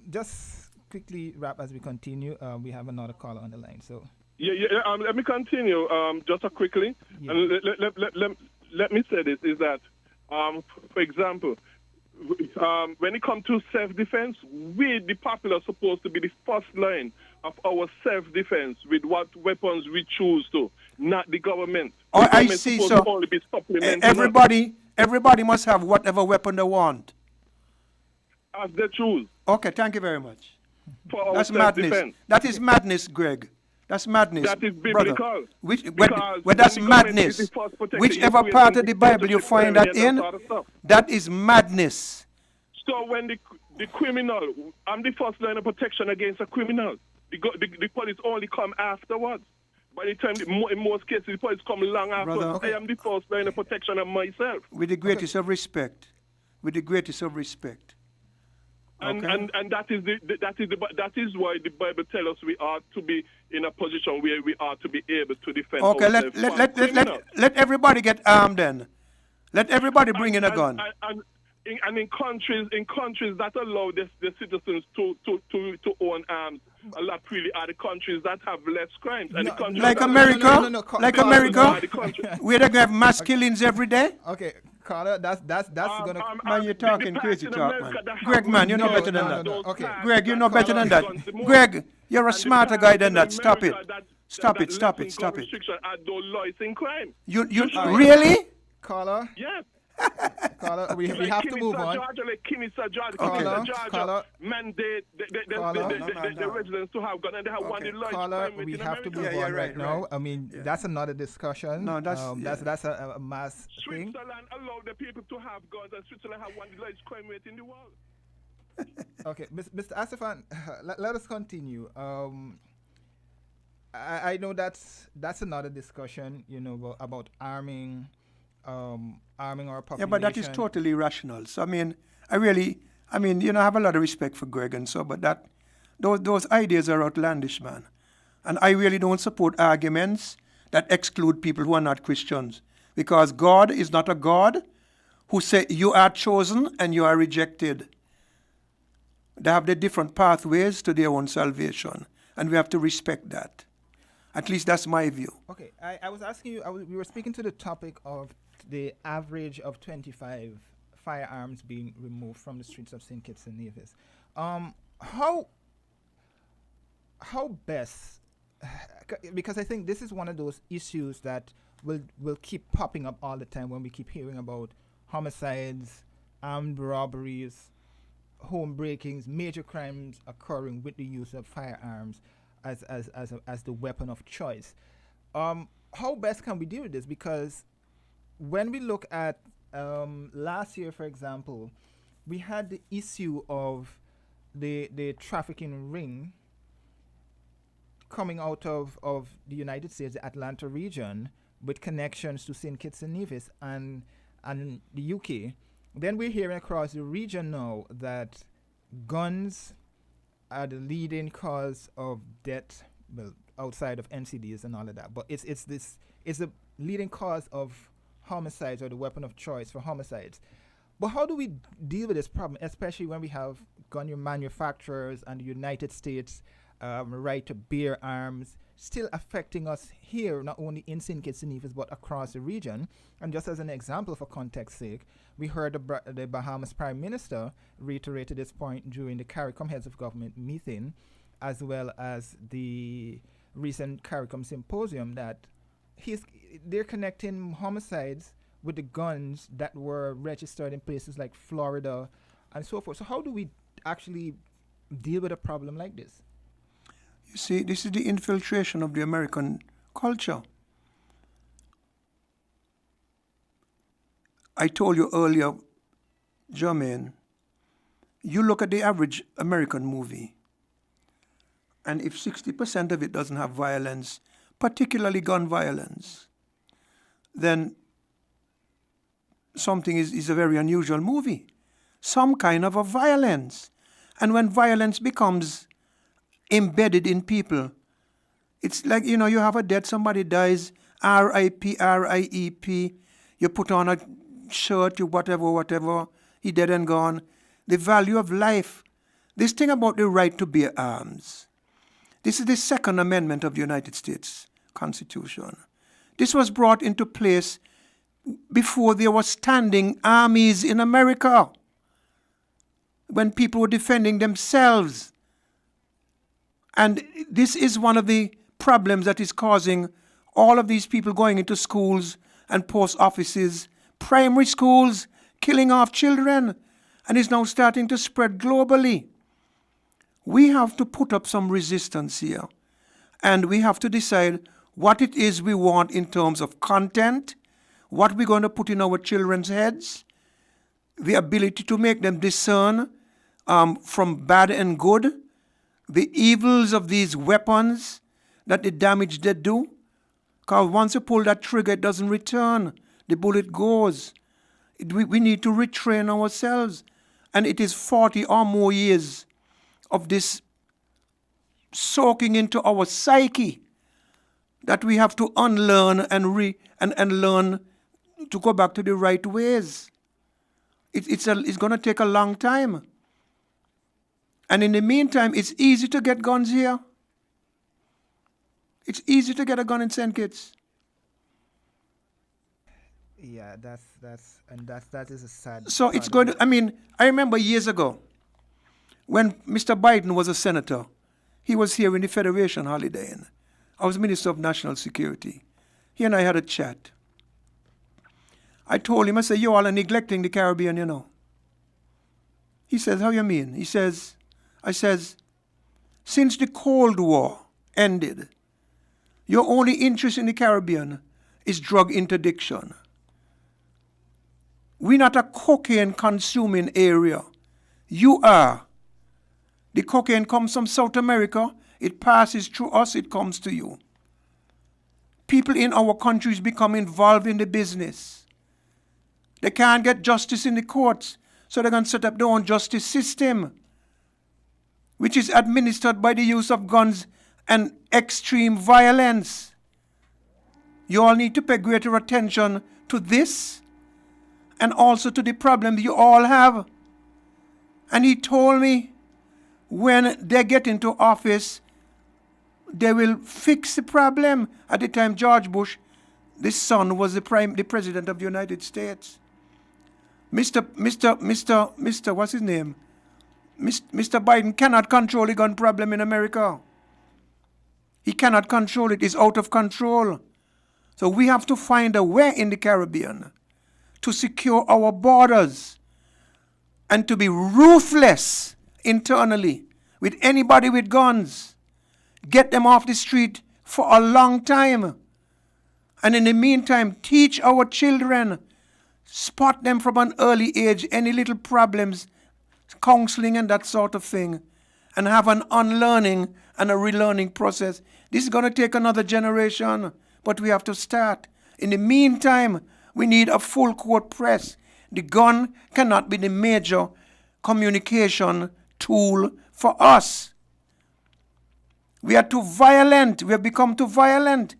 just quickly wrap as we continue. We have another caller on the line, so. Yeah. Let me continue. Just quickly, Yeah. and let me say this: is that, for example, when it comes to self-defense, we, the people, are supposed to be the first line of our self-defense with what weapons we choose to, not the government. Oh, The I government see. supposed So to only be supplementing everybody must have whatever weapon they want. as they choose. Okay, thank you very much. For our That's madness. self-defense. That is madness, Greg. That's madness. That is brother. biblical. When that's when the government madness, is the first protector, whichever you part create of the Bible you find that in, sort of stuff. that is madness. So when the criminal, I'm the first line of protection against a criminal. The police only come afterwards. By the time, in most cases, the police come long afterwards. Brother, I am the first line of protection of myself. With the greatest of respect. With the greatest of respect. And Okay. and that is why the Bible tells us we are to be in a position where we are to be able to defend Okay, ourselves from criminals. let everybody get armed then. Let everybody bring in a gun. And in countries that allow the citizens to own arms, a lot really are the countries that have less crimes. And the countries Like that America, like America, are the countries. where they have mass killings every day. Okay, caller, that's gonna. Man, you're talking crazy in talk, America man. that Greg, have man, you know no, better than no, that. no, Okay. Greg, you know better than that. Greg, you're a smarter guy than that. Stop it. Stop it. Stop it. Stop it. Restriction are those laws in crime. You really? Caller, Yes. caller, we have to move on. Georgia, like Kennesaw, Georgia, Caller, mandate the residents to have gun, and they have one of the largest caller, crime rate we in have to America. move on right now. I mean, that's another discussion. No, that's a mass thing. Switzerland allow the people to have guns, and Switzerland have one of the largest crime rate in the world. Okay, Mr. Asifan, let us continue. I know that's another discussion, about arming our population. Yeah, but that is totally irrational. So I have a lot of respect for Greg and so, but those ideas are outlandish, man. And I really don't support arguments that exclude people who are not Christians, because God is not a God who say you are chosen and you are rejected. They have their different pathways to their own salvation, and we have to respect that. At least that's my view. Okay, I was asking you, we were speaking to the topic of the average of 25 firearms being removed from the streets of St. Kitts and Nevis. How best, because I think this is one of those issues that will keep popping up all the time when we keep hearing about homicides, armed robberies, home breakings, major crimes occurring with the use of firearms as the weapon of choice. How best can we deal with this? Because when we look at last year, for example, we had the issue of the trafficking ring coming out of the United States, the Atlanta region, with connections to St. Kitts and Nevis and the UK. Then we're hearing across the region now that guns are the leading cause of death, well, outside of NCDs and all of that. But it's the leading cause of homicides, or the weapon of choice for homicides. But how do we deal with this problem, especially when we have gun manufacturers and the United States right to bear arms still affecting us here, not only in St. Kitts and Nevis, but across the region? And just as an example, for context's sake, we heard the Bahamas Prime Minister reiterated this point during the CARICOM Heads of Government meeting, as well as the recent CARICOM Symposium, that they're connecting homicides with the guns that were registered in places like Florida and so forth. So how do we actually deal with a problem like this? You see, this is the infiltration of the American culture. I told you earlier, Jermaine, you look at the average American movie, and if 60% of it doesn't have violence, particularly gun violence, then something is a very unusual movie. Some kind of a violence. And when violence becomes embedded in people. It's like, you have a death, somebody dies, R.I.P., R.I.E.P., you put on a shirt, you whatever, he dead and gone. The value of life. This thing about the right to bear arms. This is the Second Amendment of the United States Constitution. This was brought into place before there were standing armies in America, when people were defending themselves. And this is one of the problems that is causing all of these people going into schools and post offices, primary schools, killing off children, and is now starting to spread globally. We have to put up some resistance here, and we have to decide what it is we want in terms of content, what we're going to put in our children's heads, the ability to make them discern from bad and good, the evils of these weapons, that the damage they do. Because once you pull that trigger, it doesn't return. The bullet goes. We need to retrain ourselves. And it is 40 or more years of this soaking into our psyche that we have to unlearn and learn to go back to the right ways. It's going to take a long time. And in the meantime, it's easy to get guns here. It's easy to get a gun in St. Kitts. Yeah, that is a sad. So it's going to, I remember years ago when Mr. Biden was a senator, he was here in the Federation holiday, and I was Minister of National Security. He and I had a chat. I told him, I said, you all are neglecting the Caribbean, He says, how you mean? I says, since the Cold War ended, your only interest in the Caribbean is drug interdiction. We're not a cocaine consuming area. You are. The cocaine comes from South America. It passes through us. It comes to you. People in our countries become involved in the business. They can't get justice in the courts, so they're going to set up their own justice system, which is administered by the use of guns and extreme violence. You all need to pay greater attention to this and also to the problem you all have. And he told me when they get into office, they will fix the problem. At the time, George Bush, the son, was the president of the United States. Mr. What's his name? Mr. Biden cannot control the gun problem in America. He cannot control it. It's out of control. So we have to find a way in the Caribbean to secure our borders and to be ruthless internally with anybody with guns. Get them off the street for a long time. And in the meantime, teach our children, spot them from an early age, any little problems, counseling and that sort of thing, and have an unlearning and a relearning process. This is going to take another generation, but we have to start. In the meantime, we need a full court press. The gun cannot be the major communication tool for us. We are too violent. We have become too violent.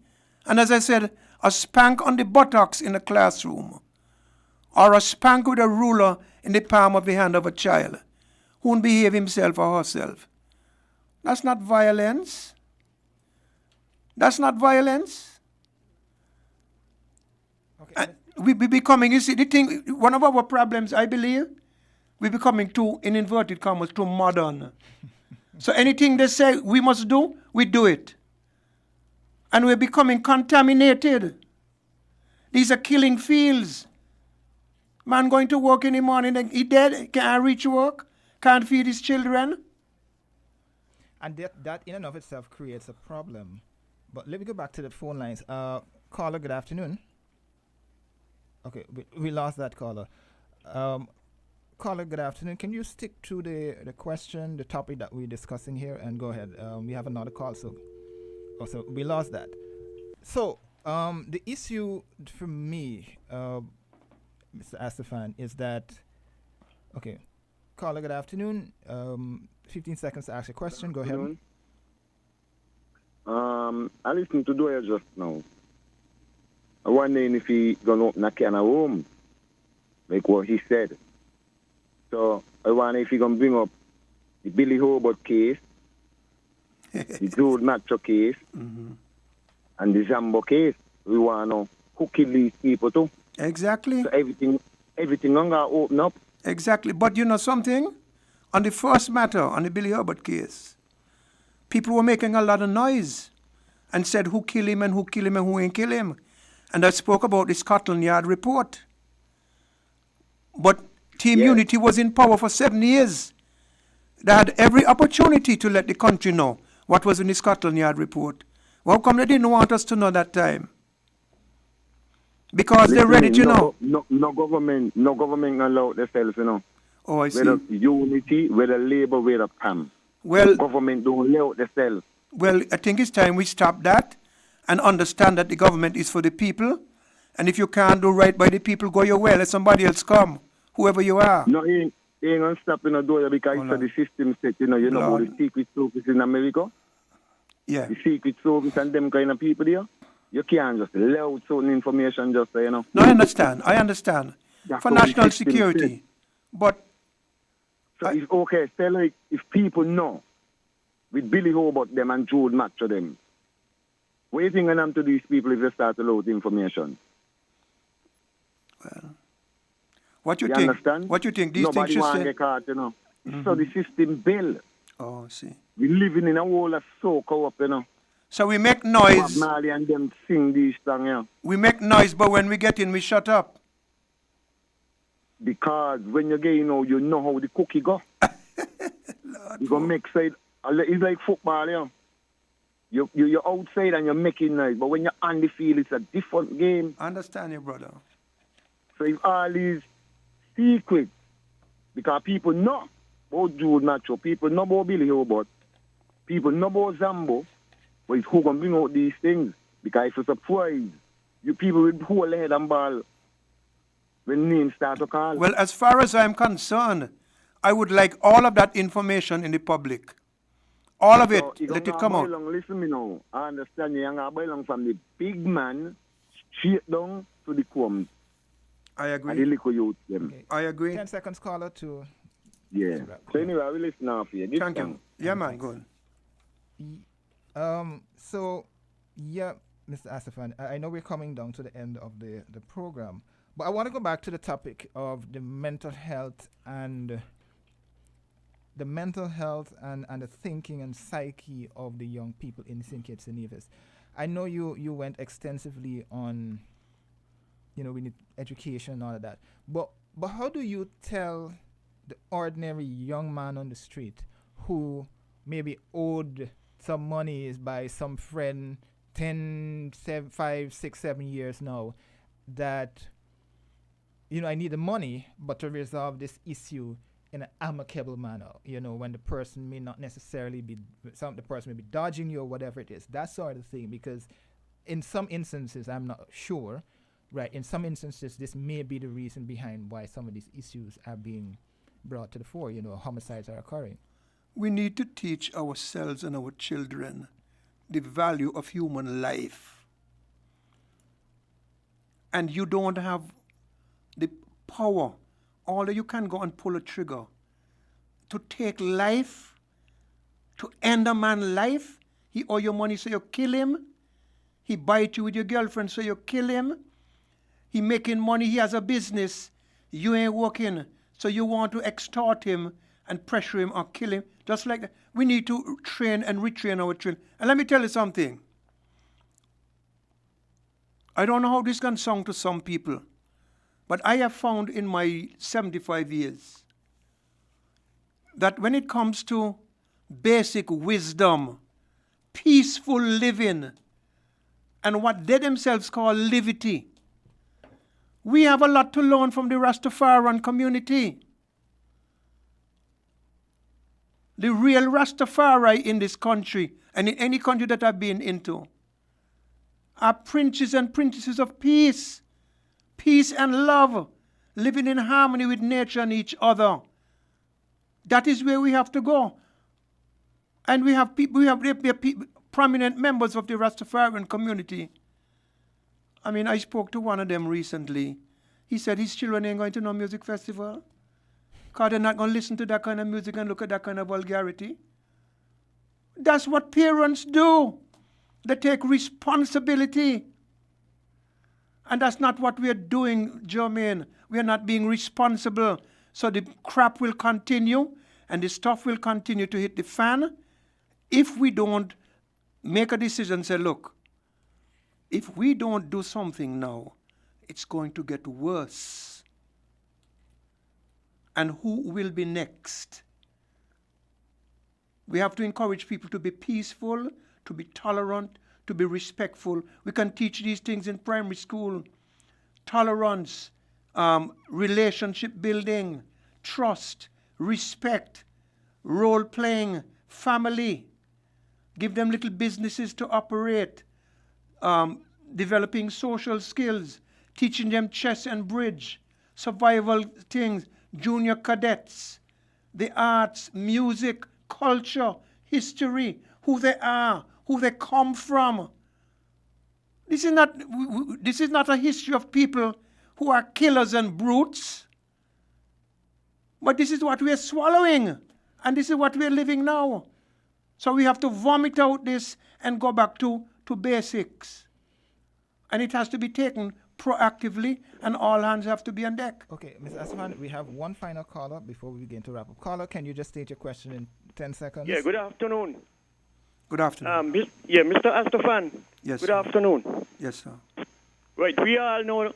And as I said, a spank on the buttocks in a classroom, or a spank with a ruler in the palm of the hand of a child who won't behave himself or herself. That's not violence. That's not violence. Okay. We becoming, you see, the thing, one of our problems, I believe, we're becoming too, in inverted commas, too modern. So anything they say we must do, we do it. And we're becoming contaminated. These are killing fields. Man going to work in the morning, he dead, can't reach work, can't feed his children. And that in and of itself creates a problem. But let me go back to the phone lines. Caller, good afternoon. Okay, we lost that caller. Caller, good afternoon. Can you stick to the question, the topic that we're discussing here, and go ahead. We have another call, so we lost that. So the issue for me, Mr. Astafan, is that, okay, caller, good afternoon. 15 seconds to ask a question. Go ahead. I listened to Doyle just now. I wondering if he gonna open a can of worms, like what he said. So I wonder if he gonna bring up the Billy Hobart case, the Jude Macho case, and the Jambo case. We wanna know who killed these people too. Exactly. So everything gonna open up. Exactly. But you know something? On the first matter, on the Billy Hobart case, people were making a lot of noise and said who killed him and who killed him and who ain't kill him. And I spoke about the Scotland Yard report. But Team Unity was in power for 7 years. They had every opportunity to let the country know what was in the Scotland Yard report. How come they didn't want us to know that time? Because they're ready to know. No government allowed themselves, you know. Oh, I see. Whether Unity, whether Labour, whether PAM. Well, government don't allow themselves. Well, I think it's time we stop that and understand that the government is for the people. And if you can't do right by the people, go your way. Let somebody else come, whoever you are. No, he ain't going to stop in the door because it's the system set, you know about the secret service in America. Yeah. The secret service and them kind of people there. You can't just allow certain information just, you know. No, I understand. That's for how the national system security. set. But so it's okay, say like if people know with Billy Hobart them and Jude Macho them, what do you think going to happen to these people if they start to load information? Well, what you you think? Understand? What you think? These Nobody things should want say. get caught, you know. So the system built. Oh, I see. We living in a world that's so corrupt, you know. So we make noise. Bob Marley and them sing these songs, yeah. We make noise, but when we get in, we shut up. Because when you get, you know how the cookie go. You gonna make side. It's like football, yeah. You're outside and you're making noise, but when you're on the field, it's a different game. I understand you, brother. So if all these secrets, because people know about Jude Macho, people know about Billy Hobart, people know about Zambo, but it's who gonna bring out these things? Because if it's a surprise, you people will hold head and ball when names start to call. Well, as far as I'm concerned, I would like all of that information in the public. All of it, let it come out. Listen me now. I understand you ain't buy long from the big man straight down to the crumbs. I agree. And the little youth them. Okay. I agree. 10 seconds, caller, to... Yeah. So anyway, I will listen now for you. Thank you. Yeah, man, go on. So, yeah, Mr. Asafan, I know we're coming down to the end of the program, but I want to go back to the topic of the mental health and the thinking and psyche of the young people in St. Kitts and Nevis. I know you went extensively on, we need education and all of that, but how do you tell the ordinary young man on the street who maybe owed some money by some friend 5, 6, 7 years now that, I need the money, but to resolve this issue in an amicable manner, when the person may not necessarily be, the person may be dodging you or whatever it is, that sort of thing, because in some instances, I'm not sure, right, in some instances, this may be the reason behind why some of these issues are being brought to the fore, homicides are occurring. We need to teach ourselves and our children the value of human life. And you don't have the power, although you can go and pull a trigger, to take life, to end a man's life. He owe you money, so you kill him. He bite you with your girlfriend, so you kill him. He making money, he has a business. You ain't working, so you want to extort him and pressure him or kill him. Just like that. We need to train and retrain our children. And let me tell you something. I don't know how this can sound to some people, but I have found in my 75 years that when it comes to basic wisdom, peaceful living, and what they themselves call levity, we have a lot to learn from the Rastafarian community. The real Rastafari in this country, and in any country that I've been into, are princes and princesses of peace. Peace and love, living in harmony with nature and each other. That is where we have to go. And we have people, prominent members of the Rastafarian community. I mean, I spoke to one of them recently. He said his children ain't going to no music festival because they're not going to listen to that kind of music and look at that kind of vulgarity. That's what parents do. They take responsibility. And that's not what we're doing, Jermaine. We're not being responsible. So the crap will continue and the stuff will continue to hit the fan if we don't make a decision and say, look, if we don't do something now, it's going to get worse. And who will be next? We have to encourage people to be peaceful, to be tolerant, to be respectful. We can teach these things in primary school. Tolerance, relationship building, trust, respect, role playing, family. Give them little businesses to operate, developing social skills, teaching them chess and bridge, survival things, junior cadets, the arts, music, culture, history, who they are, who they come from. This is not a history of people who are killers and brutes. But this is what we are swallowing. And this is what we are living now. So we have to vomit out this and go back to basics. And it has to be taken proactively, and all hands have to be on deck. Okay, Ms. Asman, we have one final caller before we begin to wrap up. Caller, can you just state your question in 10 seconds? Yeah, good afternoon. Good afternoon. Mr. Astafan. Yes. Good afternoon. Yes, sir. Right, we all know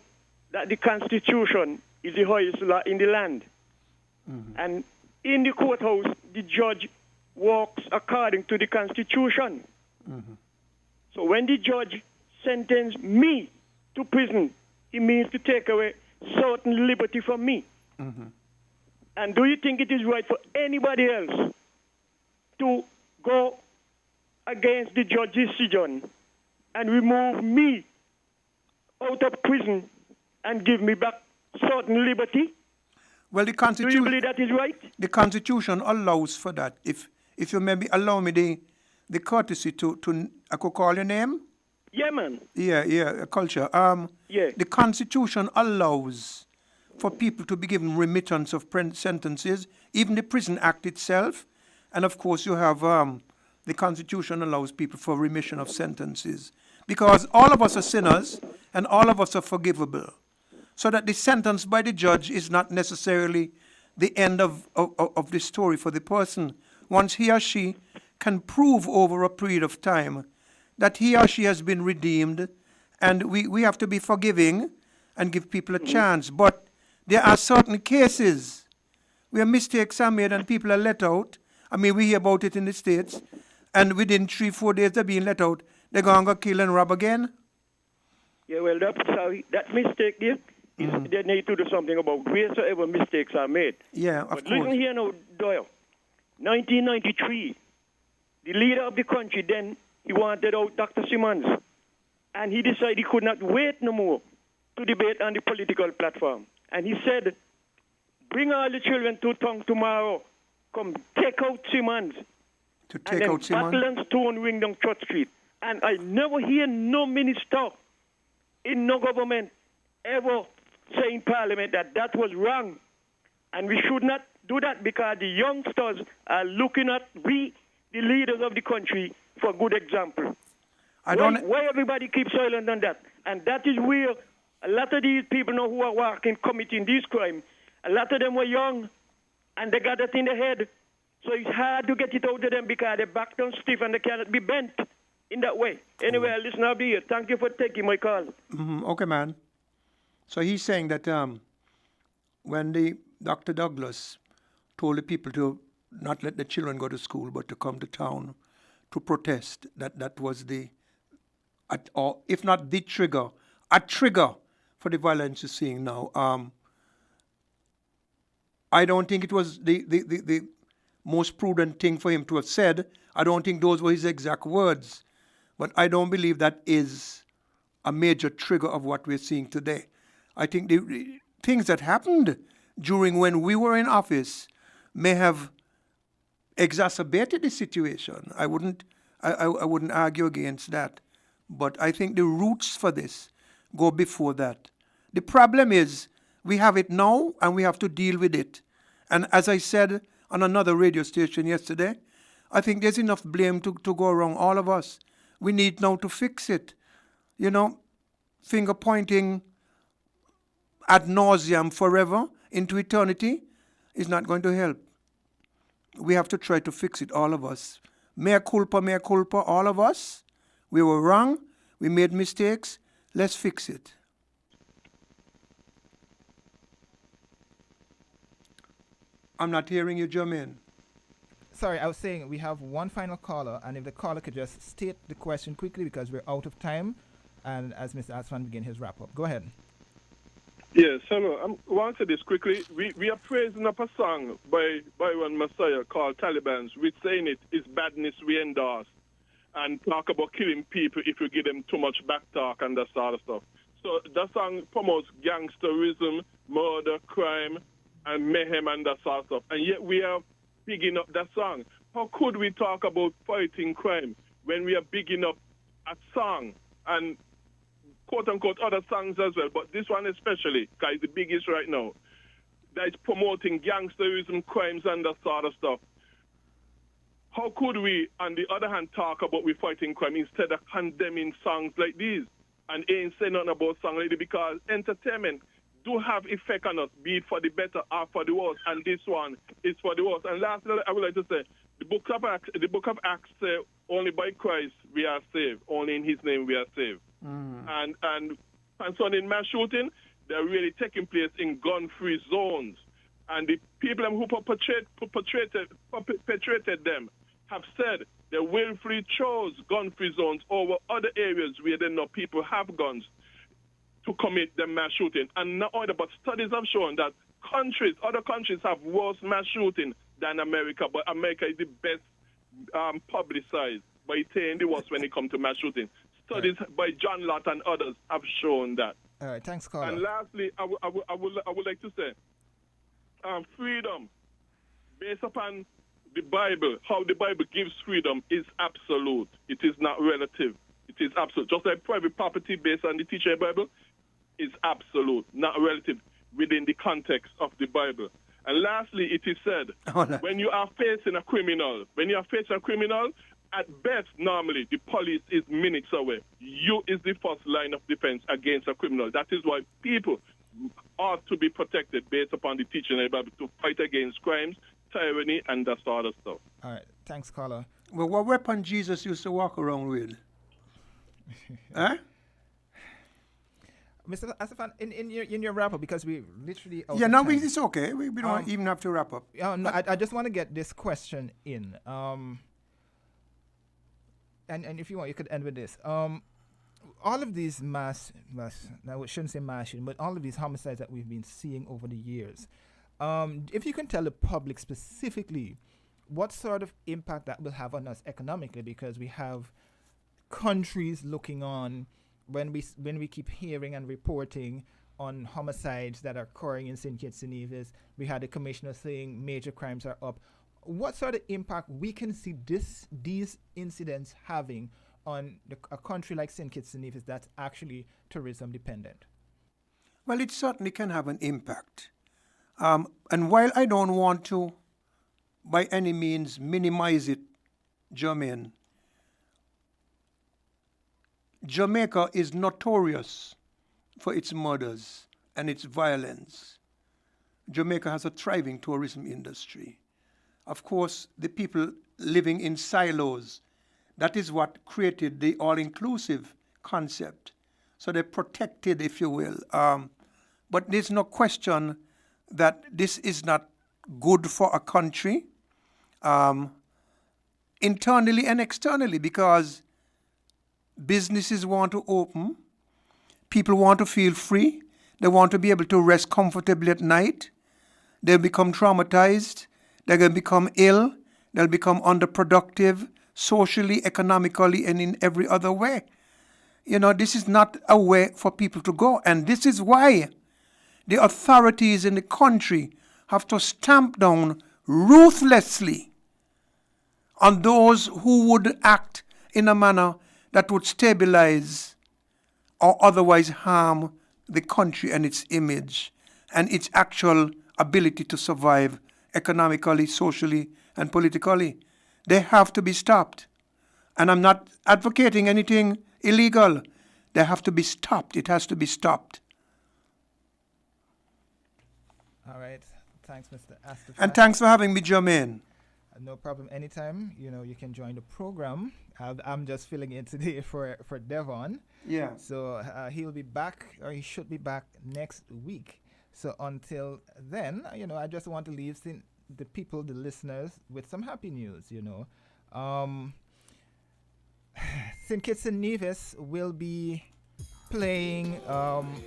that the Constitution is the highest law in the land. Mm-hmm. And in the courthouse, the judge walks according to the Constitution. Mm-hmm. So when the judge sentenced me to prison, he means to take away certain liberty from me. Mm-hmm. And do you think it is right for anybody else to go against the judge's decision and remove me out of prison and give me back certain liberty? Well, the Constitution. Do you believe that is right? The Constitution allows for that. If you maybe allow me the courtesy to I could call your name? Yeah, man. Yeah, culture. Yeah. The Constitution allows for people to be given remittance of sentences, even the Prison Act itself. And of course, you have the Constitution allows people for remission of sentences. Because all of us are sinners and all of us are forgivable. So that the sentence by the judge is not necessarily the end of the story for the person. Once he or she can prove over a period of time that he or she has been redeemed, and we have to be forgiving and give people a chance. But there are certain cases where mistakes are made and people are let out. I mean, we hear about it in the States, and within 3-4 days they're being let out. They're going to kill and rob again. Yeah, well, that mistake there, they need to do something about wheresoever mistakes are made. Yeah, of but course. Listen here now, Doyle. 1993, the leader of the country then, he wanted out Dr. Simmons. And he decided he could not wait no more to debate on the political platform. And he said, bring all the children to town tomorrow. Come take out Simmons. To take out Simmons? Battle and stone ring down Church Street. And I never hear no minister in no government ever say in Parliament that was wrong. And we should not do that because the youngsters are looking at we, the leaders of the country, for good example. Why everybody keeps silent on that? And that is where a lot of these people now who are working, committing these crimes, a lot of them were young and they got it in their head. So it's hard to get it out of them because they're back down stiff and they cannot be bent in that way. Anyway, listen, I'll be here. Thank you for taking my call. Mm-hmm. Okay, man. So he's saying that when the Dr. Douglas told the people to not let the children go to school but to come to town to protest, that was or if not the trigger, a trigger for the violence you're seeing now. I don't think it was the most prudent thing for him to have said. I don't think those were his exact words. But I don't believe that is a major trigger of what we're seeing today. I think the things that happened during when we were in office may have exacerbated the situation. I wouldn't I wouldn't argue against that. But I think the roots for this go before that. The problem is we have it now and we have to deal with it. And as I said on another radio station yesterday, I think there's enough blame to go around all of us. We need now to fix it. You know, finger pointing ad nauseum forever into eternity is not going to help. We have to try to fix it, all of us. Mea culpa, all of us. We were wrong. We made mistakes. Let's fix it. I'm not hearing you, Jermaine. Sorry, I was saying we have one final caller, and if the caller could just state the question quickly because we're out of time, and as Mr. Asfan begin his wrap-up. Go ahead. Yes, hello. I want to say this quickly. We are praising up a song by one Messiah called Taliban's, which saying it is badness we endorse, and talk about killing people if you give them too much back talk and that sort of stuff. So that song promotes gangsterism, murder, crime, and mayhem and that sort of stuff. And yet we are bigging up that song. How could we talk about fighting crime when we are bigging up a song and quote-unquote other songs as well, but this one especially, because it's the biggest right now, that is promoting gangsterism, crimes, and that sort of stuff. How could we, on the other hand, talk about we fighting crime instead of condemning songs like these and ain't say nothing about songs like this? Because entertainment do have effect on us, be it for the better or for the worse, and this one is for the worse. And lastly, I would like to say, the book of Acts say, only by Christ we are saved, only in his name we are saved. And concerning mass shooting, they're really taking place in gun-free zones. And the people who perpetrated them have said they willfully chose gun-free zones over other areas where they know people have guns to commit the mass shooting. And not only, but studies have shown that other countries have worse mass shooting than America, but America is the best publicized, but it's saying the worst when it comes to mass shooting. Studies by John Lott and others have shown that. All right, thanks, Carl. And lastly, I would like to say, freedom, based upon the Bible, how the Bible gives freedom is absolute. It is not relative. It is absolute. Just like private property based on the teaching of the Bible is absolute, not relative within the context of the Bible. And lastly, it is said, when you are facing a criminal, at best, normally, the police is minutes away. You is the first line of defense against a criminal. That is why people ought to be protected based upon the teaching of the Bible to fight against crimes, tyranny, and that sort of stuff. All right. Thanks, caller. Well, what weapon Jesus used to walk around with? Huh? Mr. Asafan, in your wrap-up, because we literally... It's okay. We don't even have to wrap up. No, I just want to get this question in. And if you want, you could end with this. All of these mass, I shouldn't say mass shooting, but all of these homicides that we've been seeing over the years, if you can tell the public specifically what sort of impact that will have on us economically, because we have countries looking on when we keep hearing and reporting on homicides that are occurring in St. Kitts and Nevis. We had the commissioner saying major crimes are up. What sort of impact we can see these incidents having on a country like St. Kitts and Nevis that's actually tourism dependent? Well, it certainly can have an impact. And while I don't want to, by any means, minimize it, Jermaine, Jamaica is notorious for its murders and its violence. Jamaica has a thriving tourism industry. Of course, the people living in silos, that is what created the all-inclusive concept. So they protected, if you will. But there's no question that this is not good for a country, internally and externally, because businesses want to open, people want to feel free, they want to be able to rest comfortably at night, they'll become traumatized, they're going to become ill, they'll become underproductive, socially, economically, and in every other way. You know, this is not a way for people to go. And this is why the authorities in the country have to stamp down ruthlessly on those who would act in a manner that would stabilize or otherwise harm the country and its image and its actual ability to survive economically, socially, and politically. They have to be stopped. And I'm not advocating anything illegal. They have to be stopped. It has to be stopped. All right. Thanks, Mr. Astafan. And thanks for having me, Jermaine. No problem. Anytime, you can join the program. I'm just filling in today for Devon. Yeah. So he'll be back, or he should be back next week. So until then, I just want to leave the people, the listeners, with some happy news, St. Kitts and Nevis will be playing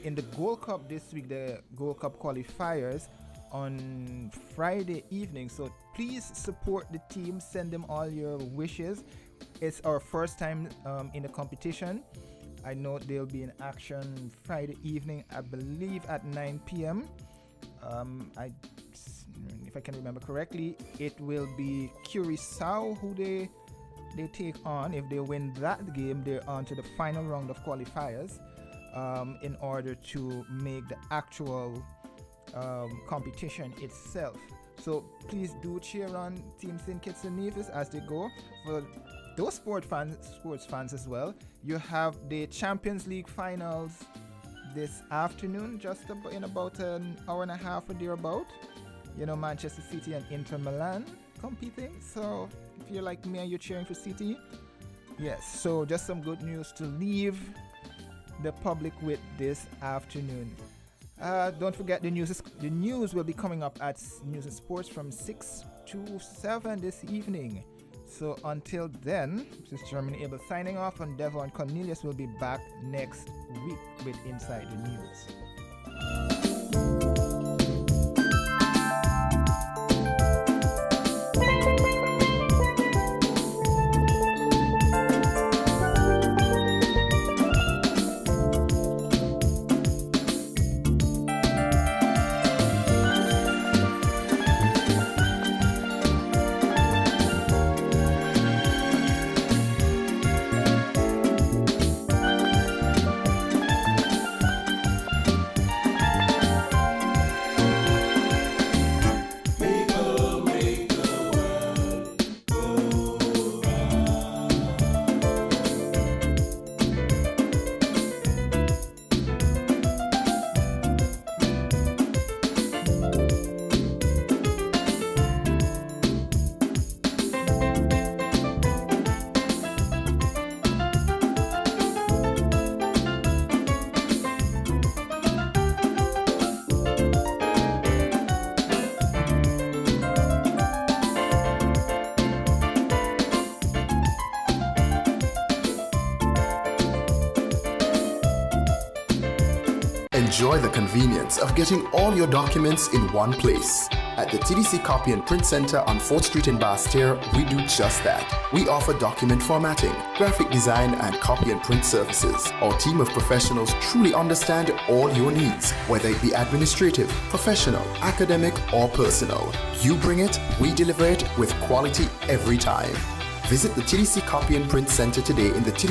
in the Gold Cup this week, the Gold Cup qualifiers, on Friday evening. So please support the team, send them all your wishes. It's our first time in the competition. I know they'll be in action Friday evening, I believe at 9 p.m. If I can remember correctly, it will be Curaçao who they take on. If they win that game, they're on to the final round of qualifiers in order to make the actual competition itself. So please do cheer on Team St. Kitts and Nevis as they go. For those sports fans as well, you have the Champions League finals this afternoon, just in about an hour and a half or thereabout. Manchester City and Inter Milan competing. So if you're like me and you're cheering for City, yes. So just some good news to leave the public with this afternoon. Don't forget the news. The news will be coming up at News and Sports from 6 to 7 this evening. So until then, this is Jermaine Abel signing off, and Devon Cornelius will be back next week with Inside the News. Enjoy the convenience of getting all your documents in one place. At the TDC Copy and Print Center on 4th Street in Basse-Terre, we do just that. We offer document formatting, graphic design, and copy and print services. Our team of professionals truly understand all your needs, whether it be administrative, professional, academic, or personal. You bring it, we deliver it with quality every time. Visit the TDC Copy and Print Center today in the TDC